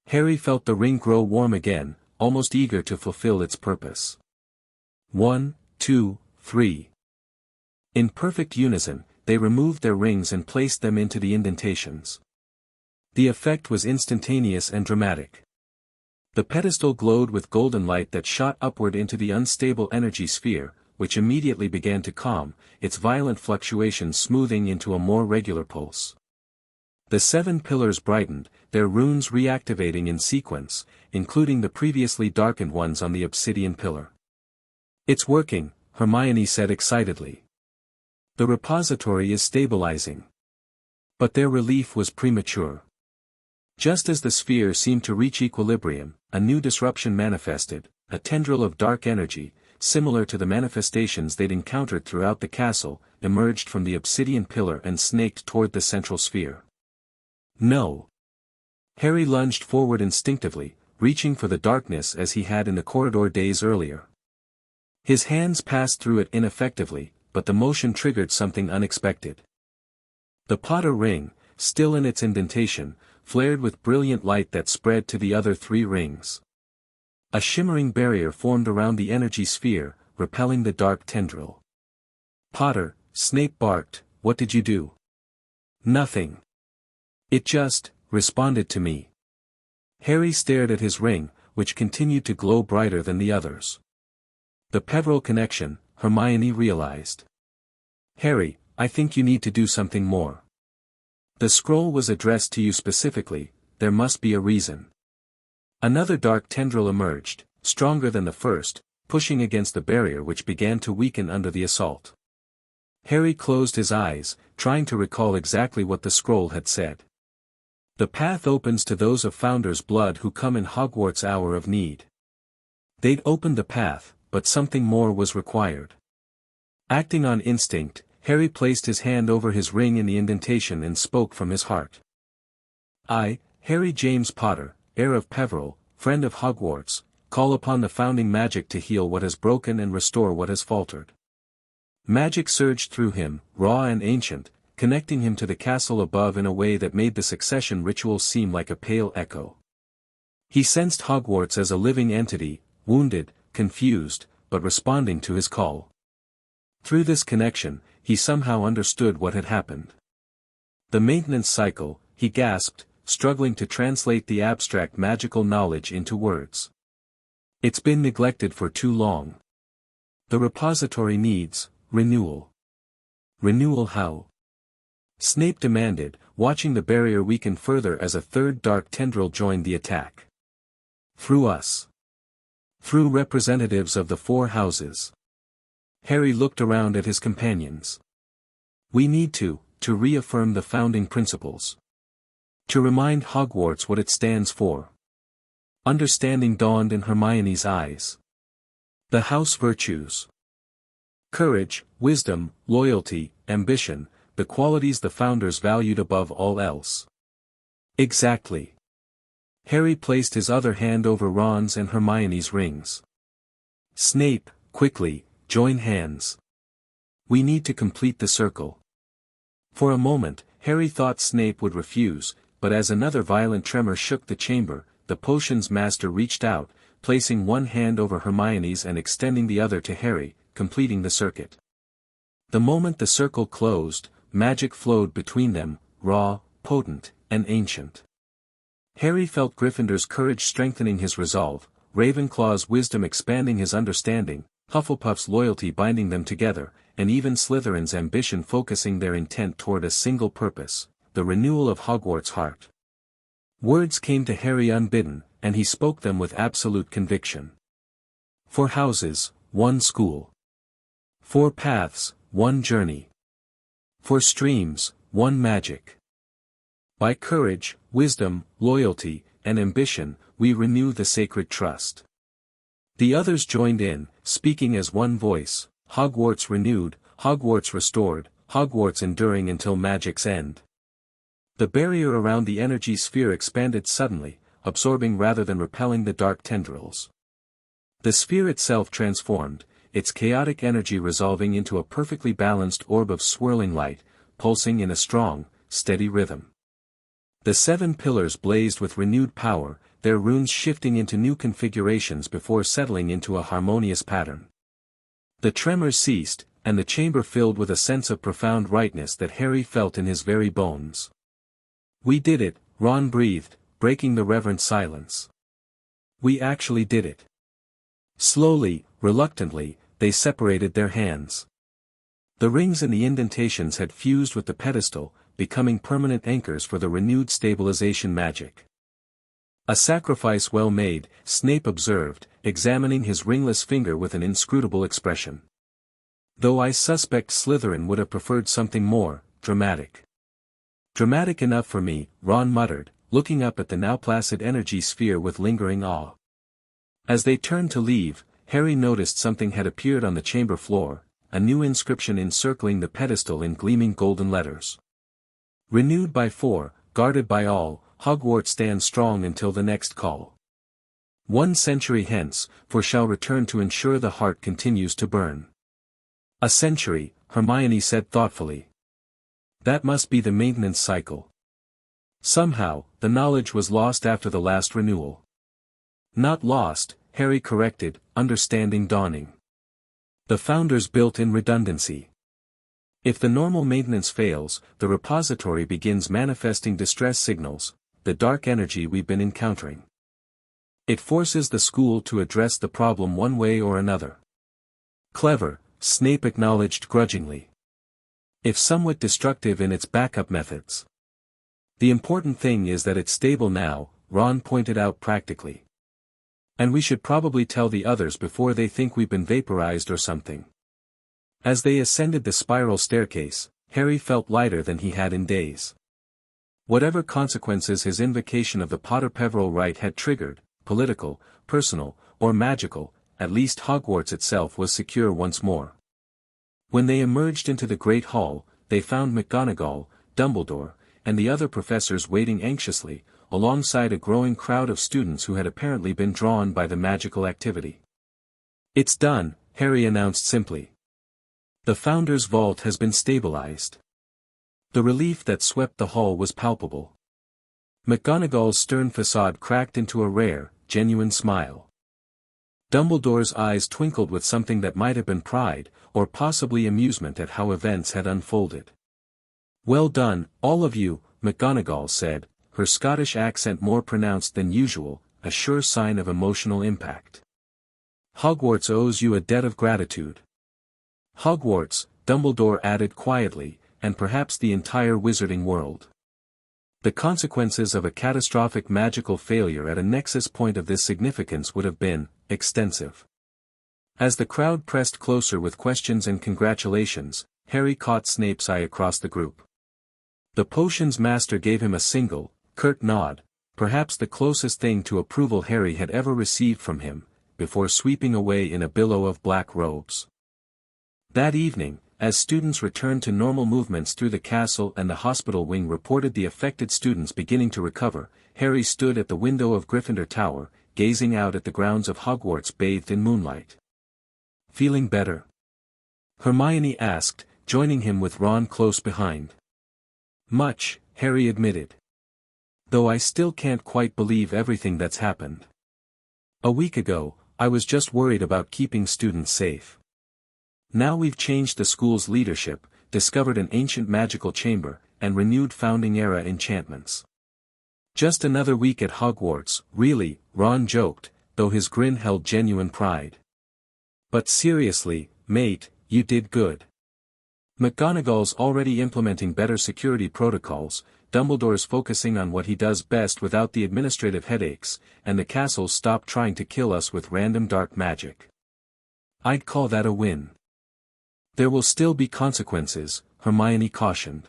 Harry felt the ring grow warm again, almost eager to fulfill its purpose. 1, 2, 3. In perfect unison, they removed their rings and placed them into the indentations. The effect was instantaneous and dramatic. The pedestal glowed with golden light that shot upward into the unstable energy sphere, which immediately began to calm, its violent fluctuations smoothing into a more regular pulse. The 7 pillars brightened, their runes reactivating in sequence, including the previously darkened ones on the obsidian pillar. "It's working," Hermione said excitedly. "The repository is stabilizing." But their relief was premature. Just as the sphere seemed to reach equilibrium, a new disruption manifested, a tendril of dark energy, similar to the manifestations they'd encountered throughout the castle, emerged from the obsidian pillar and snaked toward the central sphere. "No!" Harry lunged forward instinctively, reaching for the darkness as he had in the corridor days earlier. His hands passed through it ineffectively, but the motion triggered something unexpected. The Potter ring, still in its indentation, flared with brilliant light that spread to the other 3 rings. A shimmering barrier formed around the energy sphere, repelling the dark tendril. "Potter," Snape barked, "what did you do?" "Nothing. It just responded to me." Harry stared at his ring, which continued to glow brighter than the others. "The Peverell connection," Hermione realized. "Harry, I think you need to do something more. The scroll was addressed to you specifically, there must be a reason." Another dark tendril emerged, stronger than the first, pushing against the barrier which began to weaken under the assault. Harry closed his eyes, trying to recall exactly what the scroll had said. "The path opens to those of Founder's blood who come in Hogwarts' hour of need." They'd opened the path, but something more was required. Acting on instinct, Harry placed his hand over his ring in the indentation and spoke from his heart. "I, Harry James Potter, heir of Peverell, friend of Hogwarts, call upon the founding magic to heal what has broken and restore what has faltered." Magic surged through him, raw and ancient, connecting him to the castle above in a way that made the succession ritual seem like a pale echo. He sensed Hogwarts as a living entity, wounded, confused, but responding to his call. Through this connection, he somehow understood what had happened. "The maintenance cycle," he gasped, struggling to translate the abstract magical knowledge into words. "It's been neglected for too long. The repository needs renewal." "Renewal how?" Snape demanded, watching the barrier weaken further as a third dark tendril joined the attack. "Through us. Through representatives of the 4 houses." Harry looked around at his companions. "We need to reaffirm the founding principles. To remind Hogwarts what it stands for." Understanding dawned in Hermione's eyes. "The house virtues. Courage, wisdom, loyalty, ambition, the qualities the founders valued above all else." "Exactly." Harry placed his other hand over Ron's and Hermione's rings. "Snape, quickly, join hands. We need to complete the circle." For a moment, Harry thought Snape would refuse, but as another violent tremor shook the chamber, the potion's master reached out, placing one hand over Hermione's and extending the other to Harry, completing the circuit. The moment the circle closed, magic flowed between them, raw, potent, and ancient. Harry felt Gryffindor's courage strengthening his resolve, Ravenclaw's wisdom expanding his understanding, Hufflepuff's loyalty binding them together, and even Slytherin's ambition focusing their intent toward a single purpose, the renewal of Hogwarts' heart. Words came to Harry unbidden, and he spoke them with absolute conviction. 4 houses, 1 school. 4 paths, 1 journey. 4 streams, 1 magic. By courage, wisdom, loyalty, and ambition, we renew the sacred trust. The others joined in, speaking as one voice, Hogwarts renewed, Hogwarts restored, Hogwarts enduring until magic's end. The barrier around the energy sphere expanded suddenly, absorbing rather than repelling the dark tendrils. The sphere itself transformed, its chaotic energy resolving into a perfectly balanced orb of swirling light, pulsing in a strong, steady rhythm. The 7 pillars blazed with renewed power, their runes shifting into new configurations before settling into a harmonious pattern. The tremors ceased, and the chamber filled with a sense of profound rightness that Harry felt in his very bones. "We did it," Ron breathed, breaking the reverent silence. "We actually did it." Slowly, reluctantly, they separated their hands. The rings and the indentations had fused with the pedestal, becoming permanent anchors for the renewed stabilization magic. "A sacrifice well made," Snape observed, examining his ringless finger with an inscrutable expression. "Though I suspect Slytherin would have preferred something more dramatic." "Dramatic enough for me," Ron muttered, looking up at the now placid energy sphere with lingering awe. As they turned to leave, Harry noticed something had appeared on the chamber floor, a new inscription encircling the pedestal in gleaming golden letters. "Renewed by 4, guarded by all, Hogwarts stands strong until the next call. 1 century hence, for shall return to ensure the heart continues to burn." "A century," Hermione said thoughtfully. "That must be the maintenance cycle." Somehow, the knowledge was lost after the last renewal. "Not lost," Harry corrected, understanding dawning. "The Founders built in redundancy. If the normal maintenance fails, the repository begins manifesting distress signals, the dark energy we've been encountering. It forces the school to address the problem one way or another." "Clever," Snape acknowledged grudgingly. "If somewhat destructive in its backup methods. The important thing is that it's stable now," Ron pointed out practically. "And we should probably tell the others before they think we've been vaporized or something." As they ascended the spiral staircase, Harry felt lighter than he had in days. Whatever consequences his invocation of the Potter-Peverell rite had triggered, political, personal, or magical, at least Hogwarts itself was secure once more. When they emerged into the Great Hall, they found McGonagall, Dumbledore, and the other professors waiting anxiously, alongside a growing crowd of students who had apparently been drawn by the magical activity. "It's done," Harry announced simply. "The Founder's vault has been stabilized." The relief that swept the hall was palpable. McGonagall's stern facade cracked into a rare, genuine smile. Dumbledore's eyes twinkled with something that might have been pride, or possibly amusement at how events had unfolded. "Well done, all of you," McGonagall said, her Scottish accent more pronounced than usual, a sure sign of emotional impact. "Hogwarts owes you a debt of gratitude." "Hogwarts," Dumbledore added quietly, "and perhaps the entire wizarding world." The consequences of a catastrophic magical failure at a nexus point of this significance would have been extensive. As the crowd pressed closer with questions and congratulations, Harry caught Snape's eye across the group. The potions master gave him a single, curt nod, perhaps the closest thing to approval Harry had ever received from him, before sweeping away in a billow of black robes. That evening, as students returned to normal movements through the castle and the hospital wing reported the affected students beginning to recover, Harry stood at the window of Gryffindor Tower, gazing out at the grounds of Hogwarts bathed in moonlight. "Feeling better?" Hermione asked, joining him with Ron close behind. "Much," Harry admitted. "Though I still can't quite believe everything that's happened. A week ago, I was just worried about keeping students safe. Now we've changed the school's leadership, discovered an ancient magical chamber, and renewed Founding-era enchantments. Just another week at Hogwarts, really," Ron joked, though his grin held genuine pride. "But seriously, mate, you did good. McGonagall's already implementing better security protocols, Dumbledore's focusing on what he does best without the administrative headaches, and the castle's stopped trying to kill us with random dark magic. I'd call that a win. There will still be consequences, Hermione cautioned.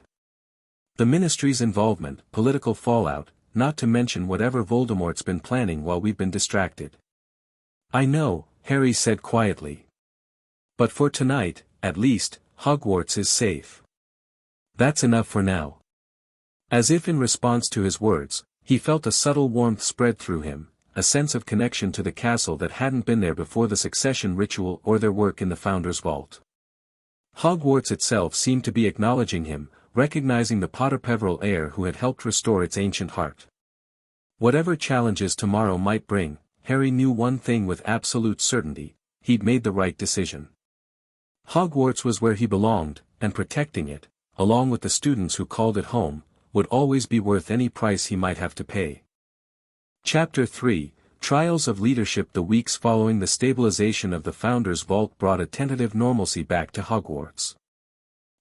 The Ministry's involvement, political fallout, not to mention whatever Voldemort's been planning while we've been distracted. I know, Harry said quietly. But for tonight, at least, Hogwarts is safe. That's enough for now. As if in response to his words, he felt a subtle warmth spread through him, a sense of connection to the castle that hadn't been there before the succession ritual or their work in the Founder's Vault. Hogwarts itself seemed to be acknowledging him, recognizing the Potter-Peverell heir who had helped restore its ancient heart. Whatever challenges tomorrow might bring, Harry knew one thing with absolute certainty: he'd made the right decision. Hogwarts was where he belonged, and protecting it, along with the students who called it home, would always be worth any price he might have to pay. Chapter 3, Trials of Leadership. The weeks following the stabilization of the Founder's Vault brought a tentative normalcy back to Hogwarts.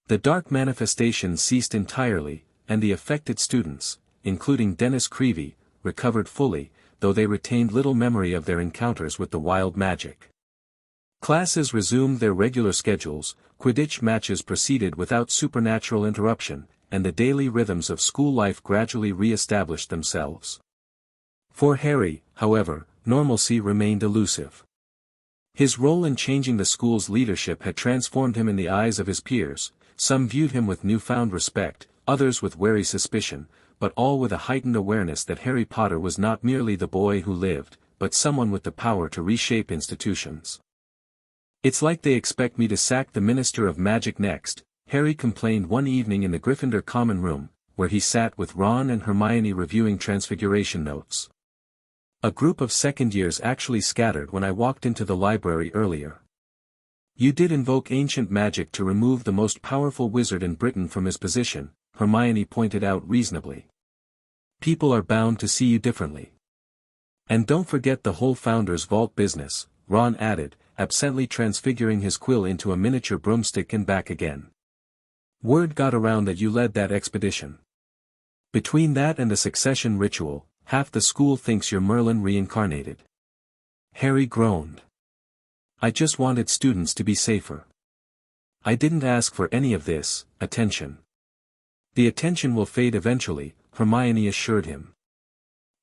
The dark manifestations ceased entirely, and the affected students, including Dennis Creevey, recovered fully, though they retained little memory of their encounters with the wild magic. Classes resumed their regular schedules, Quidditch matches proceeded without supernatural interruption, and the daily rhythms of school life gradually re-established themselves. For Harry, however, normalcy remained elusive. His role in changing the school's leadership had transformed him in the eyes of his peers. Some viewed him with newfound respect, others with wary suspicion, but all with a heightened awareness that Harry Potter was not merely the boy who lived, but someone with the power to reshape institutions. "It's like they expect me to sack the Minister of Magic next," Harry complained one evening in the Gryffindor common room, where he sat with Ron and Hermione reviewing Transfiguration notes. "A group of second years actually scattered when I walked into the library earlier." "You did invoke ancient magic to remove the most powerful wizard in Britain from his position," Hermione pointed out reasonably. "People are bound to see you differently. And don't forget the whole Founder's Vault business," Ron added, absently transfiguring his quill into a miniature broomstick and back again. "Word got around that you led that expedition. Between that and the succession ritual, half the school thinks you're Merlin reincarnated." Harry groaned. "I just wanted students to be safer. I didn't ask for any of this attention." "The attention will fade eventually," Hermione assured him.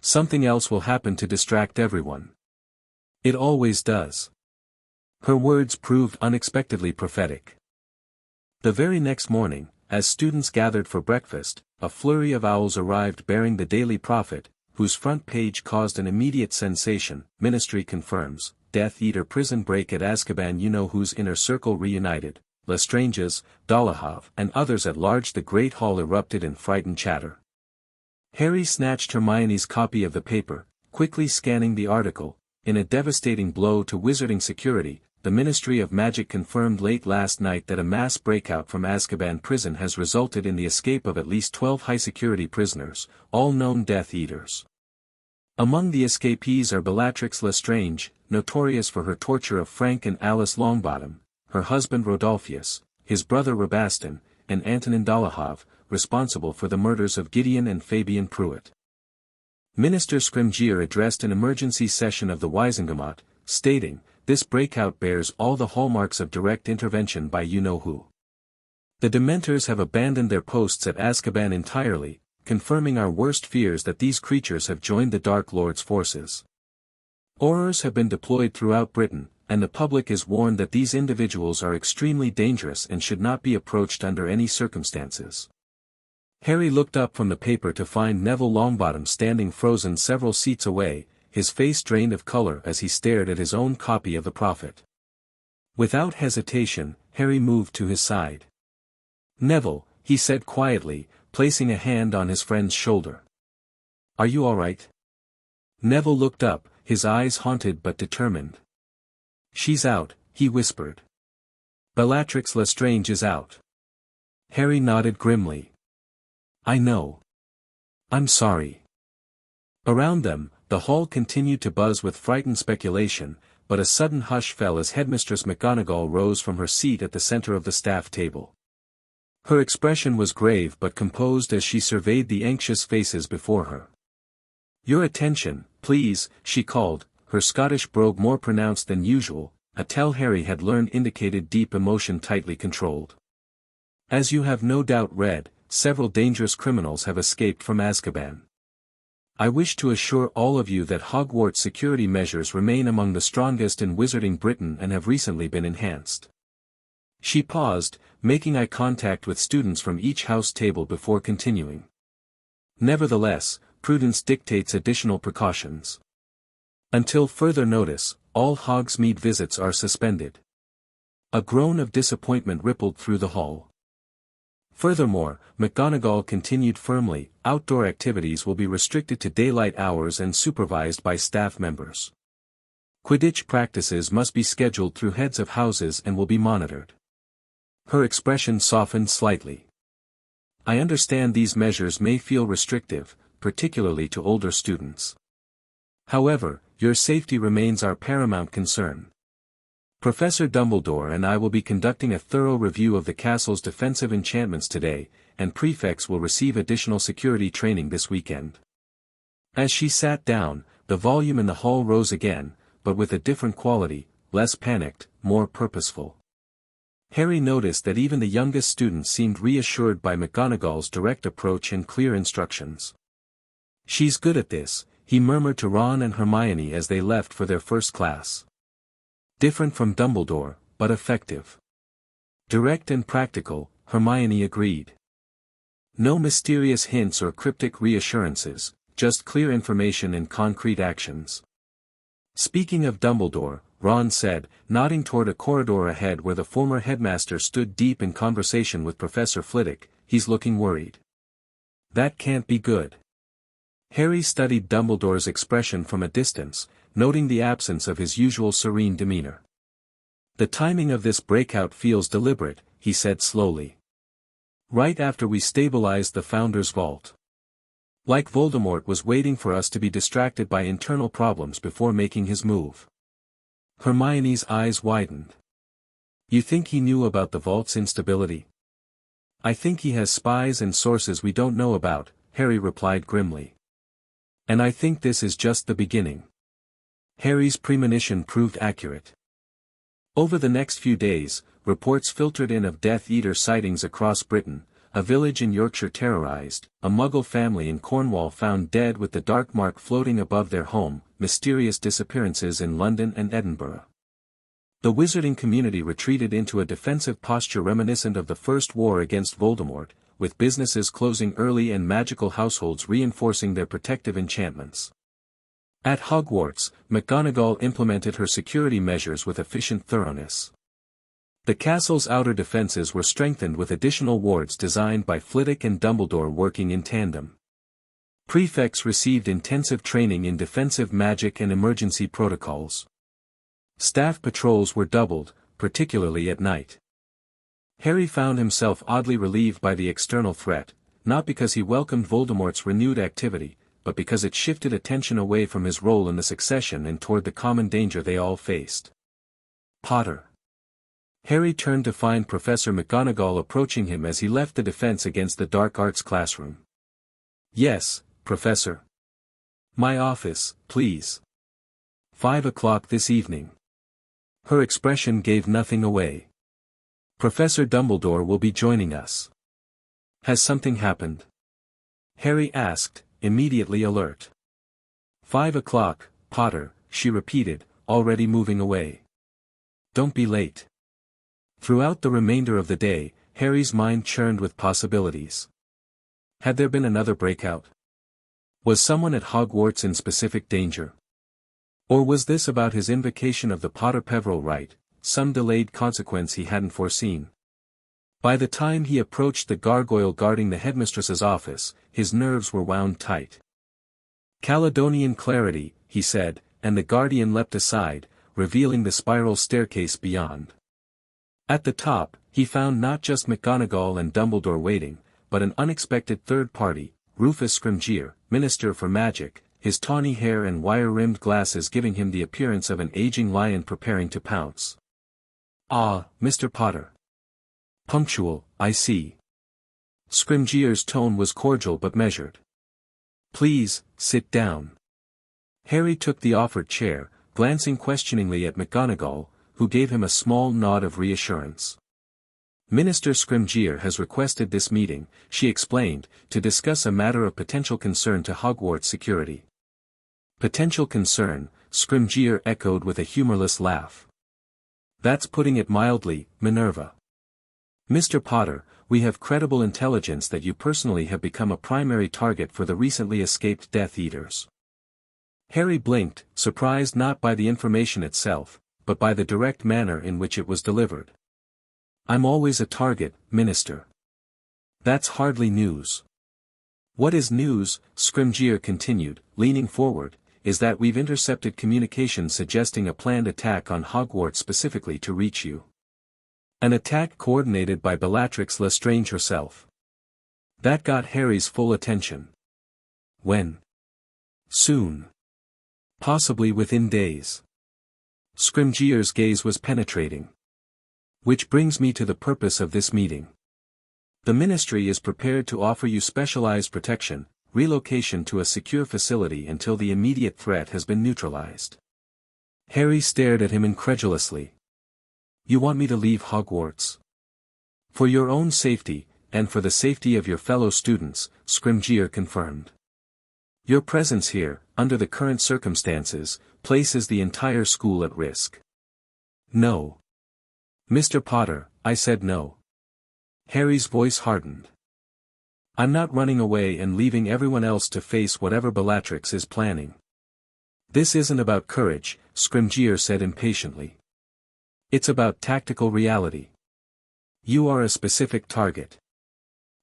"Something else will happen to distract everyone. It always does." Her words proved unexpectedly prophetic. The very next morning, as students gathered for breakfast, a flurry of owls arrived bearing the Daily Prophet, whose front page caused an immediate sensation. "Ministry confirms, Death Eater prison break at Azkaban. You know who's inner circle reunited, Lestrange's, Dolohov, and others at large." The great hall erupted in frightened chatter. Harry snatched Hermione's copy of the paper, quickly scanning the article. "In a devastating blow to wizarding security, the Ministry of Magic confirmed late last night that a mass breakout from Azkaban prison has resulted in the escape of at least 12 high-security prisoners, all known Death Eaters. Among the escapees are Bellatrix Lestrange, notorious for her torture of Frank and Alice Longbottom, her husband Rodolphius, his brother Rabastin, and Antonin Dolohov, responsible for the murders of Gideon and Fabian Pruitt." Minister Scrimgeour addressed an emergency session of the Wizengamot, stating, "This breakout bears all the hallmarks of direct intervention by you-know-who. The Dementors have abandoned their posts at Azkaban entirely, confirming our worst fears that these creatures have joined the Dark Lord's forces. Aurors have been deployed throughout Britain, and the public is warned that these individuals are extremely dangerous and should not be approached under any circumstances." Harry looked up from the paper to find Neville Longbottom standing frozen several seats away, his face drained of color as he stared at his own copy of the Prophet. Without hesitation, Harry moved to his side. "Neville," he said quietly, placing a hand on his friend's shoulder. "Are you all right?" Neville looked up, his eyes haunted but determined. "She's out," he whispered. "Bellatrix Lestrange is out." Harry nodded grimly. "I know. I'm sorry." Around them, the hall continued to buzz with frightened speculation, but a sudden hush fell as Headmistress McGonagall rose from her seat at the center of the staff table. Her expression was grave but composed as she surveyed the anxious faces before her. "Your attention, please," she called, her Scottish brogue more pronounced than usual, a tell Harry had learned indicated deep emotion tightly controlled. "As you have no doubt read, several dangerous criminals have escaped from Azkaban. I wish to assure all of you that Hogwarts security measures remain among the strongest in Wizarding Britain and have recently been enhanced." She paused, making eye contact with students from each house table before continuing. "Nevertheless, prudence dictates additional precautions. Until further notice, all Hogsmeade visits are suspended." A groan of disappointment rippled through the hall. Furthermore, McGonagall continued firmly, outdoor activities will be restricted to daylight hours and supervised by staff members. Quidditch practices must be scheduled through heads of houses and will be monitored. Her expression softened slightly. "I understand these measures may feel restrictive, particularly to older students. However, your safety remains our paramount concern. Professor Dumbledore and I will be conducting a thorough review of the castle's defensive enchantments today, and prefects will receive additional security training this weekend." As she sat down, the volume in the hall rose again, but with a different quality, less panicked, more purposeful. Harry noticed that even the youngest students seemed reassured by McGonagall's direct approach and clear instructions. "She's good at this," he murmured to Ron and Hermione as they left for their first class. "Different from Dumbledore, but effective." "Direct and practical," Hermione agreed. "No mysterious hints or cryptic reassurances, just clear information and concrete actions." "Speaking of Dumbledore," Ron said, nodding toward a corridor ahead where the former headmaster stood deep in conversation with Professor Flitwick, "he's looking worried." "That can't be good." Harry studied Dumbledore's expression from a distance, noting the absence of his usual serene demeanor. "The timing of this breakout feels deliberate," he said slowly. "Right after we stabilized the Founder's Vault. Like Voldemort was waiting for us to be distracted by internal problems before making his move." Hermione's eyes widened. "You think he knew about the vault's instability?" "I think he has spies and sources we don't know about," Harry replied grimly. "And I think this is just the beginning." Harry's premonition proved accurate. Over the next few days, reports filtered in of Death Eater sightings across Britain, a village in Yorkshire terrorized, a Muggle family in Cornwall found dead with the dark mark floating above their home, mysterious disappearances in London and Edinburgh. The wizarding community retreated into a defensive posture reminiscent of the First War against Voldemort, with businesses closing early and magical households reinforcing their protective enchantments. At Hogwarts, McGonagall implemented her security measures with efficient thoroughness. The castle's outer defenses were strengthened with additional wards designed by Flitwick and Dumbledore working in tandem. Prefects received intensive training in defensive magic and emergency protocols. Staff patrols were doubled, particularly at night. Harry found himself oddly relieved by the external threat, not because he welcomed Voldemort's renewed activity, but because it shifted attention away from his role in the succession and toward the common danger they all faced. "Potter." Harry turned to find Professor McGonagall approaching him as he left the Defense Against the Dark Arts classroom. "Yes, Professor." "My office, please. 5 o'clock this evening." Her expression gave nothing away. "Professor Dumbledore will be joining us." "Has something happened?" Harry asked, immediately alert. 5 o'clock, Potter," she repeated, already moving away. "Don't be late." Throughout the remainder of the day, Harry's mind churned with possibilities. Had there been another breakout? Was someone at Hogwarts in specific danger? Or was this about his invocation of the Potter-Peverell rite, some delayed consequence he hadn't foreseen? By the time he approached the gargoyle guarding the headmistress's office, his nerves were wound tight. "Caledonian clarity," he said, and the guardian leapt aside, revealing the spiral staircase beyond. At the top, he found not just McGonagall and Dumbledore waiting, but an unexpected third party, Rufus Scrimgeour, Minister for Magic, his tawny hair and wire-rimmed glasses giving him the appearance of an aging lion preparing to pounce. "Ah, Mr. Potter. Punctual, I see." Scrimgeour's tone was cordial but measured. "Please, sit down." Harry took the offered chair, glancing questioningly at McGonagall, who gave him a small nod of reassurance. "Minister Scrimgeour has requested this meeting," she explained, "to discuss a matter of potential concern to Hogwarts security." "Potential concern," Scrimgeour echoed with a humorless laugh. "That's putting it mildly, Minerva. Mr. Potter, we have credible intelligence that you personally have become a primary target for the recently escaped Death Eaters." Harry blinked, surprised not by the information itself, but by the direct manner in which it was delivered. "I'm always a target, Minister." "That's hardly news." "What is news," Scrimgeour continued, leaning forward, "is that we've intercepted communication suggesting a planned attack on Hogwarts specifically to reach you. An attack coordinated by Bellatrix Lestrange herself." That got Harry's full attention. "When?" "Soon. Possibly within days." Scrimgeour's gaze was penetrating. "Which brings me to the purpose of this meeting. The Ministry is prepared to offer you specialized protection, relocation to a secure facility until the immediate threat has been neutralized." Harry stared at him incredulously. "You want me to leave Hogwarts?" "For your own safety, and for the safety of your fellow students," Scrimgeour confirmed. "Your presence here, under the current circumstances, places the entire school at risk." "No. Mr. Potter, I said no." Harry's voice hardened. "I'm not running away and leaving everyone else to face whatever Bellatrix is planning." "This isn't about courage," Scrimgeour said impatiently. "It's about tactical reality. You are a specific target.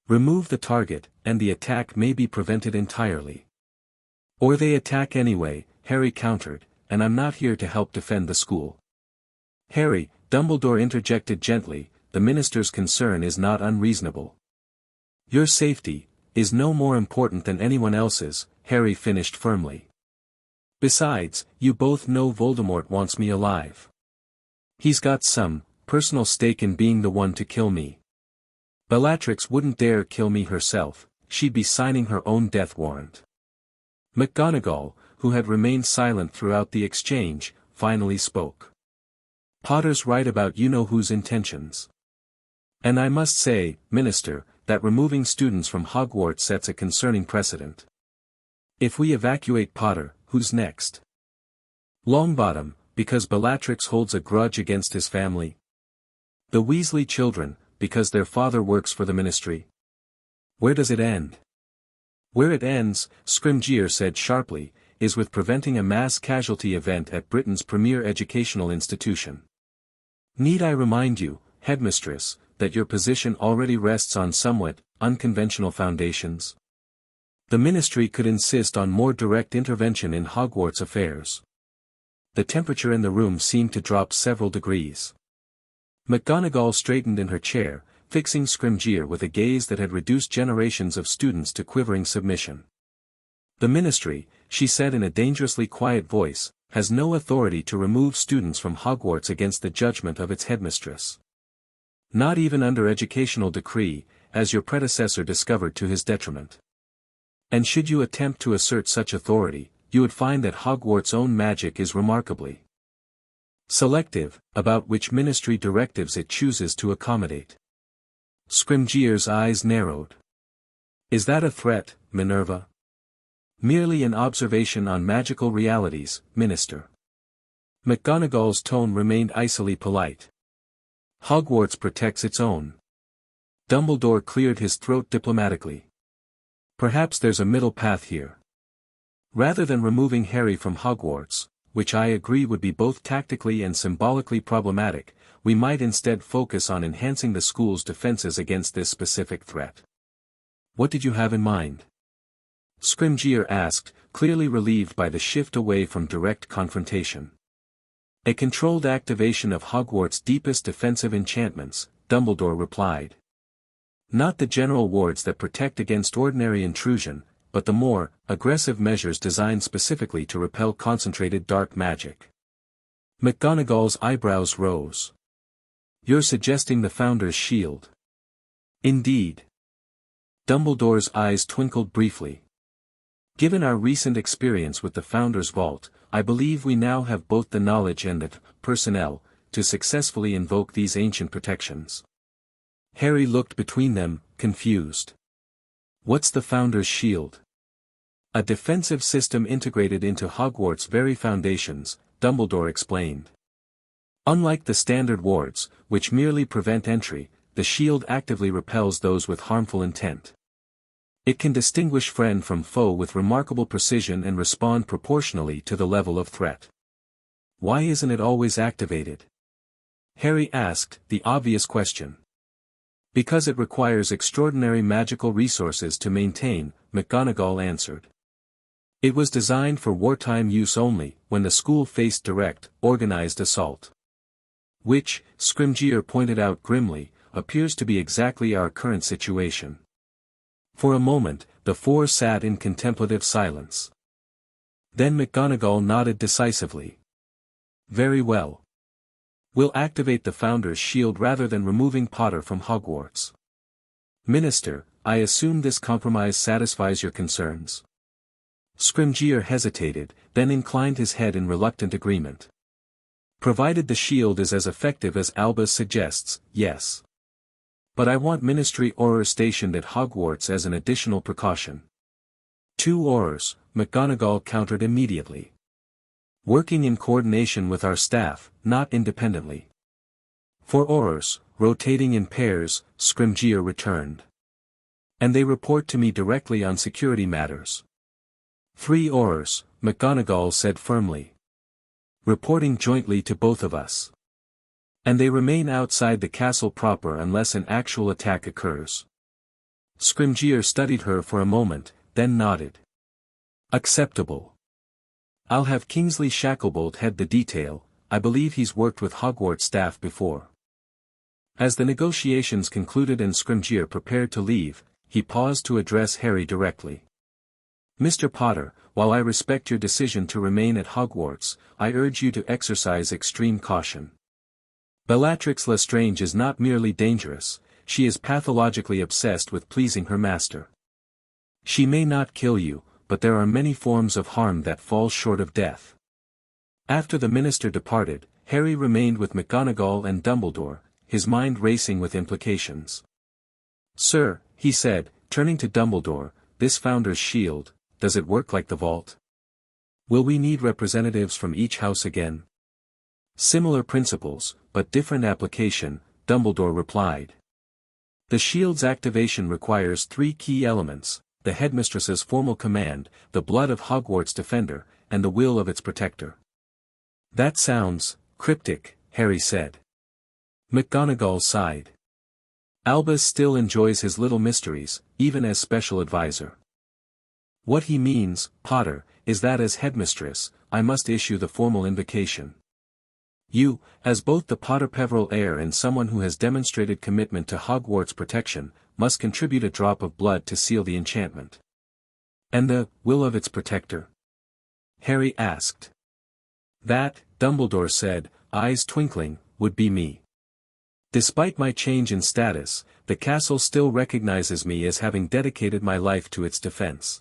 Remove the target, and the attack may be prevented entirely." "Or they attack anyway," Harry countered, "and I'm not here to help defend the school." "Harry," Dumbledore interjected gently, "the Minister's concern is not unreasonable." "Your safety is no more important than anyone else's," Harry finished firmly. "Besides, you both know Voldemort wants me alive. He's got some personal stake in being the one to kill me. Bellatrix wouldn't dare kill me herself, she'd be signing her own death warrant." McGonagall, who had remained silent throughout the exchange, finally spoke. "Potter's right about you-know-whose intentions. And I must say, Minister, that removing students from Hogwarts sets a concerning precedent. If we evacuate Potter, who's next? Longbottom, because Bellatrix holds a grudge against his family? The Weasley children, because their father works for the Ministry? Where does it end?" "Where it ends," Scrimgeour said sharply, "is with preventing a mass casualty event at Britain's premier educational institution. Need I remind you, Headmistress, that your position already rests on somewhat unconventional foundations? The Ministry could insist on more direct intervention in Hogwarts affairs." The temperature in the room seemed to drop several degrees. McGonagall straightened in her chair, fixing Scrimgeour with a gaze that had reduced generations of students to quivering submission. "The Ministry," she said in a dangerously quiet voice, "has no authority to remove students from Hogwarts against the judgment of its headmistress. Not even under educational decree, as your predecessor discovered to his detriment. And should you attempt to assert such authority, you would find that Hogwarts' own magic is remarkably selective, about which Ministry directives it chooses to accommodate." Scrimgeour's eyes narrowed. "Is that a threat, Minerva?" "Merely an observation on magical realities, Minister." McGonagall's tone remained icily polite. "Hogwarts protects its own." Dumbledore cleared his throat diplomatically. "Perhaps there's a middle path here. Rather than removing Harry from Hogwarts, which I agree would be both tactically and symbolically problematic, we might instead focus on enhancing the school's defenses against this specific threat." "What did you have in mind?" Scrimgeour asked, clearly relieved by the shift away from direct confrontation. "A controlled activation of Hogwarts' deepest defensive enchantments," Dumbledore replied. "Not the general wards that protect against ordinary intrusion, but the more aggressive measures designed specifically to repel concentrated dark magic." McGonagall's eyebrows rose. "You're suggesting the Founder's Shield?" "Indeed. Dumbledore's eyes twinkled briefly. Given our recent experience with the Founder's Vault, I believe we now have both the knowledge and the personnel to successfully invoke these ancient protections. Harry looked between them, confused. What's the Founder's Shield? A defensive system integrated into Hogwarts' very foundations, Dumbledore explained. Unlike the standard wards, which merely prevent entry, the shield actively repels those with harmful intent. It can distinguish friend from foe with remarkable precision and respond proportionally to the level of threat. Why isn't it always activated? Harry asked the obvious question. Because it requires extraordinary magical resources to maintain, McGonagall answered. It was designed for wartime use only, when the school faced direct, organized assault. Which, Scrimgeour pointed out grimly, appears to be exactly our current situation. For a moment, the four sat in contemplative silence. Then McGonagall nodded decisively. Very well. We'll activate the Founder's Shield rather than removing Potter from Hogwarts. Minister, I assume this compromise satisfies your concerns. Scrimgeour hesitated, then inclined his head in reluctant agreement. Provided the shield is as effective as Albus suggests, yes. But I want Ministry Aurors stationed at Hogwarts as an additional precaution. 2 Aurors, McGonagall countered immediately. Working in coordination with our staff, not independently. 4 Aurors, rotating in pairs, Scrimgeour returned. And they report to me directly on security matters. 3 Aurors, McGonagall said firmly. Reporting jointly to both of us. And they remain outside the castle proper unless an actual attack occurs. Scrimgeour studied her for a moment, then nodded. Acceptable. I'll have Kingsley Shacklebolt head the detail, I believe he's worked with Hogwarts staff before. As the negotiations concluded and Scrimgeour prepared to leave, he paused to address Harry directly. Mr. Potter, while I respect your decision to remain at Hogwarts, I urge you to exercise extreme caution. Bellatrix Lestrange is not merely dangerous, she is pathologically obsessed with pleasing her master. She may not kill you, but there are many forms of harm that fall short of death. After the minister departed, Harry remained with McGonagall and Dumbledore, his mind racing with implications. Sir, he said, turning to Dumbledore, this Founder's Shield, does it work like the vault? Will we need representatives from each house again? Similar principles, but different application, Dumbledore replied. The shield's activation requires 3 key elements, the Headmistress's formal command, the blood of Hogwarts defender, and the will of its protector. That sounds cryptic, Harry said. McGonagall sighed. Albus still enjoys his little mysteries, even as special advisor. What he means, Potter, is that as Headmistress, I must issue the formal invocation. You, as both the Potter-Peverell heir and someone who has demonstrated commitment to Hogwarts protection, must contribute a drop of blood to seal the enchantment. And the will of its protector? Harry asked. That, Dumbledore said, eyes twinkling, would be me. Despite my change in status, the castle still recognizes me as having dedicated my life to its defense.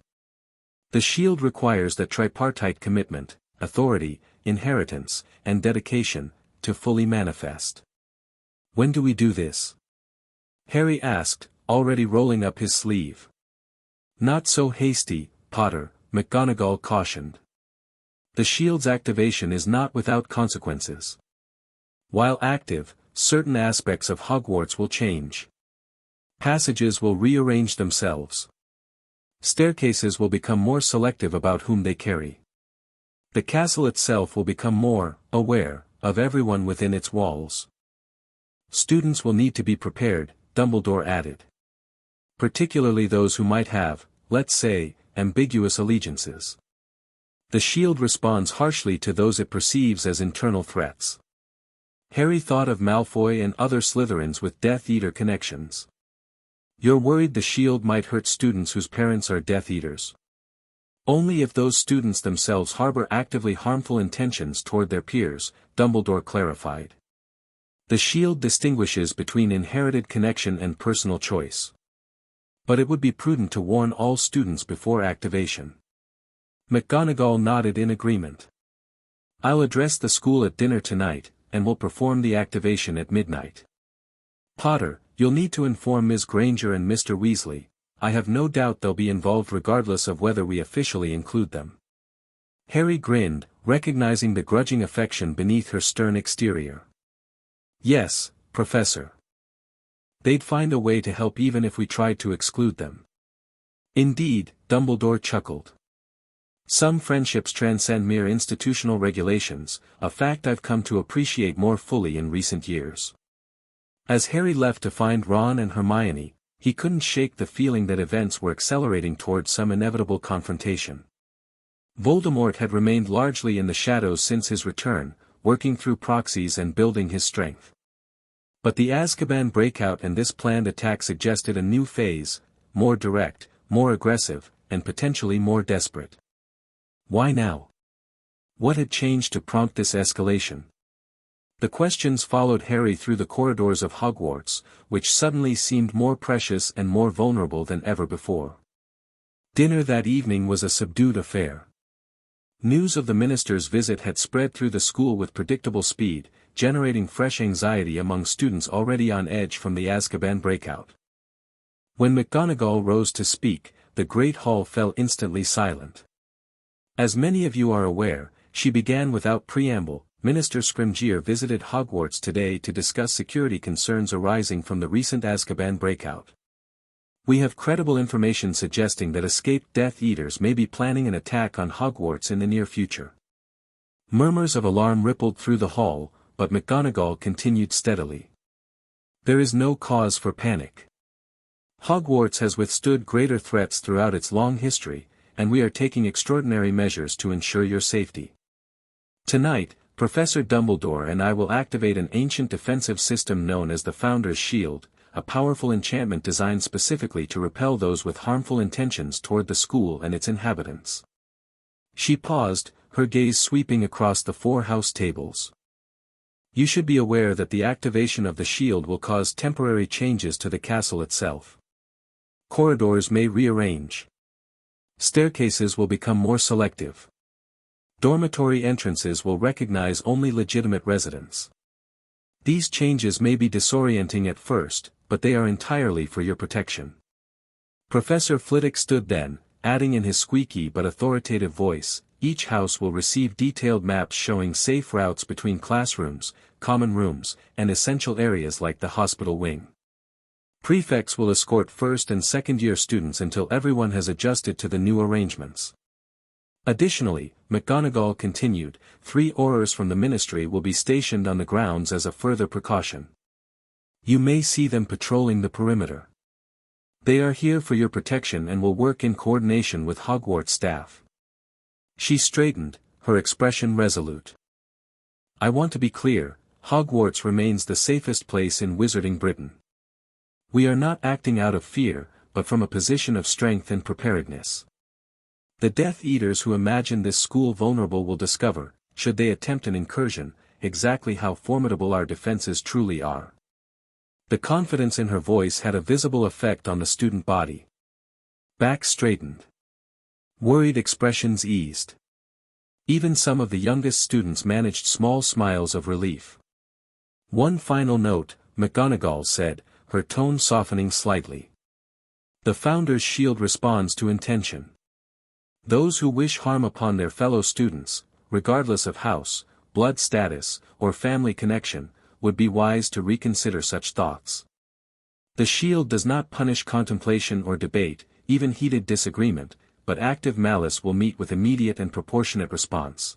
The shield requires that tripartite commitment, authority, inheritance, and dedication, to fully manifest. When do we do this? Harry asked, already rolling up his sleeve. Not so hasty, Potter, McGonagall cautioned. The shield's activation is not without consequences. While active, certain aspects of Hogwarts will change. Passages will rearrange themselves. Staircases will become more selective about whom they carry. The castle itself will become more aware of everyone within its walls. Students will need to be prepared, Dumbledore added. Particularly those who might have, let's say, ambiguous allegiances. The shield responds harshly to those it perceives as internal threats. Harry thought of Malfoy and other Slytherins with Death Eater connections. You're worried the shield might hurt students whose parents are Death Eaters. Only if those students themselves harbor actively harmful intentions toward their peers, Dumbledore clarified. The shield distinguishes between inherited connection and personal choice. But it would be prudent to warn all students before activation. McGonagall nodded in agreement. I'll address the school at dinner tonight, and will perform the activation at midnight. Potter, you'll need to inform Ms. Granger and Mr. Weasley. I have no doubt they'll be involved regardless of whether we officially include them. Harry grinned, recognizing the grudging affection beneath her stern exterior. Yes, Professor. They'd find a way to help even if we tried to exclude them. Indeed, Dumbledore chuckled. Some friendships transcend mere institutional regulations, a fact I've come to appreciate more fully in recent years. As Harry left to find Ron and Hermione, he couldn't shake the feeling that events were accelerating towards some inevitable confrontation. Voldemort had remained largely in the shadows since his return, working through proxies and building his strength. But the Azkaban breakout and this planned attack suggested a new phase, more direct, more aggressive, and potentially more desperate. Why now? What had changed to prompt this escalation? The questions followed Harry through the corridors of Hogwarts, which suddenly seemed more precious and more vulnerable than ever before. Dinner that evening was a subdued affair. News of the minister's visit had spread through the school with predictable speed, generating fresh anxiety among students already on edge from the Azkaban breakout. When McGonagall rose to speak, the Great Hall fell instantly silent. As many of you are aware, she began without preamble. Minister Scrimgeour visited Hogwarts today to discuss security concerns arising from the recent Azkaban breakout. We have credible information suggesting that escaped Death Eaters may be planning an attack on Hogwarts in the near future. Murmurs of alarm rippled through the hall, but McGonagall continued steadily. There is no cause for panic. Hogwarts has withstood greater threats throughout its long history, and we are taking extraordinary measures to ensure your safety. Tonight, Professor Dumbledore and I will activate an ancient defensive system known as the Founder's Shield, a powerful enchantment designed specifically to repel those with harmful intentions toward the school and its inhabitants. She paused, her gaze sweeping across the 4 house tables. You should be aware that the activation of the shield will cause temporary changes to the castle itself. Corridors may rearrange. Staircases will become more selective. Dormitory entrances will recognize only legitimate residents. These changes may be disorienting at first, but they are entirely for your protection. Professor Flitwick stood then, adding in his squeaky but authoritative voice, each house will receive detailed maps showing safe routes between classrooms, common rooms, and essential areas like the hospital wing. Prefects will escort first and second-year students until everyone has adjusted to the new arrangements. Additionally, McGonagall continued, 3 Aurors from the Ministry will be stationed on the grounds as a further precaution. You may see them patrolling the perimeter. They are here for your protection and will work in coordination with Hogwarts staff. She straightened, her expression resolute. I want to be clear, Hogwarts remains the safest place in Wizarding Britain. We are not acting out of fear, but from a position of strength and preparedness. The Death Eaters who imagine this school vulnerable will discover, should they attempt an incursion, exactly how formidable our defenses truly are. The confidence in her voice had a visible effect on the student body. Backs straightened. Worried expressions eased. Even some of the youngest students managed small smiles of relief. One final note, McGonagall said, her tone softening slightly. The Founder's Shield responds to intention. Those who wish harm upon their fellow students, regardless of house, blood status, or family connection, would be wise to reconsider such thoughts. The shield does not punish contemplation or debate, even heated disagreement, but active malice will meet with immediate and proportionate response.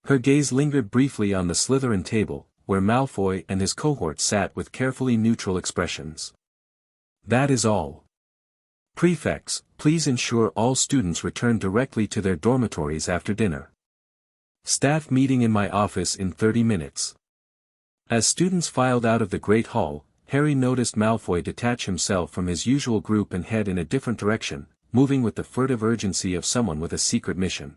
Her gaze lingered briefly on the Slytherin table, where Malfoy and his cohort sat with carefully neutral expressions. That is all. Prefects, please ensure all students return directly to their dormitories after dinner. Staff meeting in my office in 30 minutes. As students filed out of the Great Hall, Harry noticed Malfoy detach himself from his usual group and head in a different direction, moving with the furtive urgency of someone with a secret mission.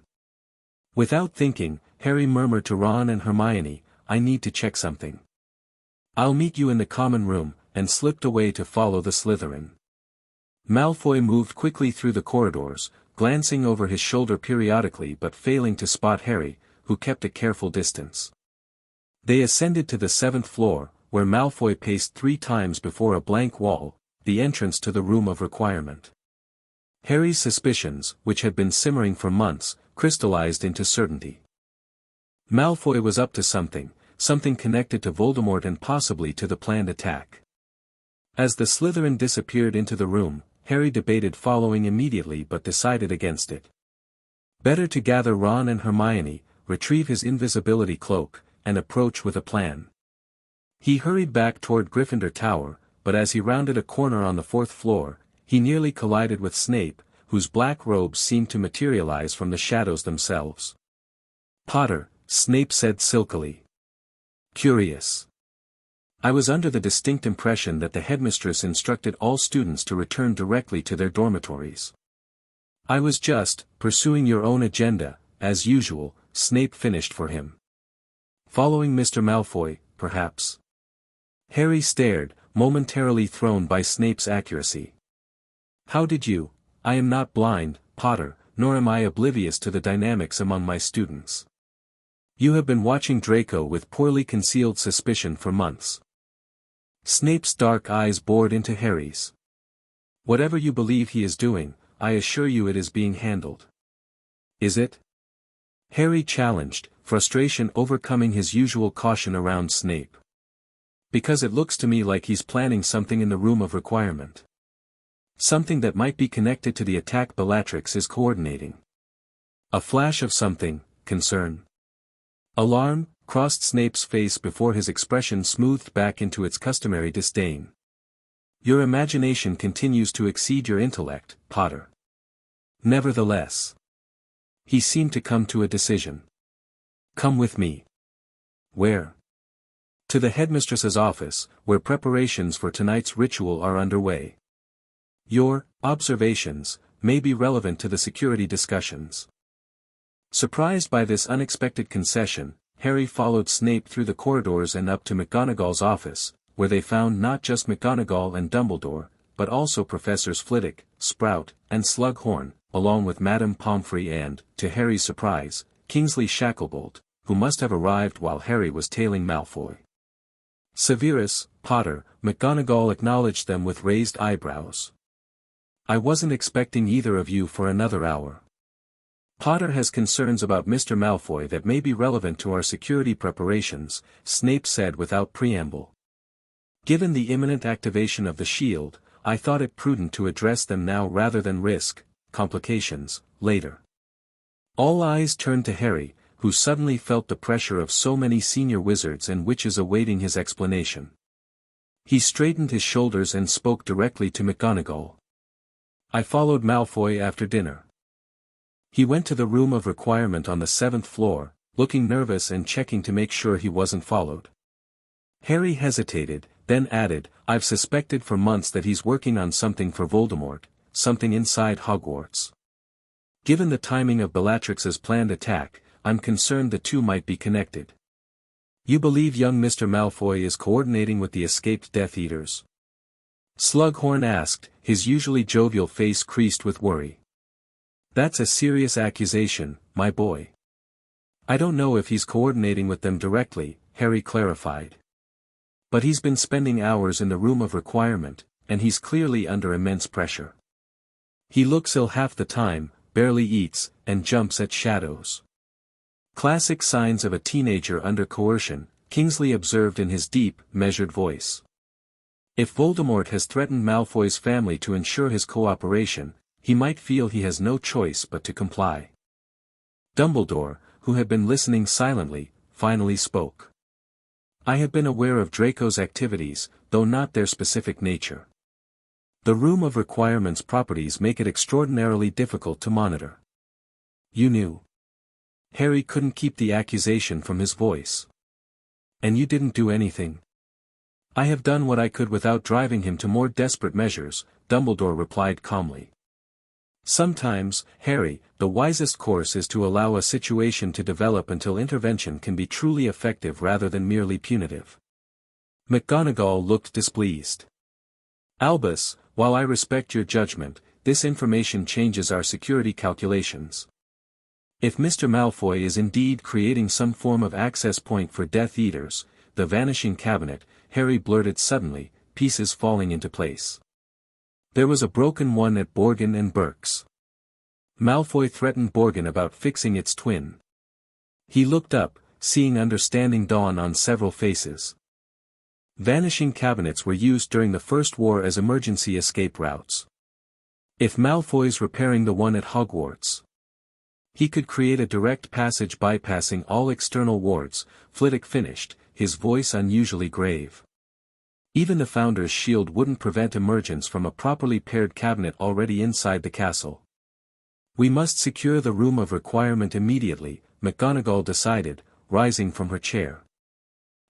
Without thinking, Harry murmured to Ron and Hermione, I need to check something. I'll meet you in the common room, and slipped away to follow the Slytherin. Malfoy moved quickly through the corridors, glancing over his shoulder periodically but failing to spot Harry, who kept a careful distance. They ascended to the 7th floor, where Malfoy paced 3 times before a blank wall, the entrance to the room of requirement. Harry's suspicions, which had been simmering for months, crystallized into certainty. Malfoy was up to something connected to Voldemort and possibly to the planned attack. As the Slytherin disappeared into the room, Harry debated following immediately but decided against it. Better to gather Ron and Hermione, retrieve his invisibility cloak, and approach with a plan. He hurried back toward Gryffindor Tower, but as he rounded a corner on the 4th floor, he nearly collided with Snape, whose black robes seemed to materialize from the shadows themselves. "Potter," Snape said silkily. "Curious. I was under the distinct impression that the headmistress instructed all students to return directly to their dormitories." "I was just pursuing your own agenda, as usual," Snape finished for him. "Following Mr. Malfoy, perhaps?" Harry stared, momentarily thrown by Snape's accuracy. "How did you? I am not blind, Potter, nor am I oblivious to the dynamics among my students. You have been watching Draco with poorly concealed suspicion for months." Snape's dark eyes bored into Harry's. "Whatever you believe he is doing, I assure you it is being handled." "Is it?" Harry challenged, frustration overcoming his usual caution around Snape. "Because it looks to me like he's planning something in the room of requirement. Something that might be connected to the attack Bellatrix is coordinating." A flash of something, concern. Alarm, crossed Snape's face before his expression smoothed back into its customary disdain. "Your imagination continues to exceed your intellect, Potter." Nevertheless, he seemed to come to a decision. "Come with me." "Where?" "To the headmistress's office, where preparations for tonight's ritual are underway. Your observations may be relevant to the security discussions." Surprised by this unexpected concession, Harry followed Snape through the corridors and up to McGonagall's office, where they found not just McGonagall and Dumbledore, but also Professors Flitwick, Sprout, and Slughorn, along with Madame Pomfrey and, to Harry's surprise, Kingsley Shacklebolt, who must have arrived while Harry was tailing Malfoy. "Severus, Potter," McGonagall acknowledged them with raised eyebrows. "I wasn't expecting either of you for another hour. Potter has concerns about Mr. Malfoy that may be relevant to our security preparations," Snape said without preamble. "Given the imminent activation of the shield, I thought it prudent to address them now rather than risk complications later." All eyes turned to Harry, who suddenly felt the pressure of so many senior wizards and witches awaiting his explanation. He straightened his shoulders and spoke directly to McGonagall. "I followed Malfoy after dinner. He went to the room of requirement on the 7th floor, looking nervous and checking to make sure he wasn't followed." Harry hesitated, then added, "I've suspected for months that he's working on something for Voldemort, something inside Hogwarts. Given the timing of Bellatrix's planned attack, I'm concerned the two might be connected." "You believe young Mr. Malfoy is coordinating with the escaped Death Eaters?" Slughorn asked, his usually jovial face creased with worry. "That's a serious accusation, my boy." "I don't know if he's coordinating with them directly," Harry clarified. "But he's been spending hours in the room of requirement, and he's clearly under immense pressure. He looks ill half the time, barely eats, and jumps at shadows." "Classic signs of a teenager under coercion," Kingsley observed in his deep, measured voice. "If Voldemort has threatened Malfoy's family to ensure his cooperation, he might feel he has no choice but to comply." Dumbledore, who had been listening silently, finally spoke. "I have been aware of Draco's activities, though not their specific nature. The room of requirement's properties make it extraordinarily difficult to monitor." "You knew?" Harry couldn't keep the accusation from his voice. "And you didn't do anything?" "I have done what I could without driving him to more desperate measures," Dumbledore replied calmly. "Sometimes, Harry, the wisest course is to allow a situation to develop until intervention can be truly effective rather than merely punitive." McGonagall looked displeased. Albus, while I respect your judgment, this information changes our security calculations. If Mr. Malfoy is indeed creating some form of access point for Death Eaters, the Vanishing Cabinet, Harry blurted suddenly, pieces falling into place. There was a broken one at Borgin and Burke's. Malfoy threatened Borgin about fixing its twin. He looked up, seeing understanding dawn on several faces. Vanishing cabinets were used during the First War as emergency escape routes. If Malfoy's repairing the one at Hogwarts, he could create a direct passage bypassing all external wards, Flitwick finished, his voice unusually grave. Even the Founder's shield wouldn't prevent emergence from a properly paired cabinet already inside the castle. We must secure the room of requirement immediately, McGonagall decided, rising from her chair.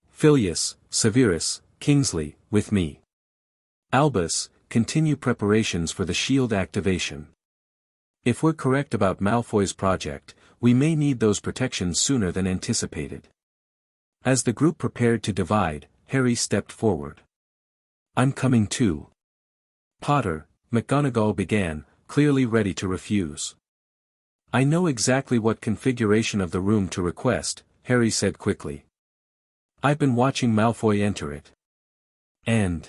Filius, Severus, Kingsley, with me. Albus, continue preparations for the shield activation. If we're correct about Malfoy's project, we may need those protections sooner than anticipated. As the group prepared to divide, Harry stepped forward. I'm coming too. Potter, McGonagall began, clearly ready to refuse. I know exactly what configuration of the room to request, Harry said quickly. I've been watching Malfoy enter it. And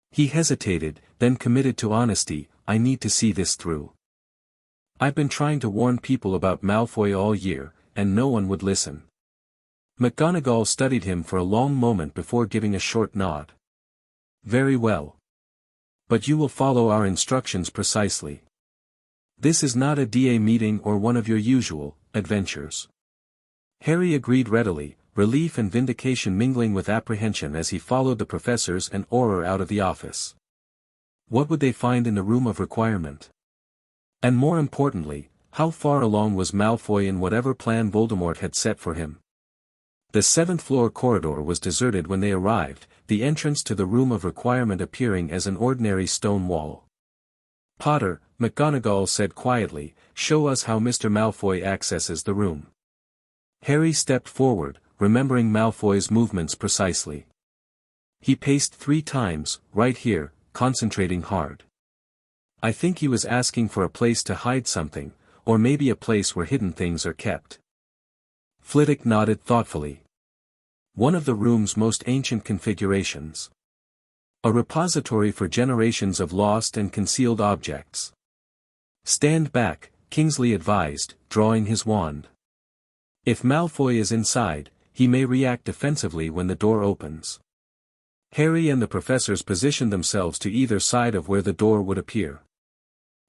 he hesitated, then committed to honesty, I need to see this through. I've been trying to warn people about Malfoy all year, and no one would listen. McGonagall studied him for a long moment before giving a short nod. Very well. But you will follow our instructions precisely. This is not a DA meeting or one of your usual adventures. Harry agreed readily, relief and vindication mingling with apprehension as he followed the professors and Auror out of the office. What would they find in the room of requirement? And more importantly, how far along was Malfoy in whatever plan Voldemort had set for him? The 7th-floor corridor was deserted when they arrived, the entrance to the room of requirement appearing as an ordinary stone wall. Potter, McGonagall said quietly, show us how Mr. Malfoy accesses the room. Harry stepped forward, remembering Malfoy's movements precisely. He paced 3 times, right here, concentrating hard. I think he was asking for a place to hide something, or maybe a place where hidden things are kept. Flitwick nodded thoughtfully. One of the room's most ancient configurations. A repository for generations of lost and concealed objects. Stand back, Kingsley advised, drawing his wand. If Malfoy is inside, he may react defensively when the door opens. Harry and the professors positioned themselves to either side of where the door would appear.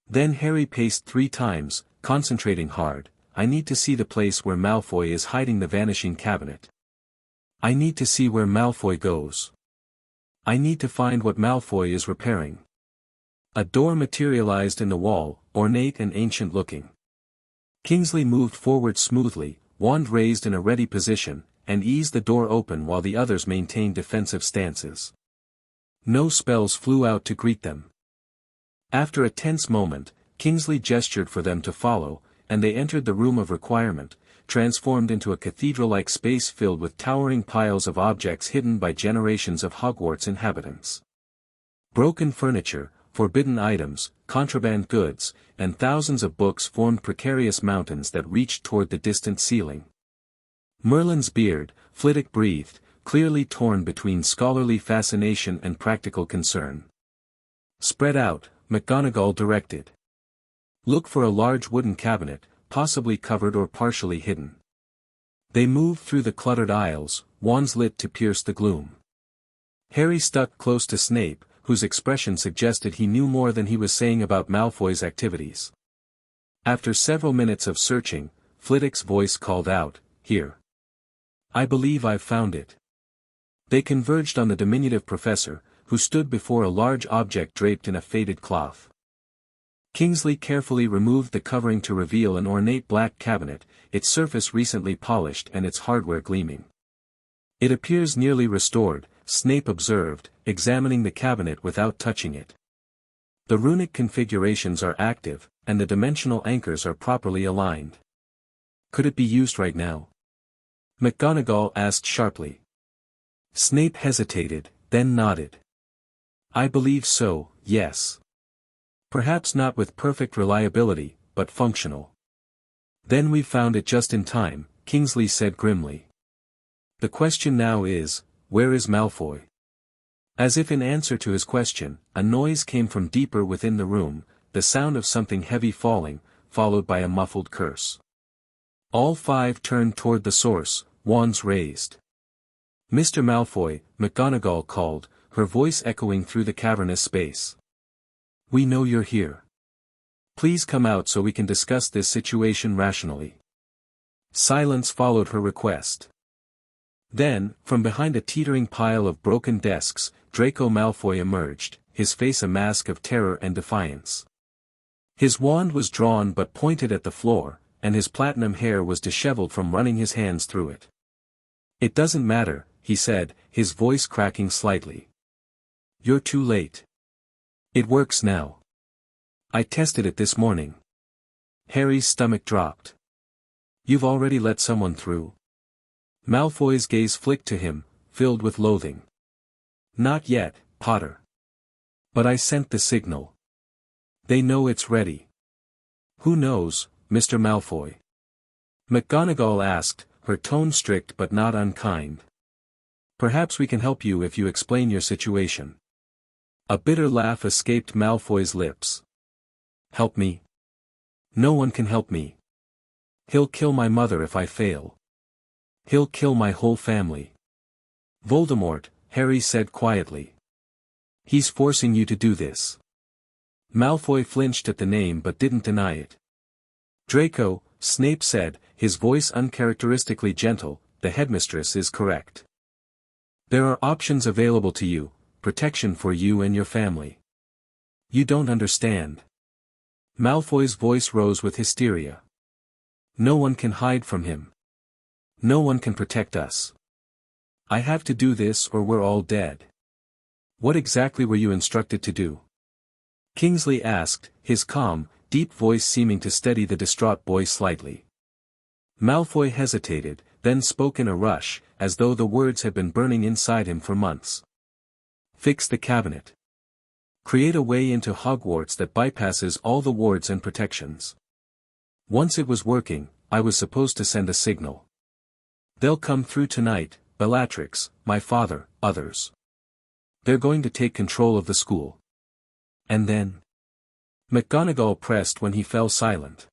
Then Harry paced 3 times, concentrating hard. I need to see the place where Malfoy is hiding the Vanishing Cabinet. I need to see where Malfoy goes. I need to find what Malfoy is repairing. A door materialized in the wall, ornate and ancient-looking. Kingsley moved forward smoothly, wand raised in a ready position, and eased the door open while the others maintained defensive stances. No spells flew out to greet them. After a tense moment, Kingsley gestured for them to follow, and they entered the room of requirement, transformed into a cathedral-like space filled with towering piles of objects hidden by generations of Hogwarts inhabitants. Broken furniture, forbidden items, contraband goods, and thousands of books formed precarious mountains that reached toward the distant ceiling. Merlin's beard, Flitwick breathed, clearly torn between scholarly fascination and practical concern. Spread out, McGonagall directed. Look for a large wooden cabinet, possibly covered or partially hidden. They moved through the cluttered aisles, wands lit to pierce the gloom. Harry stuck close to Snape, whose expression suggested he knew more than he was saying about Malfoy's activities. After several minutes of searching, Flitwick's voice called out, "Here. I believe I've found it." They converged on the diminutive professor, who stood before a large object draped in a faded cloth. Kingsley carefully removed the covering to reveal an ornate black cabinet, its surface recently polished and its hardware gleaming. It appears nearly restored, Snape observed, examining the cabinet without touching it. The runic configurations are active, and the dimensional anchors are properly aligned. Could it be used right now? McGonagall asked sharply. Snape hesitated, then nodded. I believe so, yes. Perhaps not with perfect reliability, but functional. Then we've found it just in time, Kingsley said grimly. The question now is, where is Malfoy? As if in answer to his question, a noise came from deeper within the room, the sound of something heavy falling, followed by a muffled curse. All five turned toward the source, wands raised. Mr. Malfoy, McGonagall called, her voice echoing through the cavernous space. We know you're here. Please come out so we can discuss this situation rationally. Silence followed her request. Then, from behind a teetering pile of broken desks, Draco Malfoy emerged, his face a mask of terror and defiance. His wand was drawn but pointed at the floor, and his platinum hair was disheveled from running his hands through it. It doesn't matter, he said, his voice cracking slightly. You're too late. It works now. I tested it this morning. Harry's stomach dropped. You've already let someone through? Malfoy's gaze flicked to him, filled with loathing. Not yet, Potter. But I sent the signal. They know it's ready. Who knows, Mr. Malfoy? McGonagall asked, her tone strict but not unkind. Perhaps we can help you if you explain your situation. A bitter laugh escaped Malfoy's lips. Help me? No one can help me. He'll kill my mother if I fail. He'll kill my whole family. Voldemort, Harry said quietly. He's forcing you to do this. Malfoy flinched at the name but didn't deny it. Draco, Snape said, his voice uncharacteristically gentle, the headmistress is correct. There are options available to you, protection for you and your family. You don't understand. Malfoy's voice rose with hysteria. No one can hide from him. No one can protect us. I have to do this or we're all dead. What exactly were you instructed to do? Kingsley asked, his calm, deep voice seeming to steady the distraught boy slightly. Malfoy hesitated, then spoke in a rush, as though the words had been burning inside him for months. Fix the cabinet. Create a way into Hogwarts that bypasses all the wards and protections. Once it was working, I was supposed to send a signal. They'll come through tonight, Bellatrix, my father, others. They're going to take control of the school. And then? McGonagall pressed when he fell silent.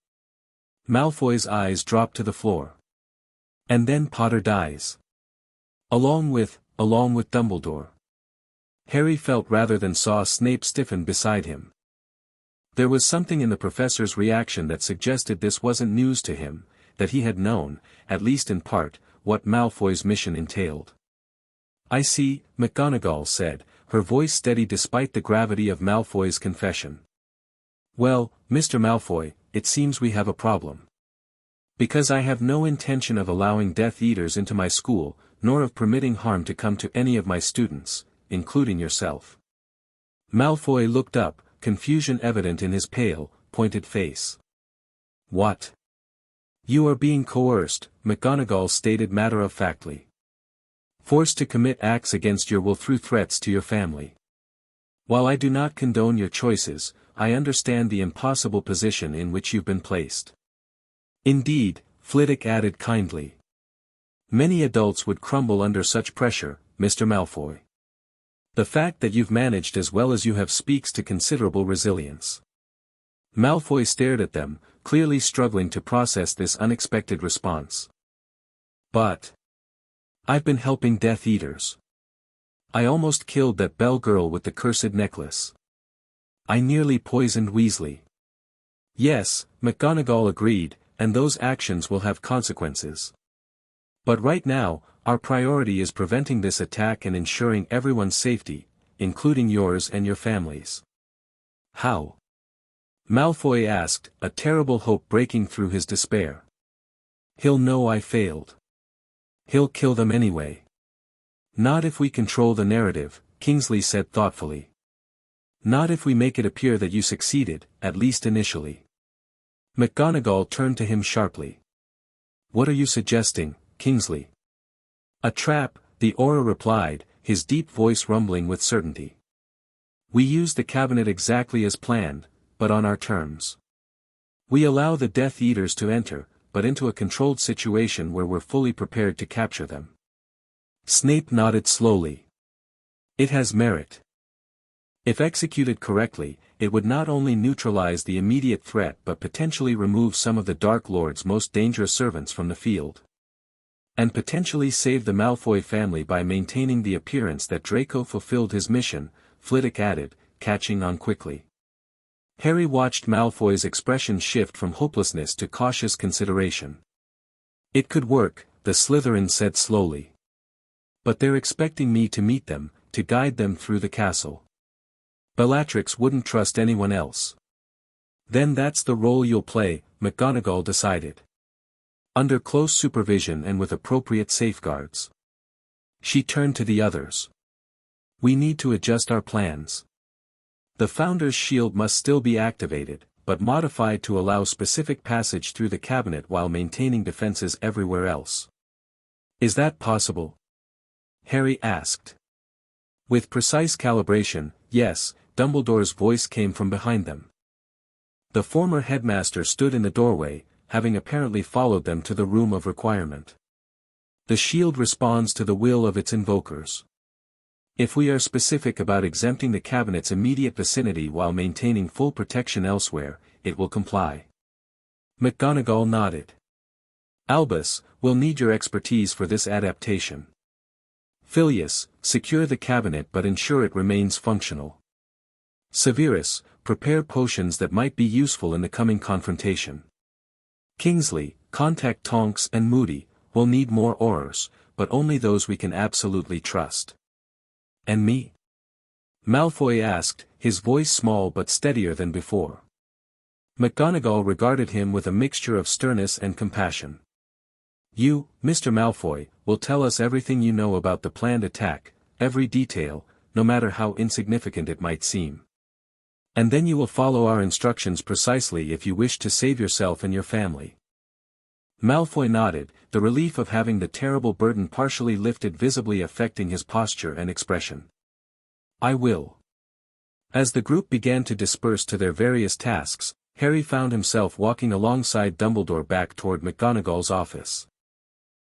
Malfoy's eyes dropped to the floor. And then Potter dies. Along with Dumbledore. Harry felt rather than saw Snape stiffen beside him. There was something in the professor's reaction that suggested this wasn't news to him, that he had known, at least in part, what Malfoy's mission entailed. I see, McGonagall said, her voice steady despite the gravity of Malfoy's confession. Well, Mr. Malfoy, it seems we have a problem. Because I have no intention of allowing Death Eaters into my school, nor of permitting harm to come to any of my students, including yourself. Malfoy looked up, confusion evident in his pale, pointed face. What? You are being coerced, McGonagall stated matter-of-factly. Forced to commit acts against your will through threats to your family. While I do not condone your choices, I understand the impossible position in which you've been placed. Indeed, Flitwick added kindly. Many adults would crumble under such pressure, Mr. Malfoy. The fact that you've managed as well as you have speaks to considerable resilience. Malfoy stared at them, clearly struggling to process this unexpected response. But I've been helping Death Eaters. I almost killed that Bell girl with the cursed necklace. I nearly poisoned Weasley. Yes, McGonagall agreed, and those actions will have consequences. But right now, our priority is preventing this attack and ensuring everyone's safety, including yours and your families. How? Malfoy asked, a terrible hope breaking through his despair. He'll know I failed. He'll kill them anyway. Not if we control the narrative, Kingsley said thoughtfully. Not if we make it appear that you succeeded, at least initially. McGonagall turned to him sharply. What are you suggesting, Kingsley? A trap, the Auror replied, his deep voice rumbling with certainty. We use the cabinet exactly as planned, but on our terms. We allow the Death Eaters to enter, but into a controlled situation where we're fully prepared to capture them." Snape nodded slowly. "It has merit. If executed correctly, it would not only neutralize the immediate threat but potentially remove some of the Dark Lord's most dangerous servants from the field. And potentially save the Malfoy family by maintaining the appearance that Draco fulfilled his mission," Flitwick added, catching on quickly. Harry watched Malfoy's expression shift from hopelessness to cautious consideration. "It could work," the Slytherin said slowly. "But they're expecting me to meet them, to guide them through the castle. Bellatrix wouldn't trust anyone else." "Then that's the role you'll play," McGonagall decided. "Under close supervision and with appropriate safeguards." She turned to the others. "We need to adjust our plans. The Founder's Shield must still be activated, but modified to allow specific passage through the cabinet while maintaining defenses everywhere else." "Is that possible?" Harry asked. "With precise calibration, yes," Dumbledore's voice came from behind them. The former headmaster stood in the doorway, having apparently followed them to the room of requirement. "The shield responds to the will of its invokers. If we are specific about exempting the cabinet's immediate vicinity while maintaining full protection elsewhere, it will comply." McGonagall nodded. "Albus, we'll need your expertise for this adaptation. Filius, secure the cabinet but ensure it remains functional. Severus, prepare potions that might be useful in the coming confrontation. Kingsley, contact Tonks and Moody. We'll need more Aurors, but only those we can absolutely trust." "And me?" Malfoy asked, his voice small but steadier than before. McGonagall regarded him with a mixture of sternness and compassion. "You, Mr. Malfoy, will tell us everything you know about the planned attack, every detail, no matter how insignificant it might seem. And then you will follow our instructions precisely if you wish to save yourself and your family." Malfoy nodded, the relief of having the terrible burden partially lifted visibly affecting his posture and expression. "I will." As the group began to disperse to their various tasks, Harry found himself walking alongside Dumbledore back toward McGonagall's office.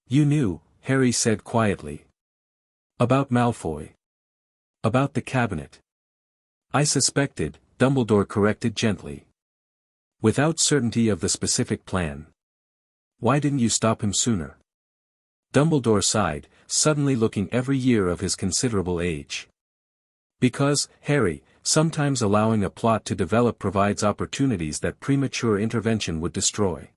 "You knew," Harry said quietly. "About Malfoy. About the cabinet." "I suspected," Dumbledore corrected gently. "Without certainty of the specific plan. Why didn't you stop him sooner?" Dumbledore sighed, suddenly looking every year of his considerable age. "Because, Harry, sometimes allowing a plot to develop provides opportunities that premature intervention would destroy.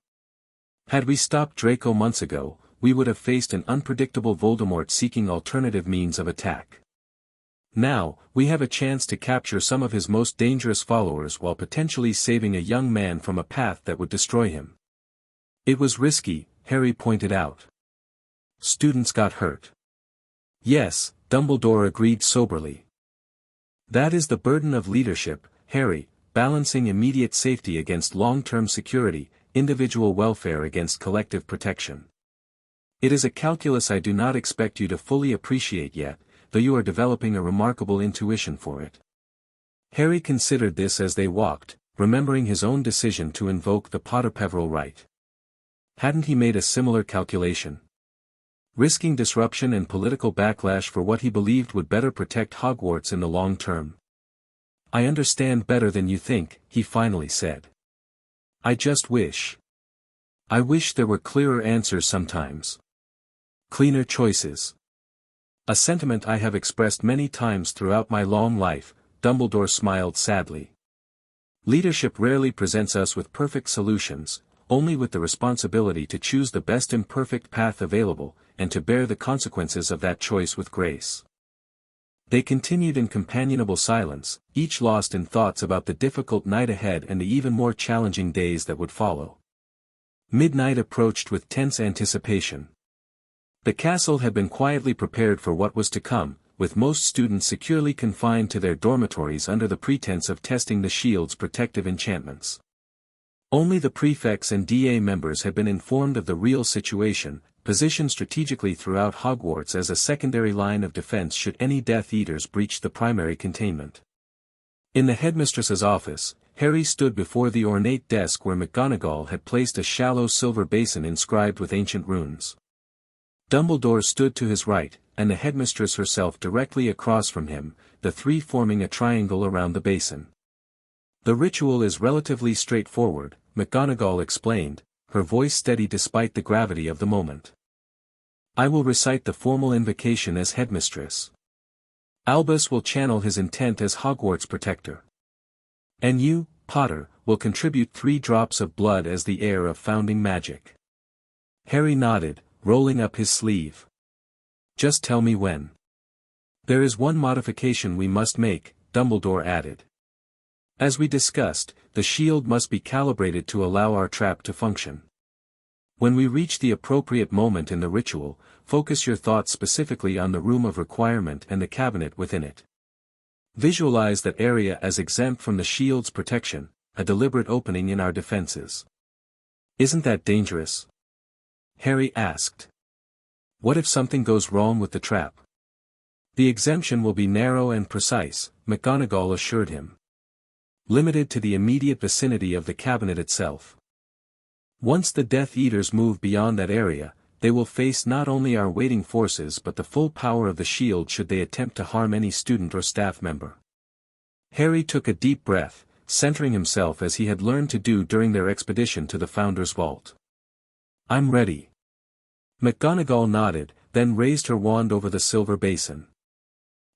Had we stopped Draco months ago, we would have faced an unpredictable Voldemort seeking alternative means of attack. Now, we have a chance to capture some of his most dangerous followers while potentially saving a young man from a path that would destroy him." "It was risky," Harry pointed out. "Students got hurt." "Yes," Dumbledore agreed soberly. "That is the burden of leadership, Harry, balancing immediate safety against long-term security, individual welfare against collective protection. It is a calculus I do not expect you to fully appreciate yet, though you are developing a remarkable intuition for it." Harry considered this as they walked, remembering his own decision to invoke the Potter-Peverell rite. Hadn't he made a similar calculation? Risking disruption and political backlash for what he believed would better protect Hogwarts in the long term. "I understand better than you think," he finally said. I wish there were clearer answers sometimes. Cleaner choices. A sentiment I have expressed many times throughout my long life," Dumbledore smiled sadly. "Leadership rarely presents us with perfect solutions, only with the responsibility to choose the best imperfect path available, and to bear the consequences of that choice with grace." They continued in companionable silence, each lost in thoughts about the difficult night ahead and the even more challenging days that would follow. Midnight approached with tense anticipation. The castle had been quietly prepared for what was to come, with most students securely confined to their dormitories under the pretense of testing the shield's protective enchantments. Only the prefects and DA members had been informed of the real situation, positioned strategically throughout Hogwarts as a secondary line of defense should any Death Eaters breach the primary containment. In the headmistress's office, Harry stood before the ornate desk where McGonagall had placed a shallow silver basin inscribed with ancient runes. Dumbledore stood to his right, and the headmistress herself directly across from him, the three forming a triangle around the basin. "The ritual is relatively straightforward," McGonagall explained, her voice steady despite the gravity of the moment. "I will recite the formal invocation as headmistress. Albus will channel his intent as Hogwarts protector. And you, Potter, will contribute 3 drops of blood as the heir of founding magic." Harry nodded, rolling up his sleeve. "Just tell me when." "There is one modification we must make," Dumbledore added. "As we discussed, the shield must be calibrated to allow our trap to function. When we reach the appropriate moment in the ritual, focus your thoughts specifically on the room of requirement and the cabinet within it. Visualize that area as exempt from the shield's protection, a deliberate opening in our defenses." "Isn't that dangerous?" Harry asked. "What if something goes wrong with the trap?" "The exemption will be narrow and precise," McGonagall assured him. "Limited to the immediate vicinity of the cabinet itself. Once the Death Eaters move beyond that area, they will face not only our waiting forces but the full power of the shield should they attempt to harm any student or staff member." Harry took a deep breath, centering himself as he had learned to do during their expedition to the Founder's Vault. "I'm ready." McGonagall nodded, then raised her wand over the silver basin.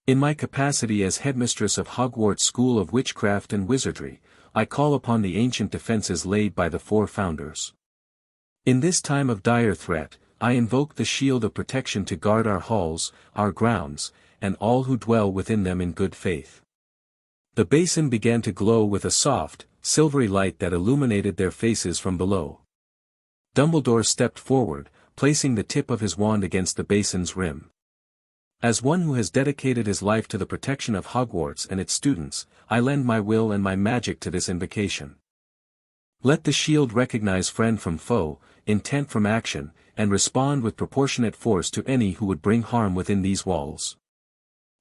"In my capacity as headmistress of Hogwarts School of Witchcraft and Wizardry, I call upon the ancient defenses laid by the 4 founders. In this time of dire threat, I invoke the shield of protection to guard our halls, our grounds, and all who dwell within them in good faith." The basin began to glow with a soft, silvery light that illuminated their faces from below. Dumbledore stepped forward, placing the tip of his wand against the basin's rim. "As one who has dedicated his life to the protection of Hogwarts and its students, I lend my will and my magic to this invocation. Let the shield recognize friend from foe, intent from action, and respond with proportionate force to any who would bring harm within these walls."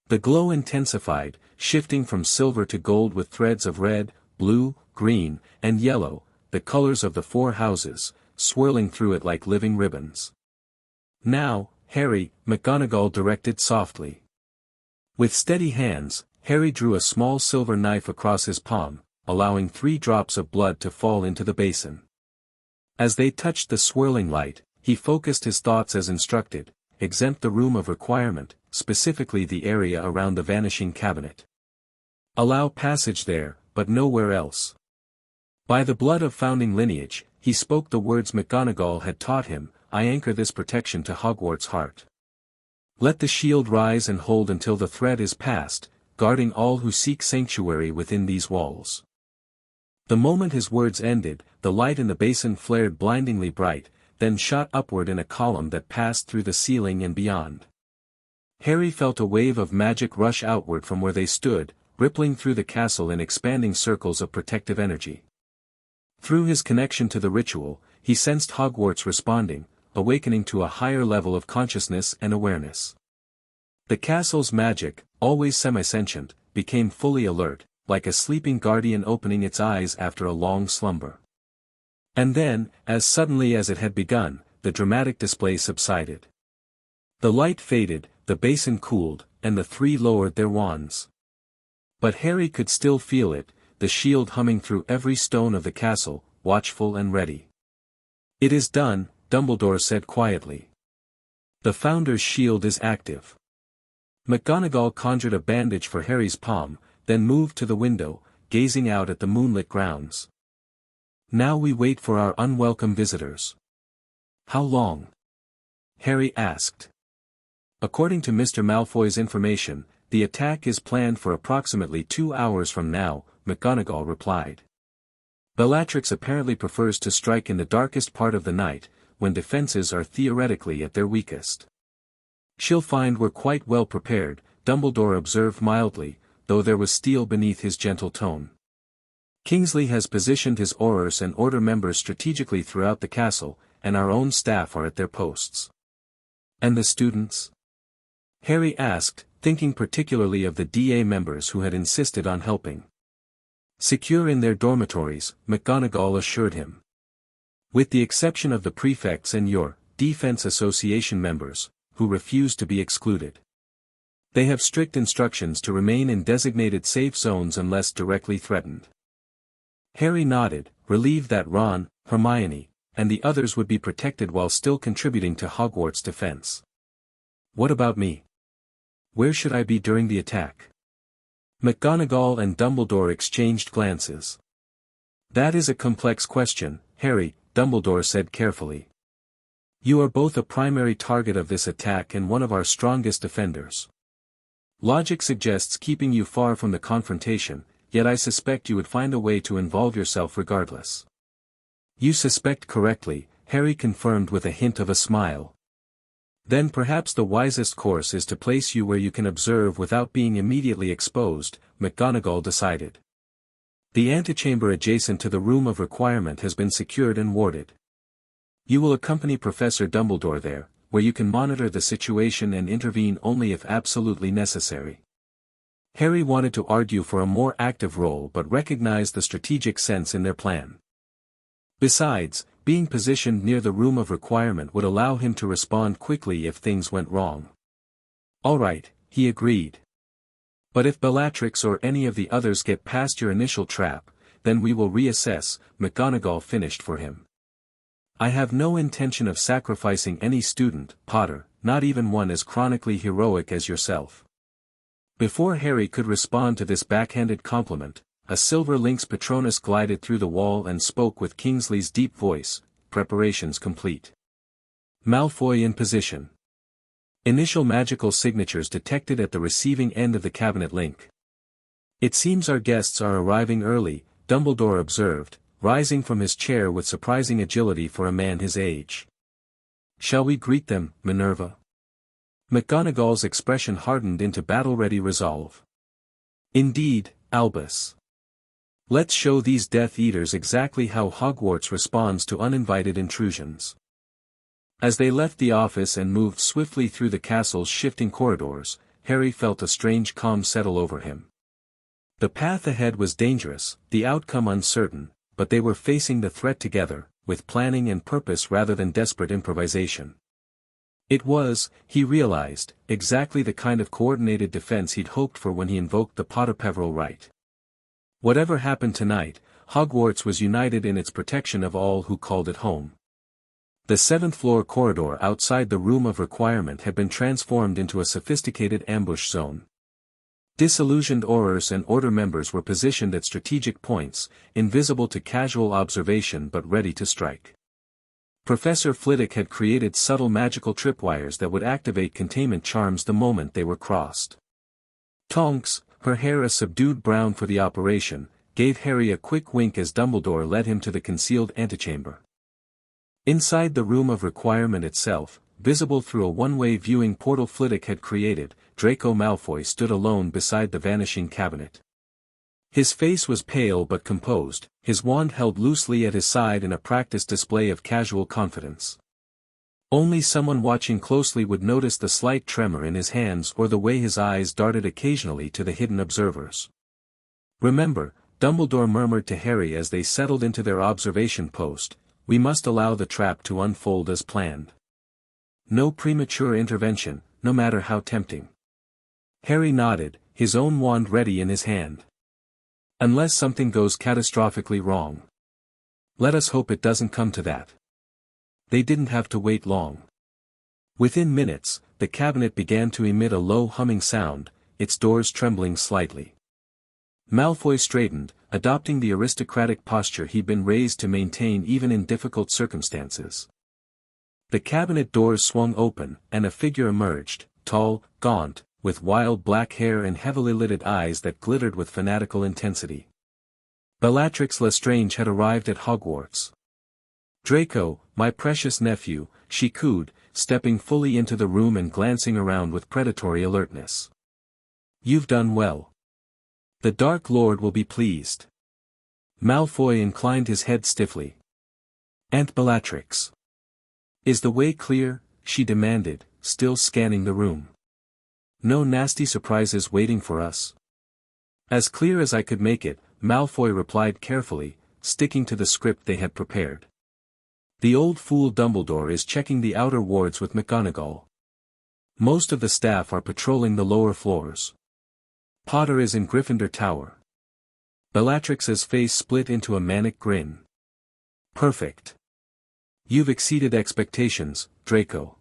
The glow intensified, shifting from silver to gold with threads of red, blue, green, and yellow, the colors of the 4 houses, swirling through it like living ribbons. "Now, Harry," McGonagall directed softly. With steady hands, Harry drew a small silver knife across his palm, allowing 3 drops of blood to fall into the basin. As they touched the swirling light, he focused his thoughts as instructed, exempt the room of requirement, specifically the area around the vanishing cabinet. Allow passage there, but nowhere else. By the blood of founding lineage, he spoke the words McGonagall had taught him, I anchor this protection to Hogwarts' heart. Let the shield rise and hold until the threat is passed, guarding all who seek sanctuary within these walls. The moment his words ended, the light in the basin flared blindingly bright, then shot upward in a column that passed through the ceiling and beyond. Harry felt a wave of magic rush outward from where they stood, rippling through the castle in expanding circles of protective energy. Through his connection to the ritual, he sensed Hogwarts responding, awakening to a higher level of consciousness and awareness. The castle's magic, always semi-sentient, became fully alert, like a sleeping guardian opening its eyes after a long slumber. And then, as suddenly as it had begun, the dramatic display subsided. The light faded, the basin cooled, and the 3 lowered their wands. But Harry could still feel it, the shield humming through every stone of the castle, watchful and ready. "It is done," Dumbledore said quietly. "The Founder's shield is active." McGonagall conjured a bandage for Harry's palm, then moved to the window, gazing out at the moonlit grounds. "Now we wait for our unwelcome visitors." "How long?" Harry asked. "According to Mr. Malfoy's information, the attack is planned for approximately 2 hours from now," McGonagall replied. "Bellatrix apparently prefers to strike in the darkest part of the night, when defenses are theoretically at their weakest. She'll find we're quite well prepared," Dumbledore observed mildly, though there was steel beneath his gentle tone. "Kingsley has positioned his Aurors and Order members strategically throughout the castle, and our own staff are at their posts." "And the students?" Harry asked, thinking particularly of the DA members who had insisted on helping. Secure in their dormitories, McGonagall assured him. With the exception of the prefects and your Defense Association members, who refuse to be excluded. They have strict instructions to remain in designated safe zones unless directly threatened. Harry nodded, relieved that Ron, Hermione, and the others would be protected while still contributing to Hogwarts' defense. What about me? Where should I be during the attack? McGonagall and Dumbledore exchanged glances. That is a complex question, Harry, Dumbledore said carefully. You are both a primary target of this attack and one of our strongest defenders. Logic suggests keeping you far from the confrontation, yet I suspect you would find a way to involve yourself regardless. You suspect correctly, Harry confirmed with a hint of a smile. Then perhaps the wisest course is to place you where you can observe without being immediately exposed, McGonagall decided. The antechamber adjacent to the Room of Requirement has been secured and warded. You will accompany Professor Dumbledore there, where you can monitor the situation and intervene only if absolutely necessary. Harry wanted to argue for a more active role but recognized the strategic sense in their plan. Besides, being positioned near the Room of Requirement would allow him to respond quickly if things went wrong. All right, he agreed. But if Bellatrix or any of the others get past your initial trap, then we will reassess, McGonagall finished for him. I have no intention of sacrificing any student, Potter, not even one as chronically heroic as yourself. Before Harry could respond to this backhanded compliment, a silver lynx Patronus glided through the wall and spoke with Kingsley's deep voice, preparations complete. Malfoy in position. Initial magical signatures detected at the receiving end of the cabinet link. It seems our guests are arriving early, Dumbledore observed, rising from his chair with surprising agility for a man his age. Shall we greet them, Minerva? McGonagall's expression hardened into battle-ready resolve. Indeed, Albus. Let's show these Death Eaters exactly how Hogwarts responds to uninvited intrusions. As they left the office and moved swiftly through the castle's shifting corridors, Harry felt a strange calm settle over him. The path ahead was dangerous, the outcome uncertain, but they were facing the threat together, with planning and purpose rather than desperate improvisation. It was, he realized, exactly the kind of coordinated defense he'd hoped for when he invoked the Potter-Peverell right. Whatever happened tonight, Hogwarts was united in its protection of all who called it home. The seventh-floor corridor outside the Room of Requirement had been transformed into a sophisticated ambush zone. Disillusioned Aurors and Order members were positioned at strategic points, invisible to casual observation but ready to strike. Professor Flitwick had created subtle magical tripwires that would activate containment charms the moment they were crossed. Tonks, her hair a subdued brown for the operation, gave Harry a quick wink as Dumbledore led him to the concealed antechamber. Inside the Room of Requirement itself, visible through a one-way viewing portal Flitwick had created, Draco Malfoy stood alone beside the vanishing cabinet. His face was pale but composed, his wand held loosely at his side in a practiced display of casual confidence. Only someone watching closely would notice the slight tremor in his hands or the way his eyes darted occasionally to the hidden observers. Remember, Dumbledore murmured to Harry as they settled into their observation post, we must allow the trap to unfold as planned. No premature intervention, no matter how tempting. Harry nodded, his own wand ready in his hand. Unless something goes catastrophically wrong. Let us hope it doesn't come to that. They didn't have to wait long. Within minutes, the cabinet began to emit a low humming sound, its doors trembling slightly. Malfoy straightened, adopting the aristocratic posture he'd been raised to maintain even in difficult circumstances. The cabinet doors swung open, and a figure emerged, tall, gaunt, with wild black hair and heavily lidded eyes that glittered with fanatical intensity. Bellatrix Lestrange had arrived at Hogwarts. Draco, my precious nephew, she cooed, stepping fully into the room and glancing around with predatory alertness. You've done well. The Dark Lord will be pleased. Malfoy inclined his head stiffly. Aunt Bellatrix. Is the way clear? She demanded, still scanning the room. No nasty surprises waiting for us? As clear as I could make it, Malfoy replied carefully, sticking to the script they had prepared. The old fool Dumbledore is checking the outer wards with McGonagall. Most of the staff are patrolling the lower floors. Potter is in Gryffindor Tower. Bellatrix's face split into a manic grin. Perfect. You've exceeded expectations, Draco.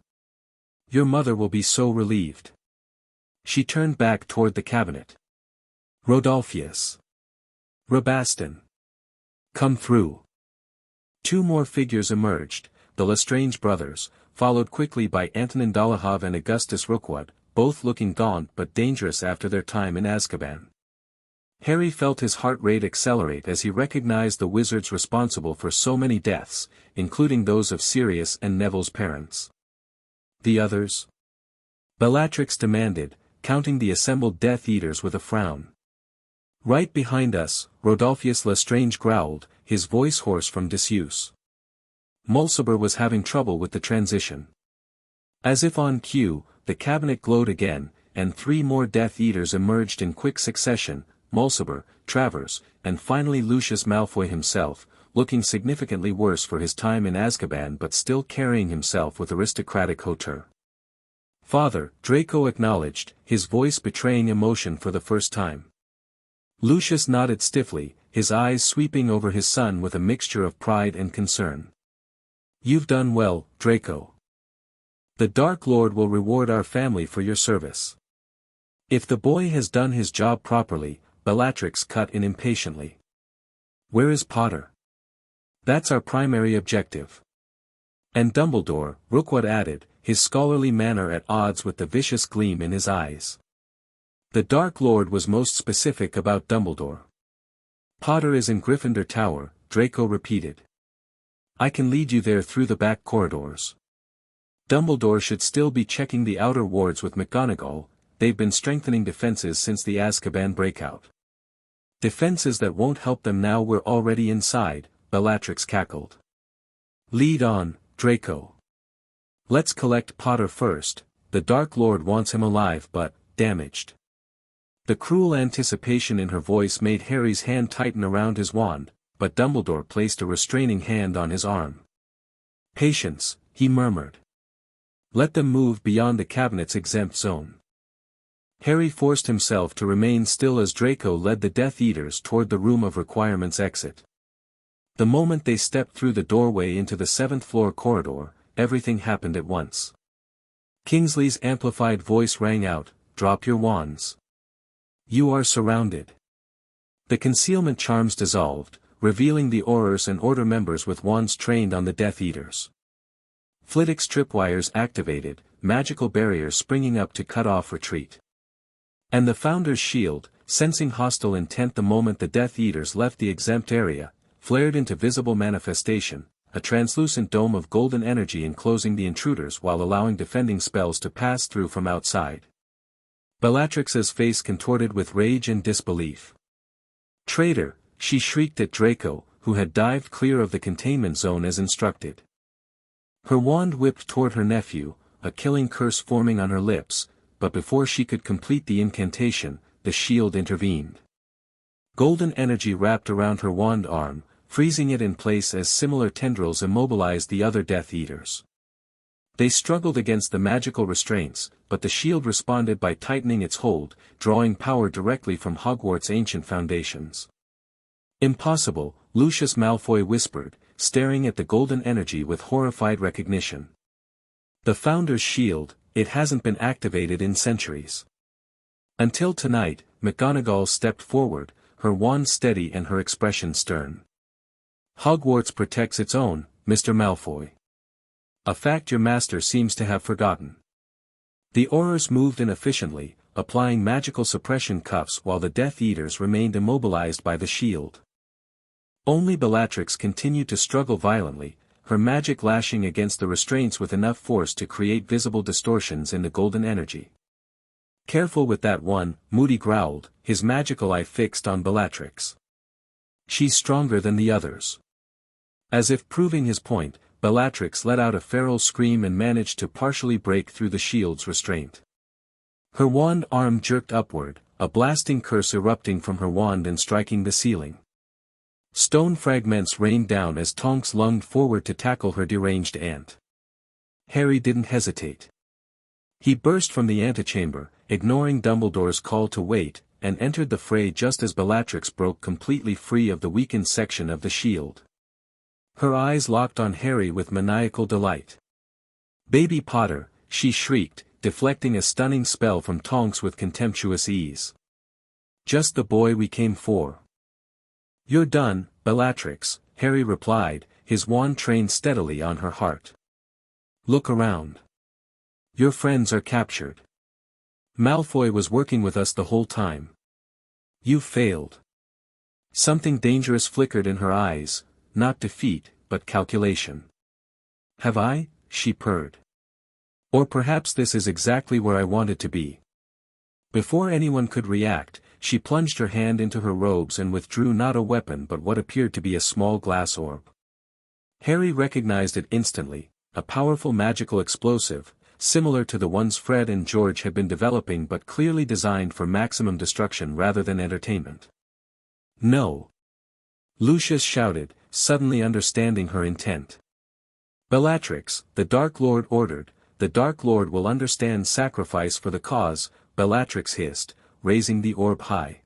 Your mother will be so relieved. She turned back toward the cabinet. Rodolphius. Rabaston. Come through. Two more figures emerged, the Lestrange brothers, followed quickly by Antonin Dolohov and Augustus Rookwood, both looking gaunt but dangerous after their time in Azkaban. Harry felt his heart rate accelerate as he recognized the wizards responsible for so many deaths, including those of Sirius and Neville's parents. The others? Bellatrix demanded, counting the assembled Death Eaters with a frown. Right behind us, Rodolphius Lestrange growled, his voice hoarse from disuse. Mulciber was having trouble with the transition. As if on cue, the cabinet glowed again, and 3 more Death Eaters emerged in quick succession, Mulciber, Travers, and finally Lucius Malfoy himself, looking significantly worse for his time in Azkaban but still carrying himself with aristocratic hauteur. Father, Draco acknowledged, his voice betraying emotion for the first time. Lucius nodded stiffly, his eyes sweeping over his son with a mixture of pride and concern. You've done well, Draco. The Dark Lord will reward our family for your service. If the boy has done his job properly, Bellatrix cut in impatiently. Where is Potter? That's our primary objective. And Dumbledore, Rookwood added, his scholarly manner at odds with the vicious gleam in his eyes. The Dark Lord was most specific about Dumbledore. Potter is in Gryffindor Tower, Draco repeated. I can lead you there through the back corridors. Dumbledore should still be checking the outer wards with McGonagall, they've been strengthening defenses since the Azkaban breakout. Defenses that won't help them now we're already inside, Bellatrix cackled. Lead on, Draco. Let's collect Potter first, the Dark Lord wants him alive but, damaged. The cruel anticipation in her voice made Harry's hand tighten around his wand, but Dumbledore placed a restraining hand on his arm. Patience, he murmured. Let them move beyond the cabinet's exempt zone. Harry forced himself to remain still as Draco led the Death Eaters toward the Room of Requirement's exit. The moment they stepped through the doorway into the 7th floor corridor, everything happened at once. Kingsley's amplified voice rang out, drop your wands. You are surrounded. The concealment charms dissolved, revealing the Aurors and Order members with wands trained on the Death Eaters. Flitwick's tripwires activated, magical barriers springing up to cut off retreat. And the Founder's shield, sensing hostile intent the moment the Death Eaters left the exempt area, flared into visible manifestation, a translucent dome of golden energy enclosing the intruders while allowing defending spells to pass through from outside. Bellatrix's face contorted with rage and disbelief. Traitor, she shrieked at Draco, who had dived clear of the containment zone as instructed. Her wand whipped toward her nephew, a killing curse forming on her lips, but before she could complete the incantation, the shield intervened. Golden energy wrapped around her wand arm, freezing it in place as similar tendrils immobilized the other Death Eaters. They struggled against the magical restraints, but the shield responded by tightening its hold, drawing power directly from Hogwarts' ancient foundations. Impossible, Lucius Malfoy whispered, staring at the golden energy with horrified recognition. The Founder's shield, it hasn't been activated in centuries. Until tonight, McGonagall stepped forward, her wand steady and her expression stern. Hogwarts protects its own, Mr. Malfoy. A fact your master seems to have forgotten. The Aurors moved inefficiently, applying magical suppression cuffs while the Death Eaters remained immobilized by the shield. Only Bellatrix continued to struggle violently, her magic lashing against the restraints with enough force to create visible distortions in the golden energy. Careful with that one, Moody growled, his magical eye fixed on Bellatrix. She's stronger than the others. As if proving his point, Bellatrix let out a feral scream and managed to partially break through the shield's restraint. Her wand arm jerked upward, a blasting curse erupting from her wand and striking the ceiling. Stone fragments rained down as Tonks lunged forward to tackle her deranged aunt. Harry didn't hesitate. He burst from the antechamber, ignoring Dumbledore's call to wait, and entered the fray just as Bellatrix broke completely free of the weakened section of the shield. Her eyes locked on Harry with maniacal delight. "Baby Potter," she shrieked, deflecting a stunning spell from Tonks with contemptuous ease. "Just the boy we came for." "You're done, Bellatrix," Harry replied, his wand trained steadily on her heart. "Look around. Your friends are captured. Malfoy was working with us the whole time. You've failed." Something dangerous flickered in her eyes, not defeat, but calculation. "Have I?" she purred. "Or perhaps this is exactly where I wanted to be." Before anyone could react, she plunged her hand into her robes and withdrew not a weapon but what appeared to be a small glass orb. Harry recognized it instantly, a powerful magical explosive, similar to the ones Fred and George had been developing but clearly designed for maximum destruction rather than entertainment. "No!" Lucius shouted, suddenly understanding her intent. "Bellatrix," the Dark Lord ordered, "the Dark Lord will understand sacrifice for the cause," Bellatrix hissed, raising the orb high.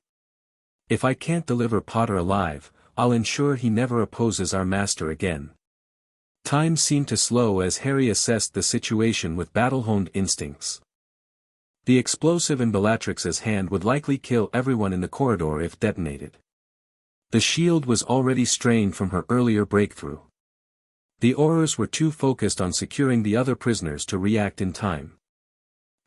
"If I can't deliver Potter alive, I'll ensure he never opposes our master again." Time seemed to slow as Harry assessed the situation with battle-honed instincts. The explosive in Bellatrix's hand would likely kill everyone in the corridor if detonated. The shield was already strained from her earlier breakthrough. The Aurors were too focused on securing the other prisoners to react in time.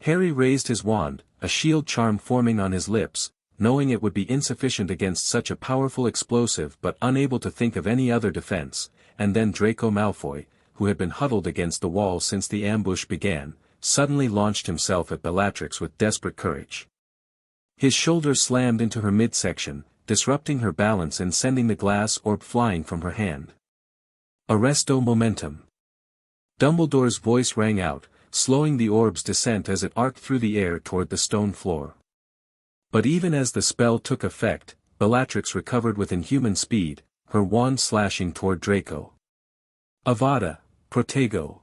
Harry raised his wand, a shield charm forming on his lips, knowing it would be insufficient against such a powerful explosive but unable to think of any other defense, and then Draco Malfoy, who had been huddled against the wall since the ambush began, suddenly launched himself at Bellatrix with desperate courage. His shoulder slammed into her midsection, disrupting her balance and sending the glass orb flying from her hand. "Arresto momentum." Dumbledore's voice rang out, slowing the orb's descent as it arced through the air toward the stone floor. But even as the spell took effect, Bellatrix recovered with inhuman speed, her wand slashing toward Draco. "Avada, Protego!"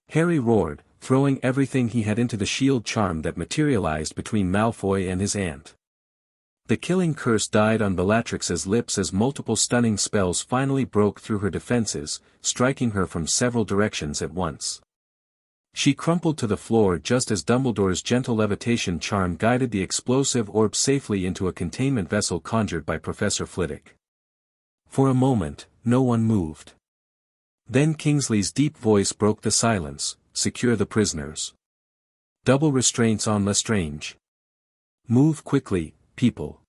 Harry roared, throwing everything he had into the shield charm that materialized between Malfoy and his aunt. The killing curse died on Bellatrix's lips as multiple stunning spells finally broke through her defenses, striking her from several directions at once. She crumpled to the floor just as Dumbledore's gentle levitation charm guided the explosive orb safely into a containment vessel conjured by Professor Flitwick. For a moment, no one moved. Then Kingsley's deep voice broke the silence, "Secure the prisoners. Double restraints on Lestrange. Move quickly, people."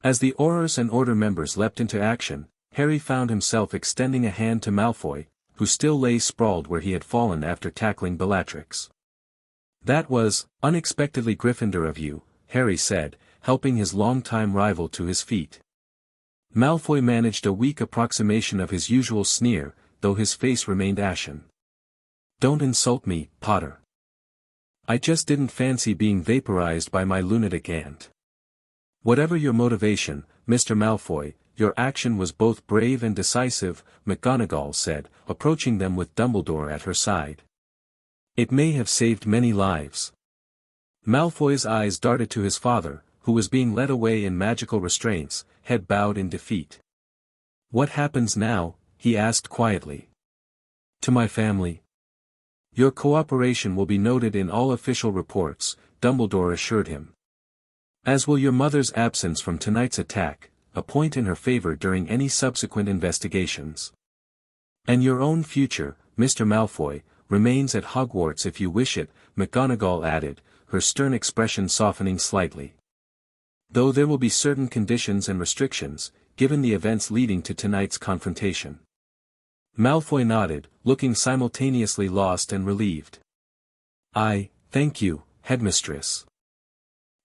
As the Aurors and Order members leapt into action, Harry found himself extending a hand to Malfoy, who still lay sprawled where he had fallen after tackling Bellatrix. "That was unexpectedly Gryffindor of you," Harry said, helping his longtime rival to his feet. Malfoy managed a weak approximation of his usual sneer, though his face remained ashen. "Don't insult me, Potter. I just didn't fancy being vaporized by my lunatic aunt." "Whatever your motivation, Mr. Malfoy, your action was both brave and decisive," McGonagall said, approaching them with Dumbledore at her side. "It may have saved many lives." Malfoy's eyes darted to his father, who was being led away in magical restraints, head bowed in defeat. "What happens now?" he asked quietly. "To my family. Your cooperation will be noted in all official reports," Dumbledore assured him. "As will your mother's absence from tonight's attack, a point in her favor during any subsequent investigations. And your own future, Mr. Malfoy, remains at Hogwarts if you wish it," McGonagall added, her stern expression softening slightly. "Though there will be certain conditions and restrictions, given the events leading to tonight's confrontation." Malfoy nodded, looking simultaneously lost and relieved. Thank you, Headmistress."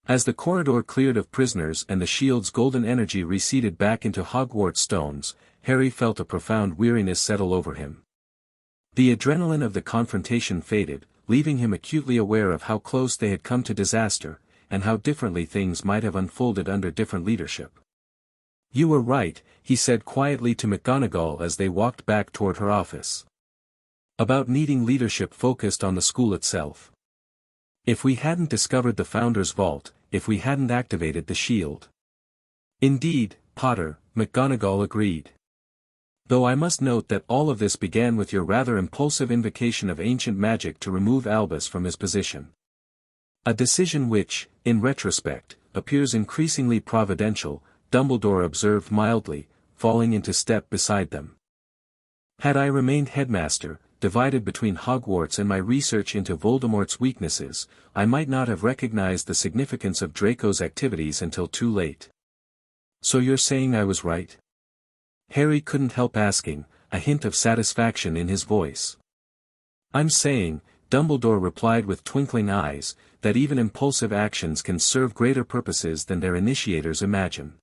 As the corridor cleared of prisoners and the shield's golden energy receded back into Hogwarts stones, Harry felt a profound weariness settle over him. The adrenaline of the confrontation faded, leaving him acutely aware of how close they had come to disaster, and how differently things might have unfolded under different leadership. "You were right," he said quietly to McGonagall as they walked back toward her office. "About needing leadership focused on the school itself. If we hadn't discovered the Founder's Vault, if we hadn't activated the shield." "Indeed, Potter," McGonagall agreed. "Though I must note that all of this began with your rather impulsive invocation of ancient magic to remove Albus from his position. A decision which, in retrospect, appears increasingly providential," Dumbledore observed mildly, falling into step beside them. "Had I remained headmaster, divided between Hogwarts and my research into Voldemort's weaknesses, I might not have recognized the significance of Draco's activities until too late." "So you're saying I was right?" Harry couldn't help asking, a hint of satisfaction in his voice. "I'm saying," Dumbledore replied with twinkling eyes, "that even impulsive actions can serve greater purposes than their initiators imagine.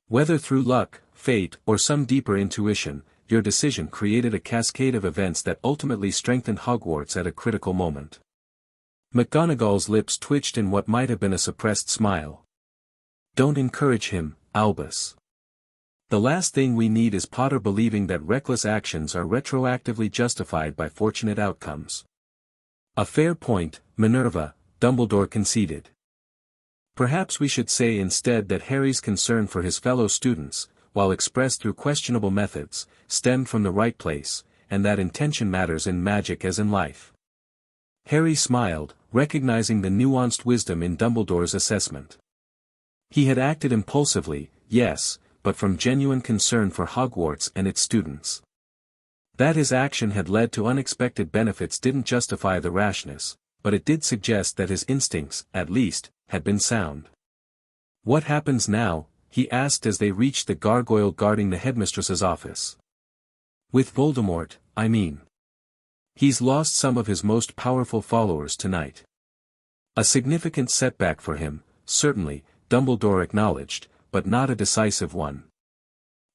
Whether through luck, fate, or some deeper intuition, your decision created a cascade of events that ultimately strengthened Hogwarts at a critical moment." McGonagall's lips twitched in what might have been a suppressed smile. "Don't encourage him, Albus. The last thing we need is Potter believing that reckless actions are retroactively justified by fortunate outcomes." "A fair point, Minerva," Dumbledore conceded. "Perhaps we should say instead that Harry's concern for his fellow students, while expressed through questionable methods, stemmed from the right place, and that intention matters in magic as in life." Harry smiled, recognizing the nuanced wisdom in Dumbledore's assessment. He had acted impulsively, yes, but from genuine concern for Hogwarts and its students. That his action had led to unexpected benefits didn't justify the rashness, but it did suggest that his instincts, at least, had been sound. "What happens now?" he asked as they reached the gargoyle guarding the headmistress's office. "With Voldemort, I mean. He's lost some of his most powerful followers tonight." "A significant setback for him, certainly," Dumbledore acknowledged, "but not a decisive one.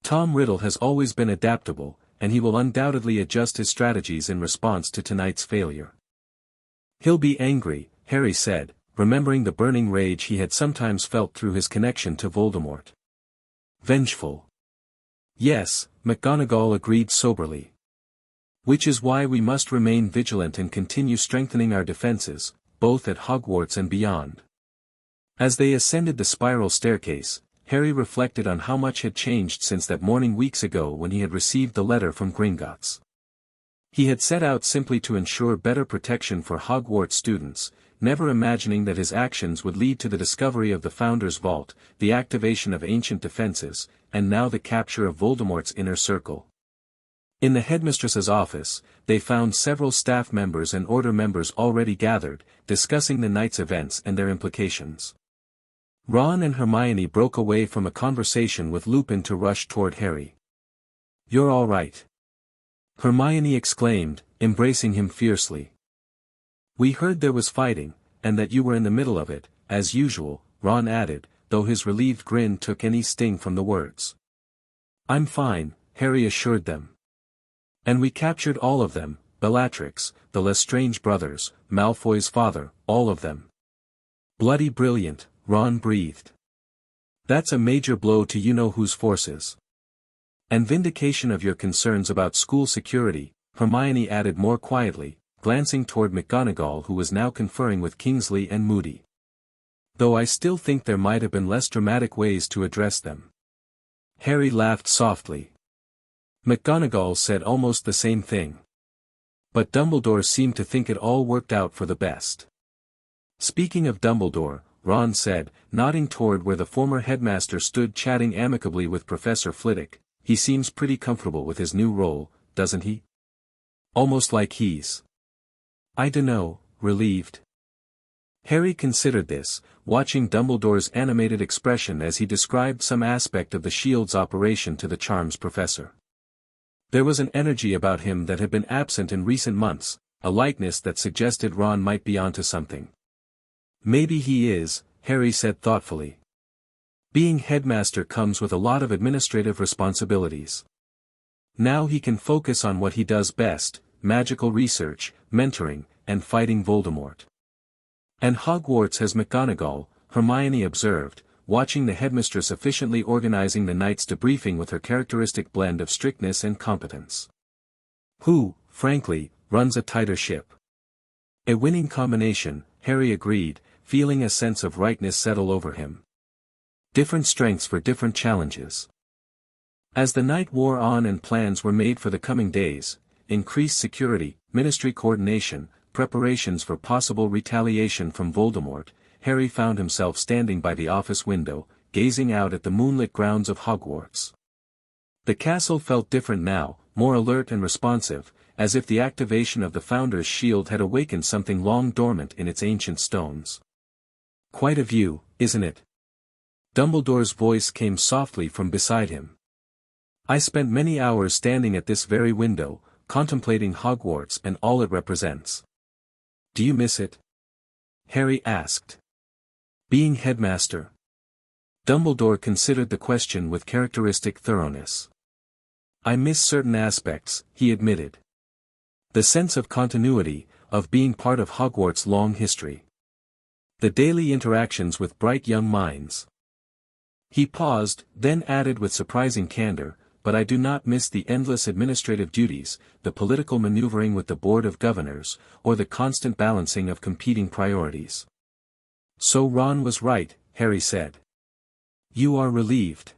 Tom Riddle has always been adaptable, and he will undoubtedly adjust his strategies in response to tonight's failure." "He'll be angry," Harry said, remembering the burning rage he had sometimes felt through his connection to Voldemort. "Vengeful." "Yes," McGonagall agreed soberly. "Which is why we must remain vigilant and continue strengthening our defenses, both at Hogwarts and beyond." As they ascended the spiral staircase, Harry reflected on how much had changed since that morning weeks ago when he had received the letter from Gringotts. He had set out simply to ensure better protection for Hogwarts students, never imagining that his actions would lead to the discovery of the Founder's Vault, the activation of ancient defenses, and now the capture of Voldemort's inner circle. In the headmistress's office, they found several staff members and order members already gathered, discussing the night's events and their implications. Ron and Hermione broke away from a conversation with Lupin to rush toward Harry. "You're all right," Hermione exclaimed, embracing him fiercely. "We heard there was fighting, and that you were in the middle of it, as usual," Ron added, though his relieved grin took any sting from the words. "I'm fine," Harry assured them. "And we captured all of them, Bellatrix, the Lestrange brothers, Malfoy's father, all of them." "Bloody brilliant," Ron breathed. "That's a major blow to you-know-whose forces. And vindication of your concerns about school security," Hermione added more quietly, glancing toward McGonagall who was now conferring with Kingsley and Moody. "Though I still think there might have been less dramatic ways to address them." Harry laughed softly. McGonagall said almost the same thing. But Dumbledore seemed to think it all worked out for the best. "Speaking of Dumbledore," Ron said, nodding toward where the former headmaster stood chatting amicably with Professor Flitwick, "he seems pretty comfortable with his new role, doesn't he? Almost like he's, I dunno, relieved." Harry considered this, watching Dumbledore's animated expression as he described some aspect of the shield's operation to the charms professor. There was an energy about him that had been absent in recent months, a lightness that suggested Ron might be onto something. "Maybe he is," Harry said thoughtfully. "Being headmaster comes with a lot of administrative responsibilities. Now he can focus on what he does best, magical research, mentoring, and fighting Voldemort. And Hogwarts has McGonagall, Hermione observed, watching the headmistress efficiently organizing the night's debriefing with her characteristic blend of strictness and competence. Who, frankly, runs a tighter ship? A winning combination, Harry agreed, feeling a sense of rightness settle over him. Different strengths for different challenges. As the night wore on and plans were made for the coming days, increased security, ministry coordination, preparations for possible retaliation from Voldemort, Harry found himself standing by the office window, gazing out at the moonlit grounds of Hogwarts. The castle felt different now, more alert and responsive, as if the activation of the Founder's Shield had awakened something long dormant in its ancient stones. Quite a view, isn't it? Dumbledore's voice came softly from beside him. I spent many hours standing at this very window, contemplating Hogwarts and all it represents. Do you miss it? Harry asked. Being headmaster? Dumbledore considered the question with characteristic thoroughness. I miss certain aspects, he admitted. The sense of continuity, of being part of Hogwarts' long history. The daily interactions with bright young minds. He paused, then added with surprising candor, but I do not miss the endless administrative duties, the political maneuvering with the Board of Governors, or the constant balancing of competing priorities. So Ron was right, Harry said. You are relieved.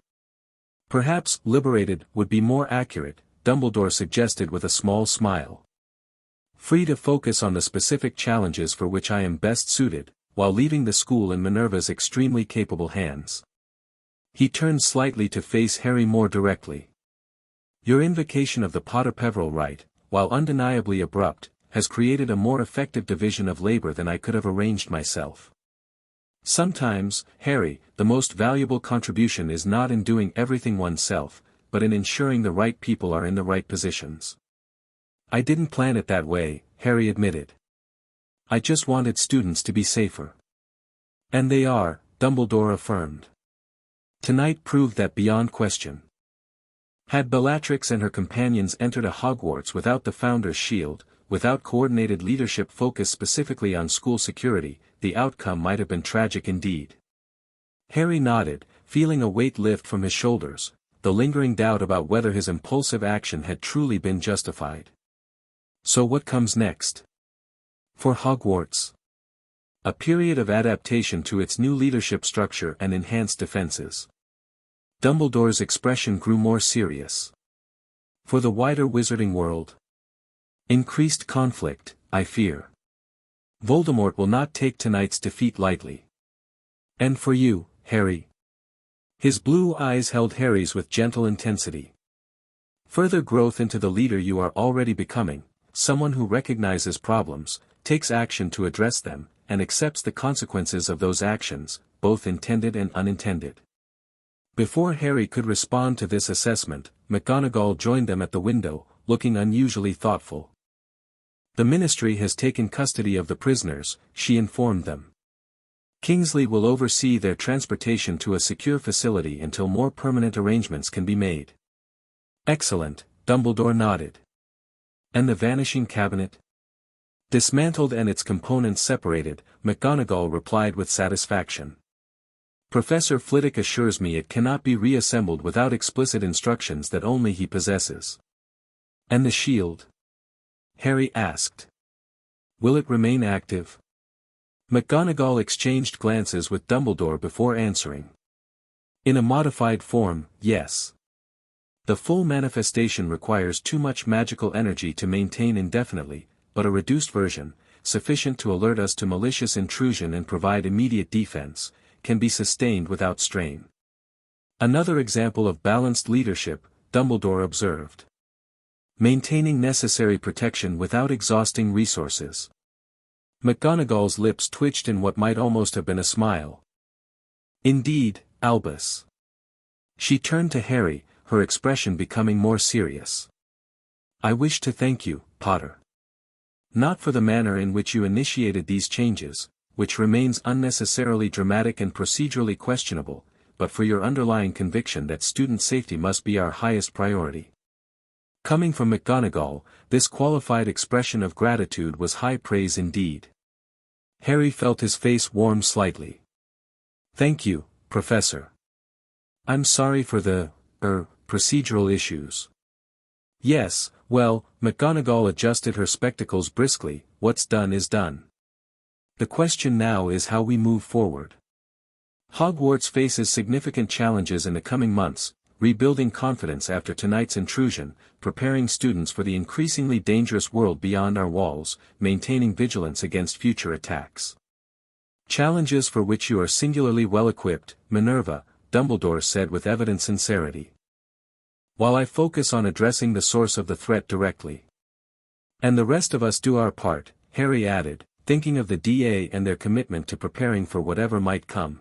Perhaps liberated would be more accurate, Dumbledore suggested with a small smile. Free to focus on the specific challenges for which I am best suited, while leaving the school in Minerva's extremely capable hands. He turned slightly to face Harry more directly. Your invocation of the Potter-Peverell rite, while undeniably abrupt, has created a more effective division of labor than I could have arranged myself. Sometimes, Harry, the most valuable contribution is not in doing everything oneself, but in ensuring the right people are in the right positions. I didn't plan it that way, Harry admitted. I just wanted students to be safer. And they are, Dumbledore affirmed. Tonight proved that beyond question. Had Bellatrix and her companions entered a Hogwarts without the Founder's Shield, without coordinated leadership focused specifically on school security, the outcome might have been tragic indeed. Harry nodded, feeling a weight lift from his shoulders, the lingering doubt about whether his impulsive action had truly been justified. So what comes next? For Hogwarts. A period of adaptation to its new leadership structure and enhanced defenses. Dumbledore's expression grew more serious. For the wider wizarding world. Increased conflict, I fear. Voldemort will not take tonight's defeat lightly. And for you, Harry. His blue eyes held Harry's with gentle intensity. Further growth into the leader you are already becoming, someone who recognizes problems, takes action to address them, and accepts the consequences of those actions, both intended and unintended. Before Harry could respond to this assessment, McGonagall joined them at the window, looking unusually thoughtful. The Ministry has taken custody of the prisoners, she informed them. Kingsley will oversee their transportation to a secure facility until more permanent arrangements can be made. Excellent, Dumbledore nodded. And the Vanishing Cabinet? Dismantled and its components separated, McGonagall replied with satisfaction. Professor Flitwick assures me it cannot be reassembled without explicit instructions that only he possesses. And the shield? Harry asked. Will it remain active? McGonagall exchanged glances with Dumbledore before answering. In a modified form, yes. The full manifestation requires too much magical energy to maintain indefinitely, but a reduced version, sufficient to alert us to malicious intrusion and provide immediate defense, can be sustained without strain. Another example of balanced leadership, Dumbledore observed. Maintaining necessary protection without exhausting resources. McGonagall's lips twitched in what might almost have been a smile. Indeed, Albus. She turned to Harry, her expression becoming more serious. I wish to thank you, Potter. Not for the manner in which you initiated these changes, which remains unnecessarily dramatic and procedurally questionable, but for your underlying conviction that student safety must be our highest priority. Coming from McGonagall, this qualified expression of gratitude was high praise indeed. Harry felt his face warm slightly. "Thank you, Professor. I'm sorry for the, procedural issues." "Yes, well," McGonagall adjusted her spectacles briskly, "what's done is done. The question now is how we move forward. Hogwarts faces significant challenges in the coming months, rebuilding confidence after tonight's intrusion, preparing students for the increasingly dangerous world beyond our walls, maintaining vigilance against future attacks. Challenges for which you are singularly well-equipped, Minerva," Dumbledore said with evident sincerity. "While I focus on addressing the source of the threat directly. And the rest of us do our part," Harry added, thinking of the DA and their commitment to preparing for whatever might come.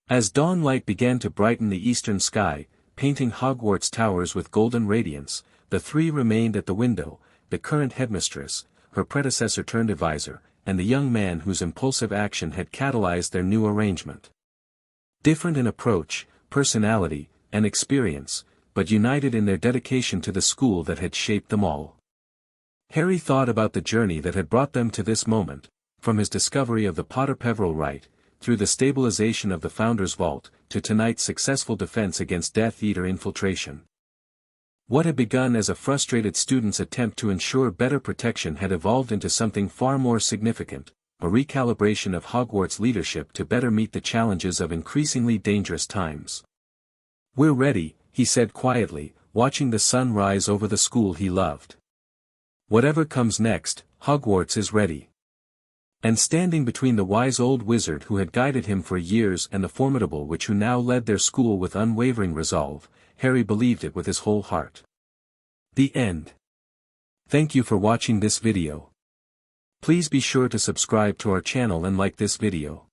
As dawn light began to brighten the eastern sky, painting Hogwarts towers with golden radiance, the three remained at the window, the current headmistress, her predecessor-turned-advisor, and the young man whose impulsive action had catalyzed their new arrangement. Different in approach, personality, and experience, but united in their dedication to the school that had shaped them all. Harry thought about the journey that had brought them to this moment, from his discovery of the Potter-Peverell rite, through the stabilization of the Founder's Vault, to tonight's successful defense against Death Eater infiltration. What had begun as a frustrated student's attempt to ensure better protection had evolved into something far more significant, a recalibration of Hogwarts leadership to better meet the challenges of increasingly dangerous times. "We're ready," he said quietly, watching the sun rise over the school he loved. "Whatever comes next, Hogwarts is ready." And standing between the wise old wizard who had guided him for years and the formidable witch who now led their school with unwavering resolve, Harry believed it with his whole heart. The end. Thank you for watching this video. Please be sure to subscribe to our channel and like this video.